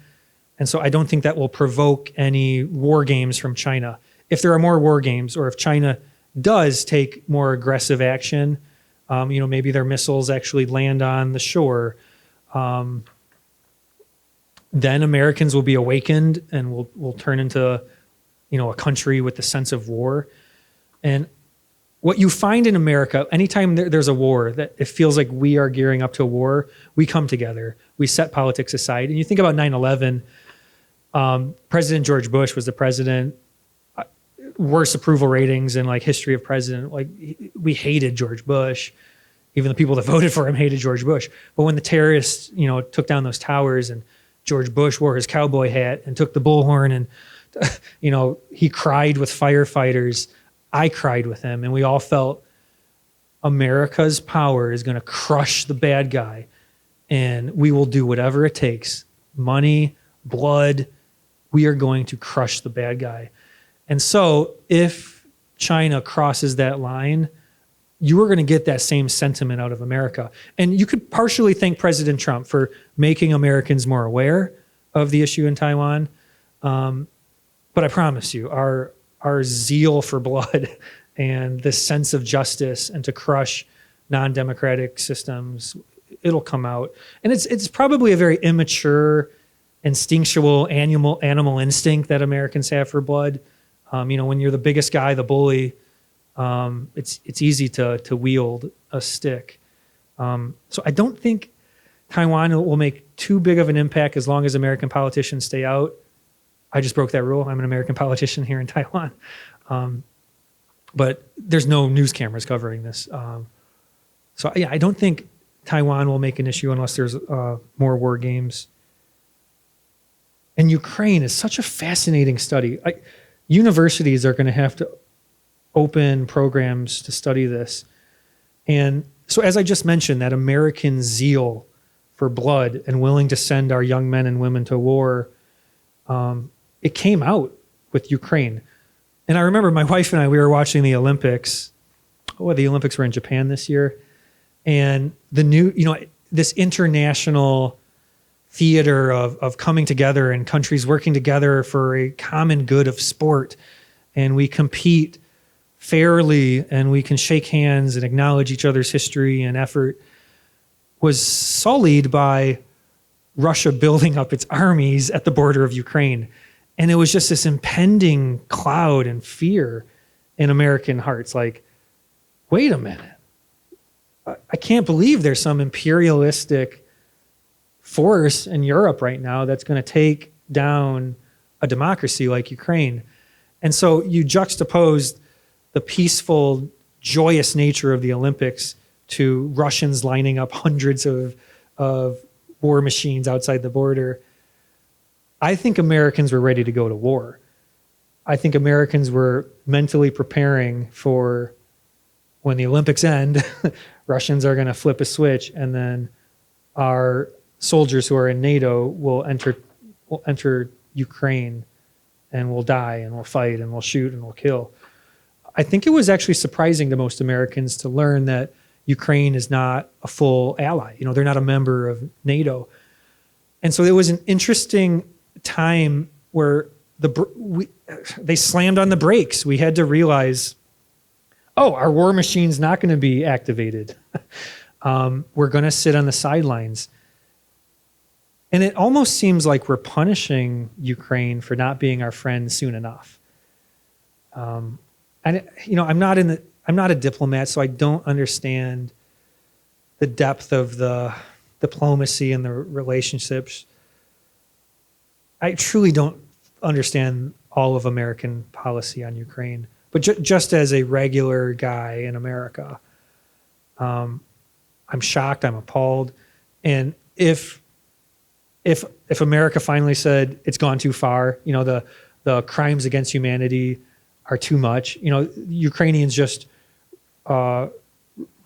And so I don't think that will provoke any war games from China. If there are more war games, or if China does take more aggressive action, maybe their missiles actually land on the shore, then Americans will be awakened and will turn into, a country with the sense of war. And what you find in America, anytime there's a war, that it feels like we are gearing up to a war, we come together, we set politics aside. And you think about 9/11, President George Bush was the president, worst approval ratings in history of president. We hated George Bush. Even the people that voted for him hated George Bush. But when the terrorists, took down those towers and George Bush wore his cowboy hat and took the bullhorn and, he cried with firefighters, I cried with him. And we all felt America's power is going to crush the bad guy. And we will do whatever it takes. Money, blood, we are going to crush the bad guy. And so if China crosses that line, you are going to get that same sentiment out of America. And you could partially thank President Trump for making Americans more aware of the issue in Taiwan. But I promise you, our zeal for blood and this sense of justice and to crush non-democratic systems, it'll come out. And it's probably a very immature, instinctual animal instinct that Americans have for blood. When you're the biggest guy, the bully, it's easy to wield a stick. So I don't think Taiwan will make too big of an impact as long as American politicians stay out. I just broke that rule. I'm an American politician here in Taiwan. But there's no news cameras covering this. So I don't think Taiwan will make an issue unless there's more war games. And Ukraine is such a fascinating study. Universities are going to have to open programs to study this. And so as I just mentioned, that American zeal for blood and willing to send our young men and women to war, it came out with Ukraine. And I remember my wife and I, we were watching the Olympics. The Olympics were in Japan this year. And the new, this international theater of coming together and countries working together for a common good of sport. And we compete fairly and we can shake hands and acknowledge each other's history and effort, was sullied by Russia building up its armies at the border of Ukraine. And it was just this impending cloud and fear in American hearts. Wait a minute. I can't believe there's some imperialistic force in Europe right now that's going to take down a democracy like Ukraine. And so you juxtaposed the peaceful, joyous nature of the Olympics to Russians lining up hundreds of war machines outside the border. I think Americans were ready to go to war. I think Americans were mentally preparing for when the Olympics end, Russians are going to flip a switch, and then our soldiers who are in NATO will enter Ukraine, and we'll die, and we'll fight, and we'll shoot, and we'll kill. I think it was actually surprising to most Americans to learn that Ukraine is not a full ally. They're not a member of NATO. And so it was an interesting time where they slammed on the brakes. We had to realize, our war machine's not going to be activated. We're going to sit on the sidelines. And it almost seems like we're punishing Ukraine for not being our friend soon enough. And I'm not a diplomat, so I don't understand the depth of the diplomacy and the relationships. I truly don't understand all of American policy on Ukraine, but just as a regular guy in America, I'm shocked, I'm appalled. And if America finally said it's gone too far, you know, the crimes against humanity are too much, you know, Ukrainians just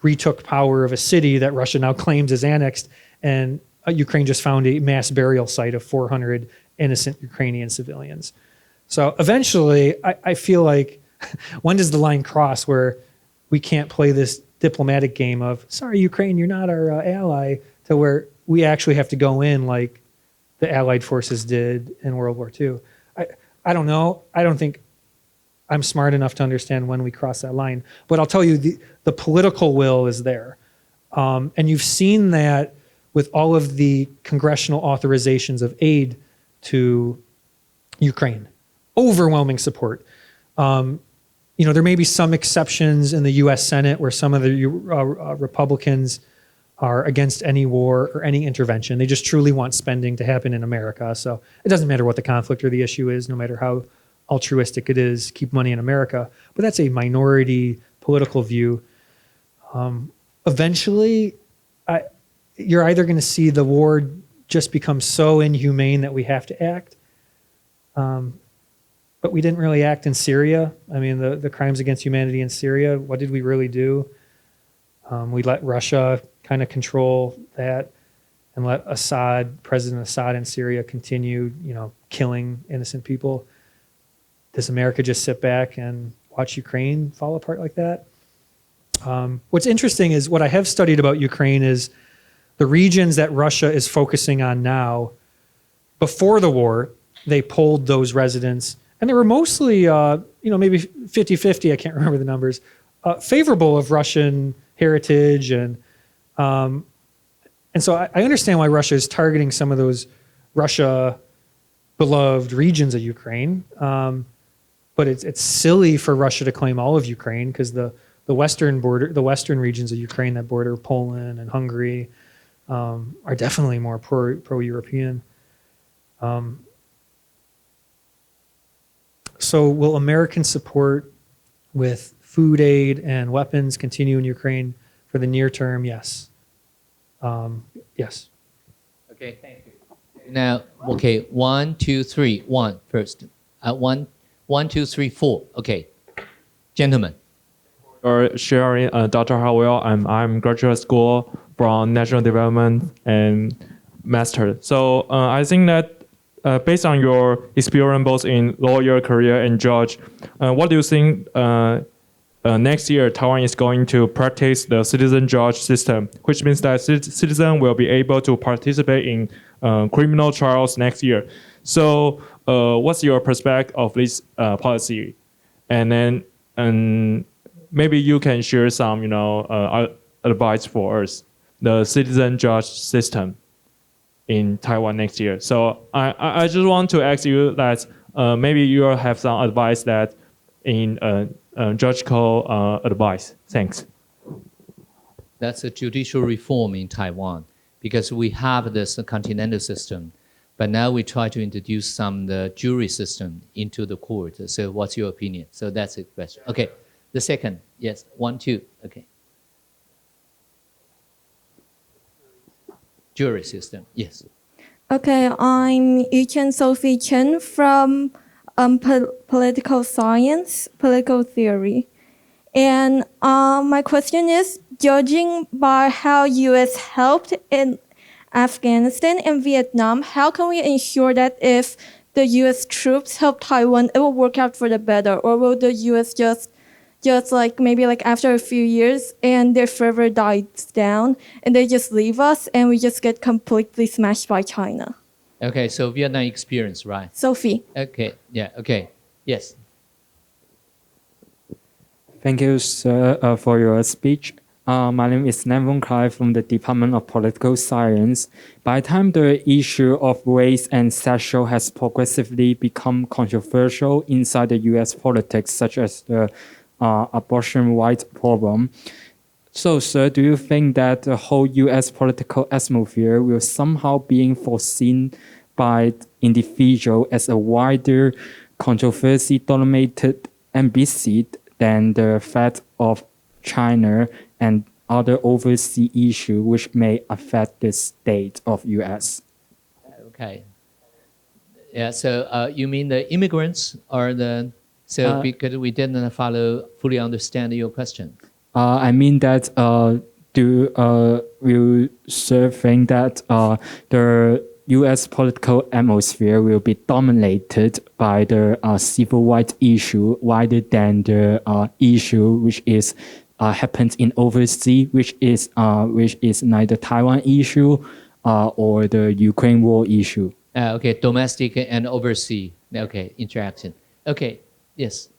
retook power of a city that Russia now claims is annexed, and Ukraine just found a mass burial site of 400 innocent Ukrainian civilians. So eventually, I feel like, when does the line cross where we can't play this diplomatic game of, sorry, Ukraine, you're not our ally, to where we actually have to go in like the Allied forces did in World War II? I don't know. I don't think I'm smart enough to understand when we cross that line. But I'll tell you, the political will is there. And you've seen that with all of the congressional authorizations of aid to Ukraine. Overwhelming support. You know, there may be some exceptions in the U.S. Senate where some of the Republicans are against any war or any intervention. They just truly want spending to happen in America. So it doesn't matter what the conflict or the issue is, no matter how altruistic it is, keep money in America. But that's a minority political view. Eventually, you're either going to see the war just become so inhumane that we have to act. But we didn't really act in Syria. I mean, the crimes against humanity in Syria, what did we really do? We let Russia kind of control that and let Assad, President Assad in Syria, continue, you know, killing innocent people. Does America just sit back and watch Ukraine fall apart like that? What's interesting is what I have studied about Ukraine is the regions that Russia is focusing on now. Before the war, they polled those residents, and they were mostly, you know, maybe 50-50, I can't remember the numbers, favorable of Russian heritage. And so I understand why Russia is targeting some of those Russia-beloved regions of Ukraine. But it's silly for Russia to claim all of Ukraine, because the western regions of Ukraine that border Poland and Hungary are definitely more pro-European. So will American support with food aid and weapons continue in Ukraine for the near term? Yes. Yes. Okay, thank you. Now, okay, 1, 2, 3. 1 first. 1, 2, 3, 4. Okay, gentlemen. For sharing, Dr. Hartwell, I'm graduate school from National Development and Master. So I think that based on your experience both in lawyer career and judge, what do you think next year Taiwan is going to practice the citizen judge system, which means that citizens will be able to participate in criminal trials next year. So what's your perspective of this policy? And then maybe you can share some, you know, advice for us, the citizen judge system in Taiwan next year. So I just want to ask you that maybe you have some advice that in judicial advice. Thanks. That's a judicial reform in Taiwan, because we have this continental system, but now we try to introduce some the jury system into the court. So what's your opinion? So that's a question. Okay, the second, yes, 1, 2, okay. Jury system, yes. Okay, I'm Yuchen Sophie Chen from political science, political theory. And my question is, judging by how U.S. helped in Afghanistan and Vietnam, how can we ensure that if the U.S. troops help Taiwan, it will work out for the better? Or will the U.S. just like maybe like after a few years and their fervor dies down and they just leave us and we just get completely smashed by China? Okay, so Vietnam experience, right? Sophie. Okay, yeah, okay, yes. Thank you, sir, for your speech. My name is Namvon Khai from the Department of Political Science. By the time the issue of race and sexual has progressively become controversial inside the U.S. politics, such as the abortion rights problem, So, sir, do you think that the whole U.S. political atmosphere will somehow being foreseen by individual as a wider controversy-dominated ambition than the threat of China and other overseas issues which may affect the state of U.S.? Okay. Yeah, so you mean the immigrants or the... So because we didn't fully understand your question. I mean that will sir think that the U.S. political atmosphere will be dominated by the civil rights issue rather than the issue which is happens in overseas, which is neither Taiwan issue or the Ukraine war issue. Okay, domestic and overseas. Okay, interaction. Okay, yes.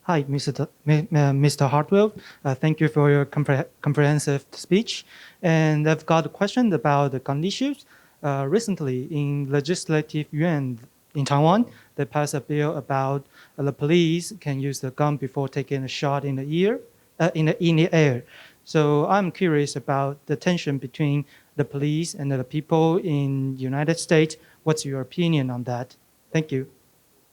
Hi, Mr. Hartwell. Thank you for your comprehensive speech. And I've got a question about the gun issues. Recently, in Legislative Yuan in Taiwan, they passed a bill about the police can use the gun before taking a shot in the air. So I'm curious about the tension between the police and the people in the United States. What's your opinion on that? Thank you.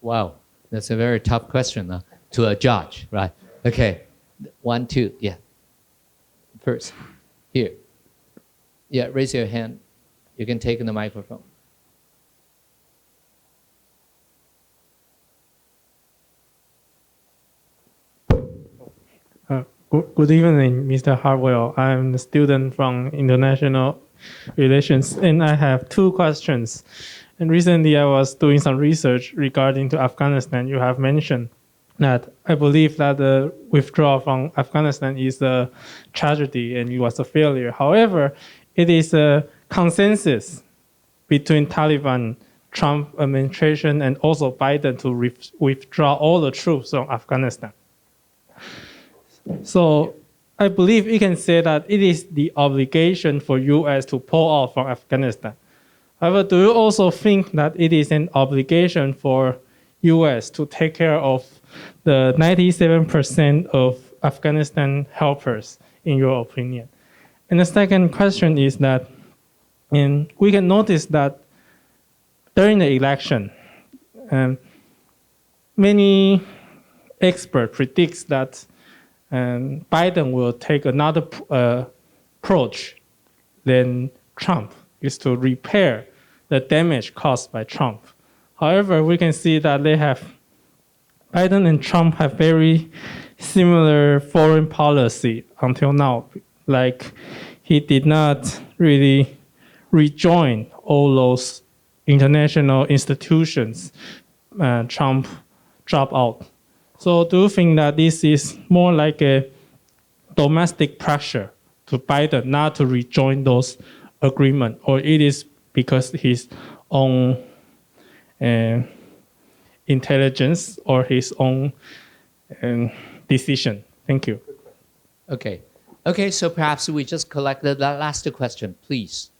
Wow, that's a very tough question to a judge, right? Okay, 1, 2, yeah. First, here. Yeah, raise your hand. You can take the microphone. Good evening, Mr. Hartwell. I'm a student from International Relations, and I have 2 questions. And recently, I was doing some research regarding to Afghanistan. You have mentioned that I believe that the withdrawal from Afghanistan is a tragedy and it was a failure. However, it is a consensus between Taliban, Trump administration, and also Biden to withdraw all the troops from Afghanistan. So I believe we can say that it is the obligation for U.S. to pull out from Afghanistan. However, do you also think that it is an obligation for U.S. to take care of the 97% of Afghanistan helpers, in your opinion? And the second question is that we can notice that during the election, many experts predict that Biden will take another approach than Trump, is to repair the damage caused by Trump. However, we can see that Biden and Trump have very similar foreign policy until now. Like, he did not really rejoin all those international institutions Trump dropped out. So do you think that this is more like a domestic pressure to Biden not to rejoin those agreements, or it is because his own intelligence or his own decision? Thank you. Okay. Okay, so perhaps we just collected that last question, please.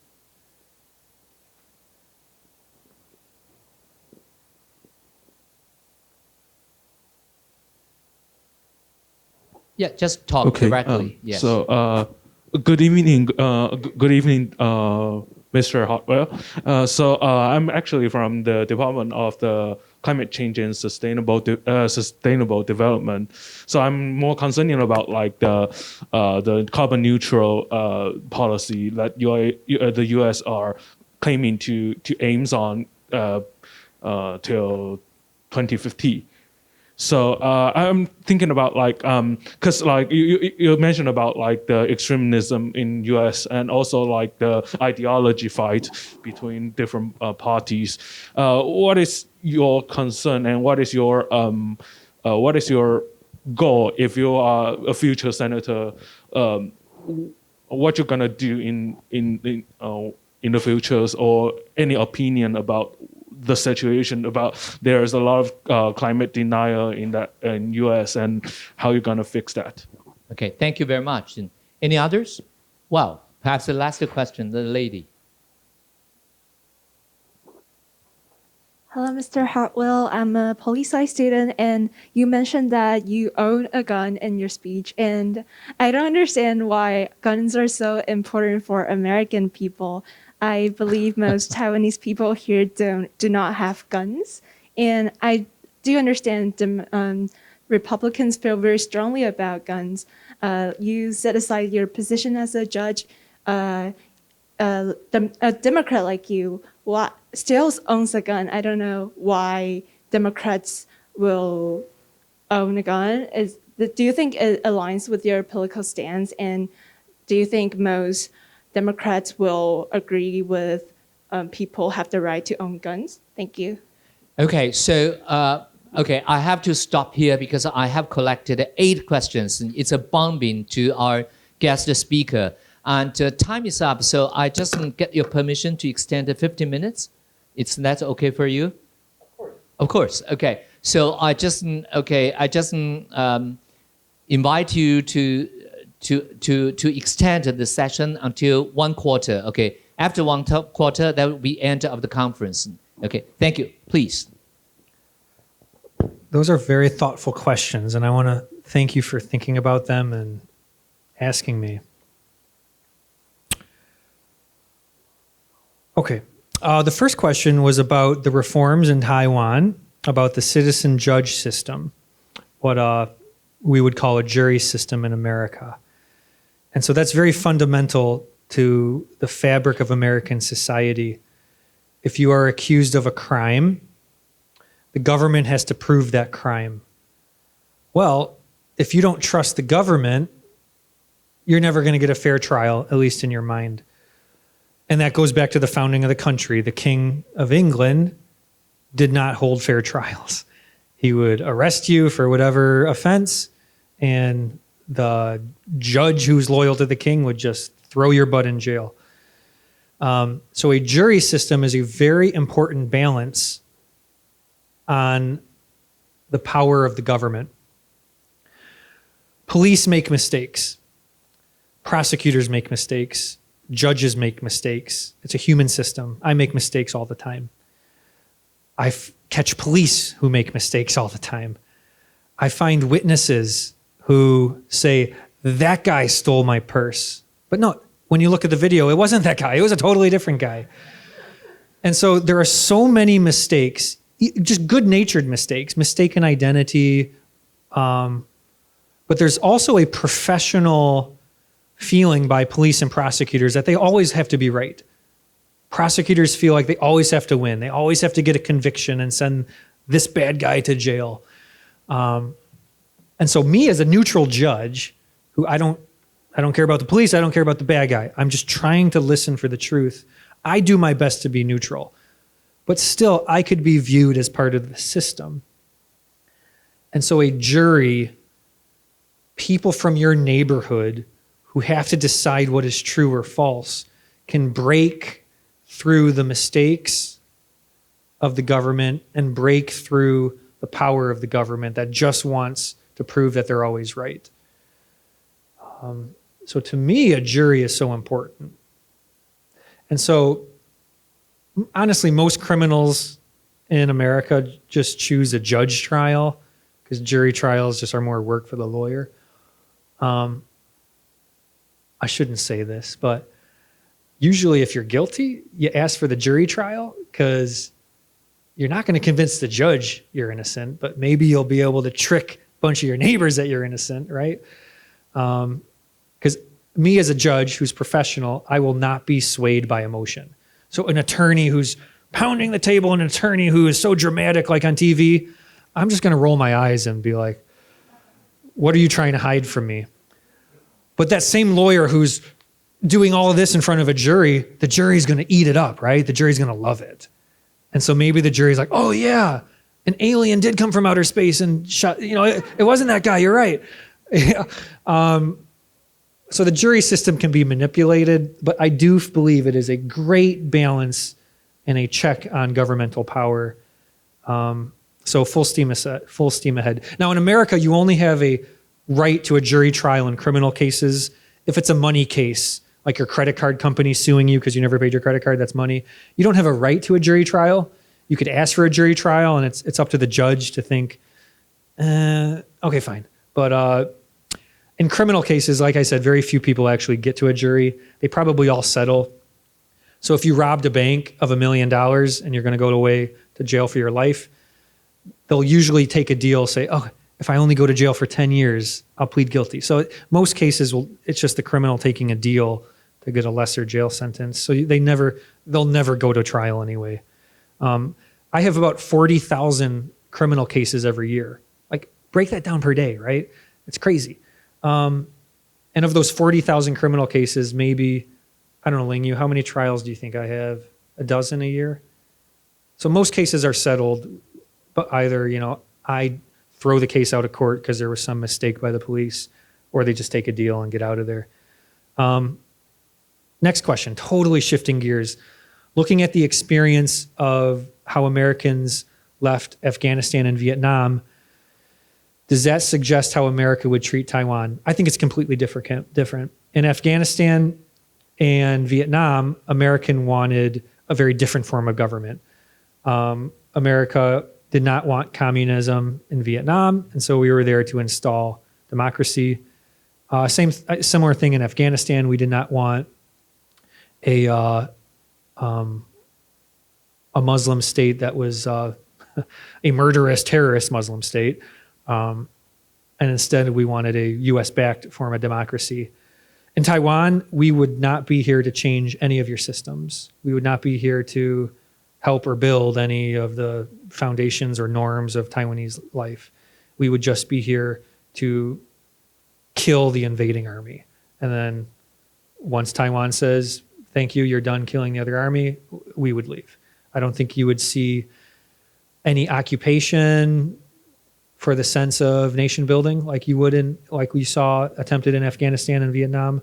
Yeah, just talk directly. Yes. So, good evening, Mr. Hartwell. So I'm actually from the Department of the Climate Change and Sustainable Development. So I'm more concerned about like the carbon neutral policy that the U.S. are claiming to aims on till 2050. So I'm thinking about like, cause like you mentioned about like the extremism in U.S. and also like the ideology fight between different parties. What is your concern and what is your goal if you are a future senator? What you're gonna do in the futures, or any opinion about the situation about there's a lot of climate denial in U.S. and how you're going to fix that? Okay, thank you very much. And any others? Wow, perhaps the last question, the lady. Hello, Mr. Hartwell. I'm a poli-sci student, and you mentioned that you own a gun in your speech, and I don't understand why guns are so important for American people. I believe most Taiwanese people here do not have guns, and I do understand Republicans feel very strongly about guns. You set aside your position as a judge. A Democrat like you still owns a gun. I don't know why Democrats will own a gun. Do you think it aligns with your political stance? And do you think most Democrats will agree with people have the right to own guns? Thank you. Okay, so I have to stop here because I have collected 8 questions. It's a bombing to our guest speaker. And time is up, so I just get your permission to extend to 15 minutes. That's okay for you? Of course. Of course. Okay. So I just invite you to extend the session until 1 quarter. Okay. After 1 quarter, that will be end of the conference. Okay. Thank you. Please. Those are very thoughtful questions, and I want to thank you for thinking about them and asking me. Okay. The first question was about the reforms in Taiwan, about the citizen judge system, what we would call a jury system in America. And so that's very fundamental to the fabric of American society. If you are accused of a crime, the government has to prove that crime. Well, if you don't trust the government, you're never going to get a fair trial, at least in your mind. And that goes back to the founding of the country. The King of England did not hold fair trials. He would arrest you for whatever offense, and the judge who's loyal to the king would just throw your butt in jail. So a jury system is a very important balance on the power of the government. Police make mistakes. Prosecutors make mistakes. Judges make mistakes. It's a human system. I make mistakes all the time. I catch police who make mistakes all the time. I find witnesses who say, that guy stole my purse. But no, when you look at the video, it wasn't that guy. It was a totally different guy. And so there are so many mistakes, just good-natured mistakes, mistaken identity. But there's also a professional feeling by police and prosecutors that they always have to be right. Prosecutors feel like they always have to win. They always have to get a conviction and send this bad guy to jail. And so me as a neutral judge, who I don't care about the police, I don't care about the bad guy. I'm just trying to listen for the truth. I do my best to be neutral. But still, I could be viewed as part of the system. And so a jury, people from your neighborhood who have to decide what is true or false, can break through the mistakes of the government and break through the power of the government that just wants to prove that they're always right. So to me, a jury is so important. And so, honestly, most criminals in America just choose a judge trial because jury trials just are more work for the lawyer. I shouldn't say this, but usually if you're guilty, you ask for the jury trial because you're not going to convince the judge you're innocent, but maybe you'll be able to trick a bunch of your neighbors that you're innocent, right? Because me as a judge who's professional, I will not be swayed by emotion. So an attorney who's pounding the table, an attorney who is so dramatic like on TV, I'm just going to roll my eyes and be like, what are you trying to hide from me? But that same lawyer who's doing all of this in front of a jury, the jury's going to eat it up, right? The jury's going to love it. And so maybe the jury's like, oh yeah, an alien did come from outer space and shot, it wasn't that guy, you're right. So the jury system can be manipulated, but I do believe it is a great balance and a check on governmental power. So full steam ahead. Now in America, you only have a right to a jury trial in criminal cases if it's a money case, like your credit card company suing you because you never paid your credit card, that's money. You don't have a right to a jury trial you could ask for a jury trial, and it's up to the judge to think, okay, fine. But in criminal cases, like I said, very few people actually get to a jury. They probably all settle. So if you robbed a bank of $1 million and you're going to go away to jail for your life, they'll usually take a deal, say, oh, if I only go to jail for 10 years, I'll plead guilty. So most cases, it's just the criminal taking a deal to get a lesser jail sentence. So they'll never go to trial anyway. I have about 40,000 criminal cases every year. Like, break that down per day, right? It's crazy. And of those 40,000 criminal cases, maybe, I don't know, Ling Yu, how many trials do you think I have? A dozen a year? So most cases are settled, but either, I throw the case out of court because there was some mistake by the police, or they just take a deal and get out of there. Next question, totally shifting gears. Looking at the experience of how Americans left Afghanistan and Vietnam, does that suggest how America would treat Taiwan? I think it's completely different. In Afghanistan and Vietnam, America wanted a very different form of government. America did not want communism in Vietnam, and so we were there to install democracy. Similar thing in Afghanistan. We did not want a Muslim state that was a murderous terrorist Muslim state, and instead we wanted a U.S.-backed form of democracy. In Taiwan, we would not be here to change any of your systems. We would not be here to help or build any of the foundations or norms of Taiwanese life. We would just be here to kill the invading army. And then once Taiwan says, thank you, you're done killing the other army, we would leave. I don't think you would see any occupation for the sense of nation building like we saw attempted in Afghanistan and Vietnam.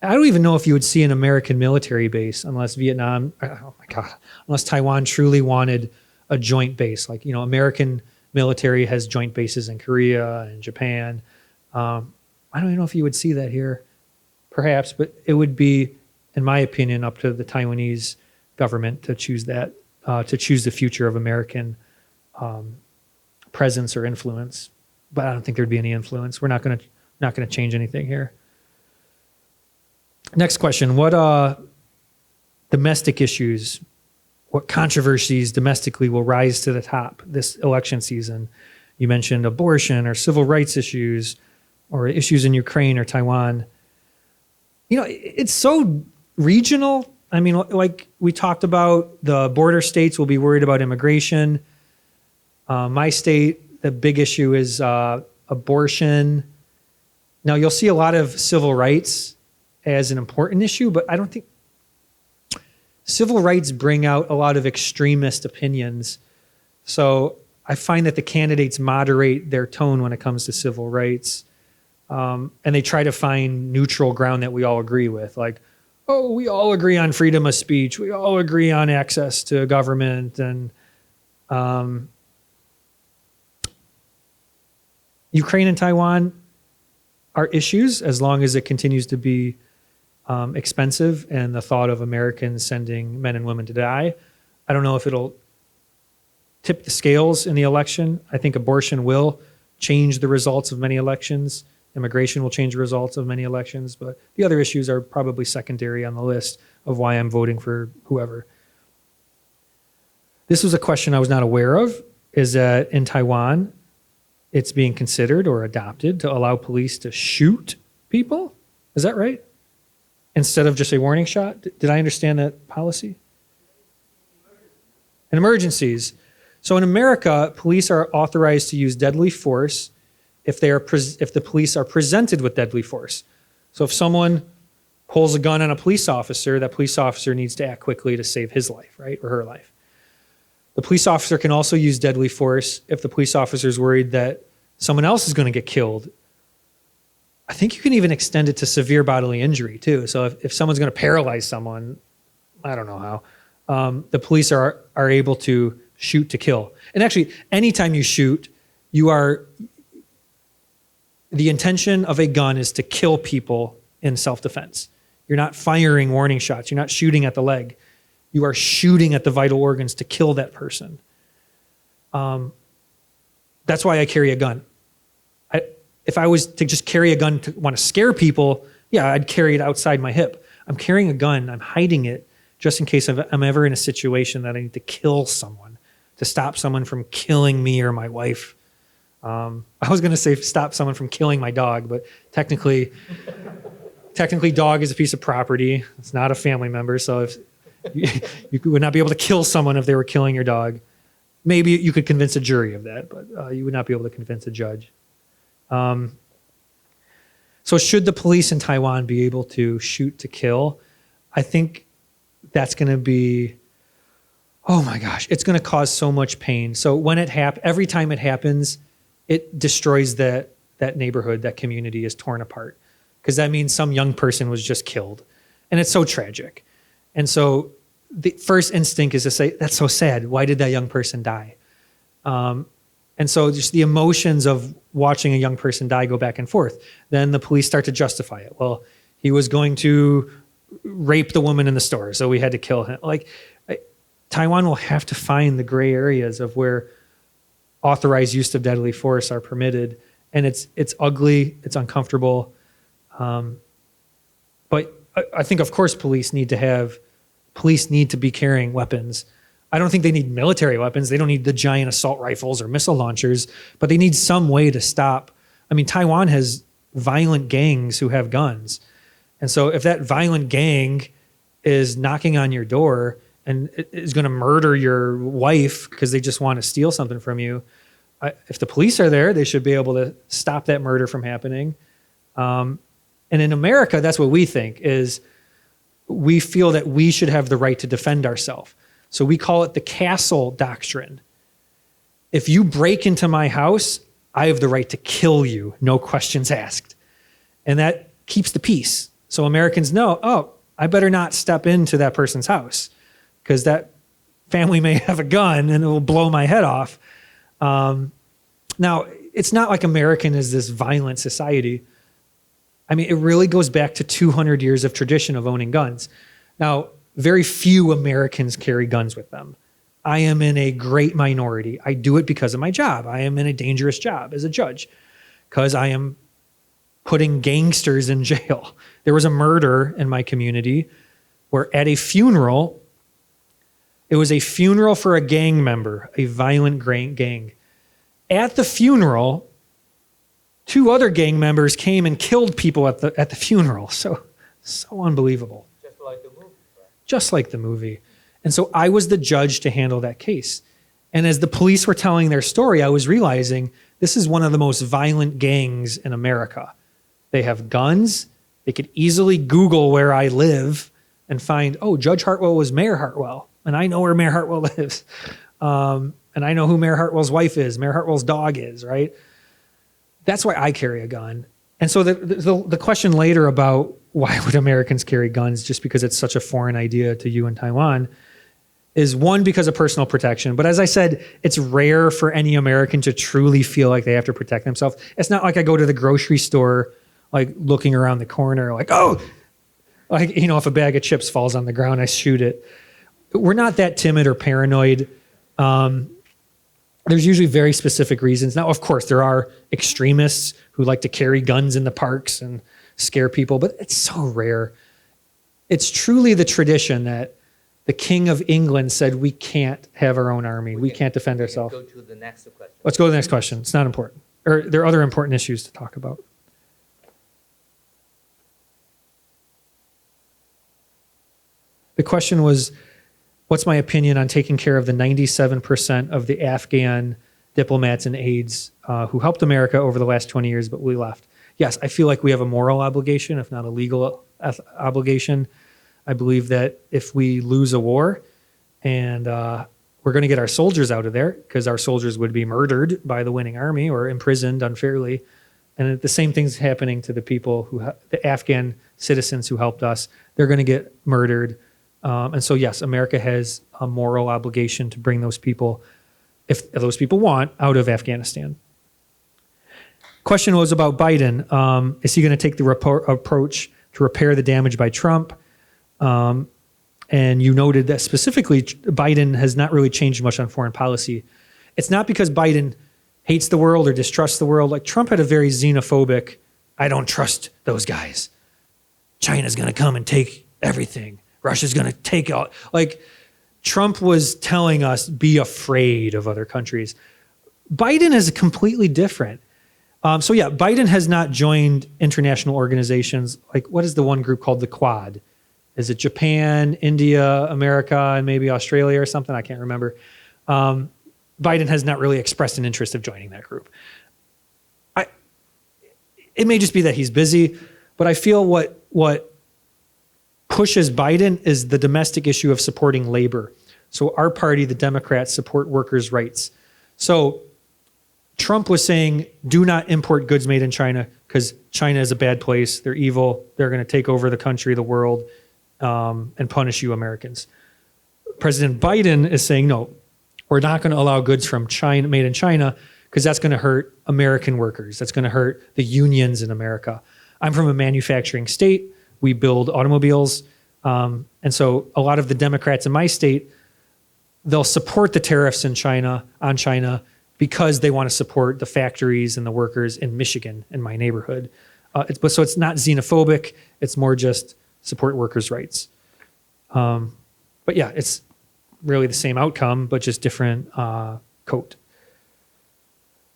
I don't even know if you would see an American military base unless unless Taiwan truly wanted a joint base. Like, American military has joint bases in Korea and Japan. I don't even know if you would see that here, perhaps, but it would be, in my opinion, up to the Taiwanese government to choose that, to choose the future of American presence or influence. But I don't think there'd be any influence. We're not going to change anything here. Next question, what domestic issues, what controversies domestically will rise to the top this election season? You mentioned abortion or civil rights issues or issues in Ukraine or Taiwan. It's so regional. I mean, like we talked about, the border states will be worried about immigration. My state, the big issue is abortion. Now, you'll see a lot of civil rights as an important issue, but I don't think civil rights bring out a lot of extremist opinions. So I find that the candidates moderate their tone when it comes to civil rights. And they try to find neutral ground that we all agree with. Like, oh, we all agree on freedom of speech. We all agree on access to government. And Ukraine and Taiwan are issues as long as it continues to be expensive and the thought of Americans sending men and women to die. I don't know if it'll tip the scales in the election. I think abortion will change the results of many elections. Immigration will change the results of many elections, but the other issues are probably secondary on the list of why I'm voting for whoever. This was a question I was not aware of, is that in Taiwan, it's being considered or adopted to allow police to shoot people. Is that right? Instead of just a warning shot? Did I understand that policy? In emergencies. So in America, police are authorized to use deadly force if the police are presented with deadly force. So if someone pulls a gun on a police officer, that police officer needs to act quickly to save his life, right, or her life. The police officer can also use deadly force if the police officer is worried that someone else is going to get killed. I think you can even extend it to severe bodily injury too. So if someone's going to paralyze someone, I don't know how, the police are able to shoot to kill. And actually, anytime you shoot, the intention of a gun is to kill people in self-defense. You're not firing warning shots. You're not shooting at the leg. You are shooting at the vital organs to kill that person. That's why I carry a gun. If I was to just carry a gun to want to scare people, yeah, I'd carry it outside my hip. I'm carrying a gun, I'm hiding it just in case I'm ever in a situation that I need to kill someone, to stop someone from killing me or my wife. I was going to say stop someone from killing my dog, but technically dog is a piece of property. It's not a family member, so if you would not be able to kill someone if they were killing your dog. Maybe you could convince a jury of that, but you would not be able to convince a judge. So should the police in Taiwan be able to shoot to kill? I think that's going to be, oh my gosh, it's going to cause so much pain. So when it every time it happens, it destroys that neighborhood, that community is torn apart, because that means some young person was just killed, and it's so tragic. And so the first instinct is to say, that's so sad. Why did that young person die? And so just the emotions of watching a young person die go back and forth. Then the police start to justify it. Well, he was going to rape the woman in the store, so we had to kill him. Taiwan will have to find the gray areas of where authorized use of deadly force are permitted. And it's ugly, it's uncomfortable. But I think, of course, police need to be carrying weapons. I don't think they need military weapons. They don't need the giant assault rifles or missile launchers, but they need some way to stop. I mean, Taiwan has violent gangs who have guns. And so if that violent gang is knocking on your door and is going to murder your wife because they just want to steal something from you, if the police are there, they should be able to stop that murder from happening. And in America, that's what we think is we feel that we should have the right to defend ourselves. So we call it the Castle Doctrine. If you break into my house, I have the right to kill you, no questions asked. And that keeps the peace. So Americans know, oh, I better not step into that person's house because that family may have a gun and it will blow my head off. Now, it's not like American is this violent society. I mean, it really goes back to 200 years of tradition of owning guns. Now, very few Americans carry guns with them. I am in a great minority. I do it because of my job. I am in a dangerous job as a judge because I am putting gangsters in jail. There was a murder in my community where at a funeral, it was a funeral for a gang member, a violent gang. At the funeral, 2 other gang members came and killed people at the funeral. So unbelievable. Just like the movie. And so I was the judge to handle that case. And as the police were telling their story, I was realizing this is one of the most violent gangs in America. They have guns. They could easily Google where I live and find, oh, Judge Hartwell was Mayor Hartwell. And I know where Mayor Hartwell lives. And I know who Mayor Hartwell's wife is, Mayor Hartwell's dog is, right? That's why I carry a gun. And so the question later about why would Americans carry guns just because it's such a foreign idea to you in Taiwan is one, because of personal protection. But as I said, it's rare for any American to truly feel like they have to protect themselves. It's not like I go to the grocery store, like looking around the corner, like, oh, like, you know, if a bag of chips falls on the ground, I shoot it. We're not that timid or paranoid. There's usually very specific reasons. Now, of course, there are extremists who like to carry guns in the parks and scare people, but it's so rare. It's truly the tradition that the King of England said we can't have our own army. We can't defend ourselves. Go to the next question. Let's go to the next question. It's not important. Or there are other important issues to talk about. The question was, what's my opinion on taking care of the 97% of the Afghan diplomats and aides who helped America over the last 20 years, but we left? Yes, I feel like we have a moral obligation, if not a legal obligation. I believe that if we lose a war and we're going to get our soldiers out of there because our soldiers would be murdered by the winning army or imprisoned unfairly. And the same thing's happening to the people the Afghan citizens who helped us. They're going to get murdered. And so, yes, America has a moral obligation to bring those people, if those people want, out of Afghanistan. Question was about Biden. Is he going to take the approach to repair the damage by Trump? And and you noted that specifically Biden has not really changed much on foreign policy. It's not because Biden hates the world or distrusts the world. Like Trump had a very xenophobic, I don't trust those guys. China's going to come and take everything. Russia's going to take out. Like Trump was telling us, be afraid of other countries. Biden is completely different. So yeah, Biden has not joined international organizations. Like what is the one group called the Quad? Is it Japan, India, America, and maybe Australia or something? I can't remember. Biden has not really expressed an interest of joining that group. It may just be that he's busy, but I feel what pushes Biden is the domestic issue of supporting labor. So our party, the Democrats, support workers' rights. So Trump was saying, do not import goods made in China because China is a bad place. They're evil. They're going to take over the country, the world, and punish you Americans. President Biden is saying, no, we're not going to allow goods from China, made in China, because that's going to hurt American workers. That's going to hurt the unions in America. I'm from a manufacturing state. We build automobiles. And so a lot of the Democrats in my state, they'll support the tariffs in China, on China, because they want to support the factories and the workers in Michigan, in my neighborhood. So it's not xenophobic. It's more just support workers' rights. But yeah, it's really the same outcome, but just different coat.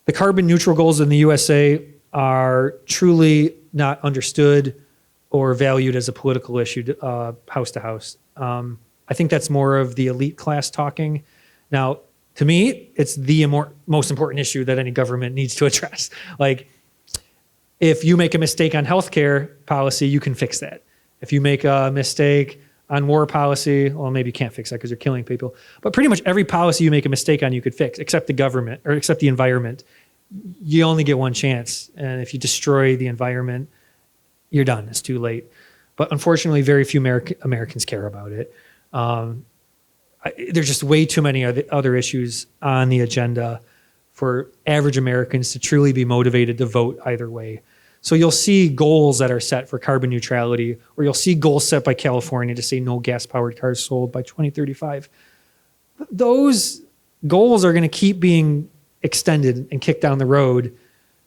The carbon neutral goals in the USA are truly not understood or valued as a political issue house to house. I think that's more of the elite class talking. Now, to me, it's the most important issue that any government needs to address. Like, if you make a mistake on healthcare policy, you can fix that. If you make a mistake on war policy, well, maybe you can't fix that because you're killing people. But pretty much every policy you make a mistake on, you could fix, except the government or except the environment. You only get one chance. And if you destroy the environment, you're done. It's too late. But unfortunately, very few Americans care about it. There's just way too many other issues on the agenda for average Americans to truly be motivated to vote either way. So you'll see goals that are set for carbon neutrality, or you'll see goals set by California to say no gas-powered cars sold by 2035. Those goals are going to keep being extended and kicked down the road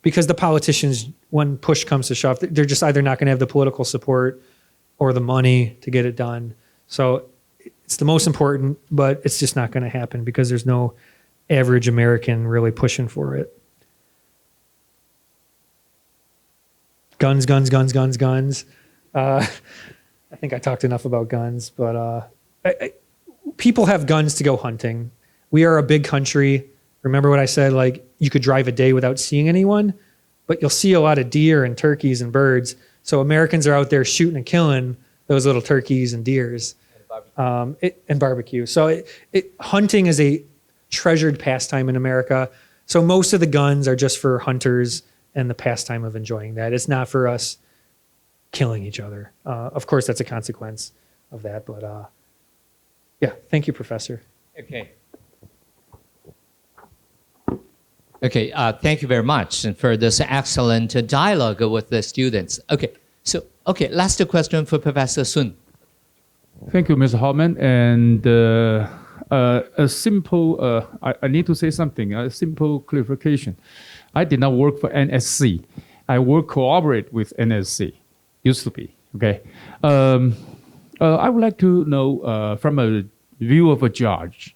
because the politicians, when push comes to shove, they're just either not going to have the political support or the money to get it done. So it's the most important, but it's just not going to happen because there's no average American really pushing for it. Guns, guns, guns, guns, guns. I think I talked enough about guns, but people have guns to go hunting. We are a big country. Remember what I said, like you could drive a day without seeing anyone, but you'll see a lot of deer and turkeys and birds. So Americans are out there shooting and killing those little turkeys and deers. And barbecue. So hunting is a treasured pastime in America. So most of the guns are just for hunters and the pastime of enjoying that. It's not for us killing each other. Of course, that's a consequence of that. But yeah, thank you, Professor. Okay. Okay, thank you very much for this excellent dialogue with the students. Okay, so, last question for Professor Sun. Thank you, Mr. Hartman. And a simple, I need to say something, a simple clarification. I did not work for NSC. I cooperate with NSC, used to be, okay? I would like to know from a view of a judge,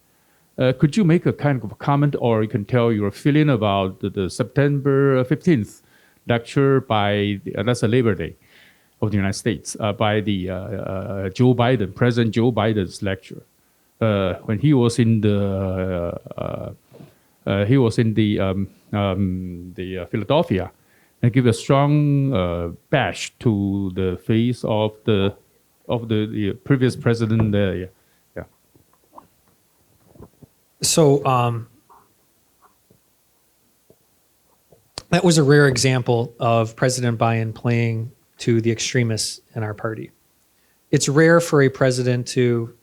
could you make a kind of a comment or you can tell your feeling about the September 15th lecture by, that's a Labor Day, of the United States by the Joe Biden, President Joe Biden's lecture, when he was in the Philadelphia, and give a strong bash to the face of the previous president. Yeah. So that was a rare example of President Biden playing to the extremists in our party. It's rare for a president to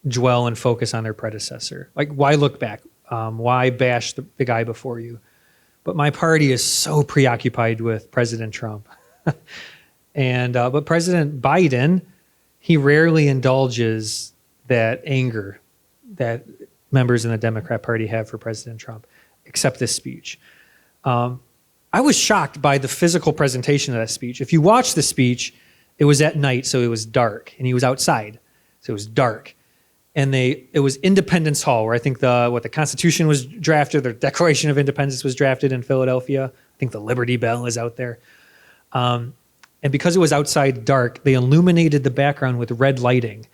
dwell and focus on their predecessor. Like, why look back? Why bash the guy before you? But my party is so preoccupied with President Trump. But President Biden, he rarely indulges that anger that members in the Democrat Party have for President Trump, except this speech. I was shocked by the physical presentation of that speech. If you watch the speech, it was at night, so it was dark, and he was outside, so it was dark. And it was Independence Hall, where I think the Constitution was drafted, the Declaration of Independence was drafted in Philadelphia. I think the Liberty Bell is out there. And because it was outside dark, they illuminated the background with red lighting.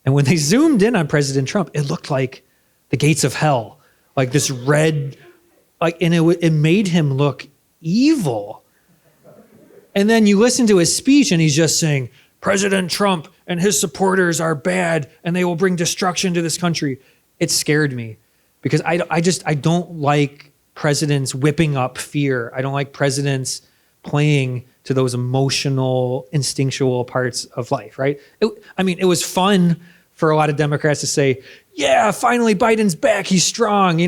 And when they zoomed in on President Trump, it looked like the gates of hell, like this red, and it made him look evil. And then you listen to his speech and he's just saying, President Trump and his supporters are bad and they will bring destruction to this country. It scared me because I don't like presidents whipping up fear. I don't like presidents playing to those emotional, instinctual parts of life, right? It was fun for a lot of Democrats to say, yeah, finally Biden's back, he's strong.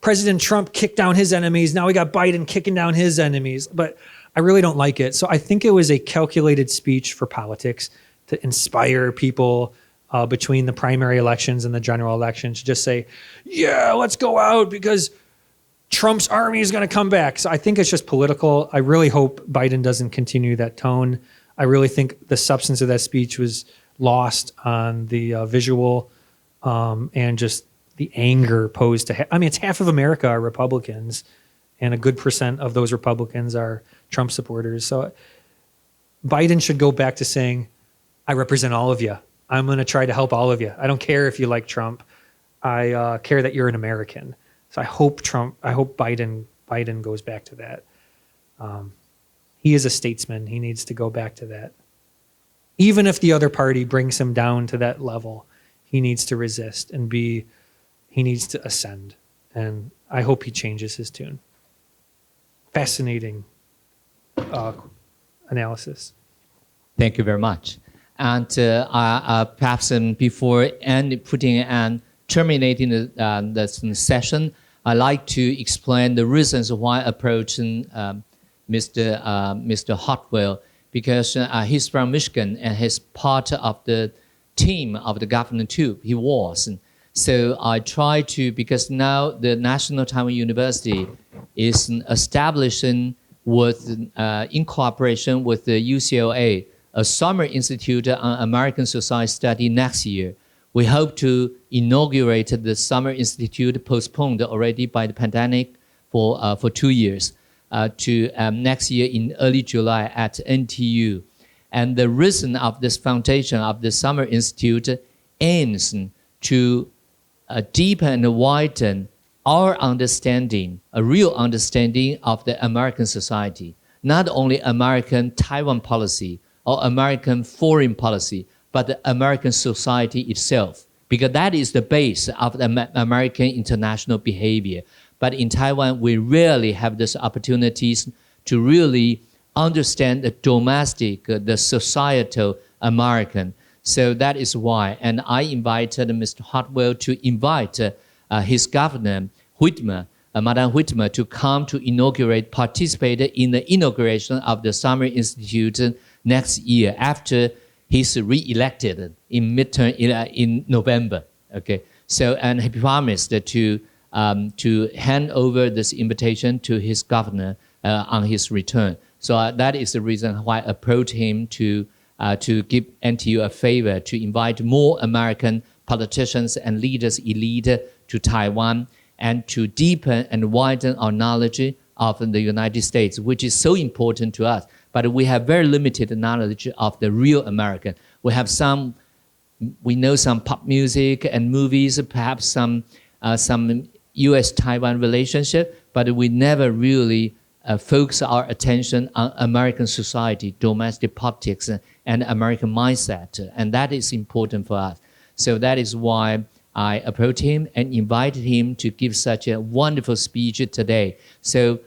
President Trump kicked down his enemies, now we got Biden kicking down his enemies. But I really don't like it. So I think it was a calculated speech for politics to inspire people between the primary elections and the general election to just say, yeah, let's go out because Trump's army is going to come back. So I think it's just political. I really hope Biden doesn't continue that tone. I really think the substance of that speech was lost on the visual and just the anger posed to, it's half of America are Republicans and a good percent of those Republicans are Trump supporters. So Biden should go back to saying, I represent all of you. I'm going to try to help all of you. I don't care if you like Trump. I care that you're an American. So I hope Biden goes back to that. He is a statesman. He needs to go back to that. Even if the other party brings him down to that level, he needs to resist and he needs to ascend. And I hope he changes his tune. Fascinating analysis. Thank you very much. And perhaps before putting and terminating the session, I'd like to explain the reasons why approaching Mr. Hartwell, because he's from Michigan and he's part of the team of the governor too. He was. So I try to, because now the National Taiwan University is establishing in cooperation with the UCLA, a summer institute on American society study next year. We hope to inaugurate the summer institute, postponed already by the pandemic for 2 years, to next year in early July at NTU. And the reason of this foundation of the summer institute aims to deepen and widen our understanding, a real understanding of the American society, not only American Taiwan policy or American foreign policy, but the American society itself, because that is the base of the American international behavior. But in Taiwan, we rarely have these opportunities to really understand the domestic, the societal American. So that is why, and I invited Mr. Hartwell to invite his governor, Whitmer, Madam Whitmer, to come to participate in the inauguration of the Summer Institute next year after he's re-elected in midterm in November. Okay, so and he promised to hand over this invitation to his governor on his return. So that is the reason why I approached him to give NTU a favor to invite more American politicians and leaders, elite, to Taiwan and to deepen and widen our knowledge of the United States, which is so important to us. But we have very limited knowledge of the real American. We know some pop music and movies, perhaps some U.S.-Taiwan relationship, but we never really focus our attention on American society, domestic politics, and American mindset. And that is important for us. So that is why I approached him and invited him to give such a wonderful speech today. So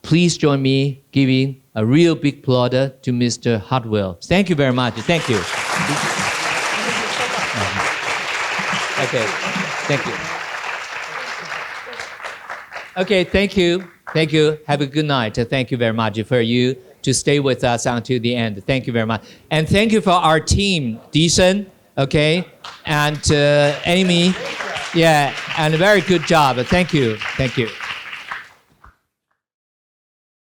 please join me giving a real big applause to Mr. Hartwell. Thank you very much. Thank you. Okay, thank you. Okay, thank you. Thank you. Have a good night. Thank you very much for you to stay with us until the end. Thank you very much. And thank you for our team, Decent, Okay, and Amy, yeah, and a very good job. Thank you.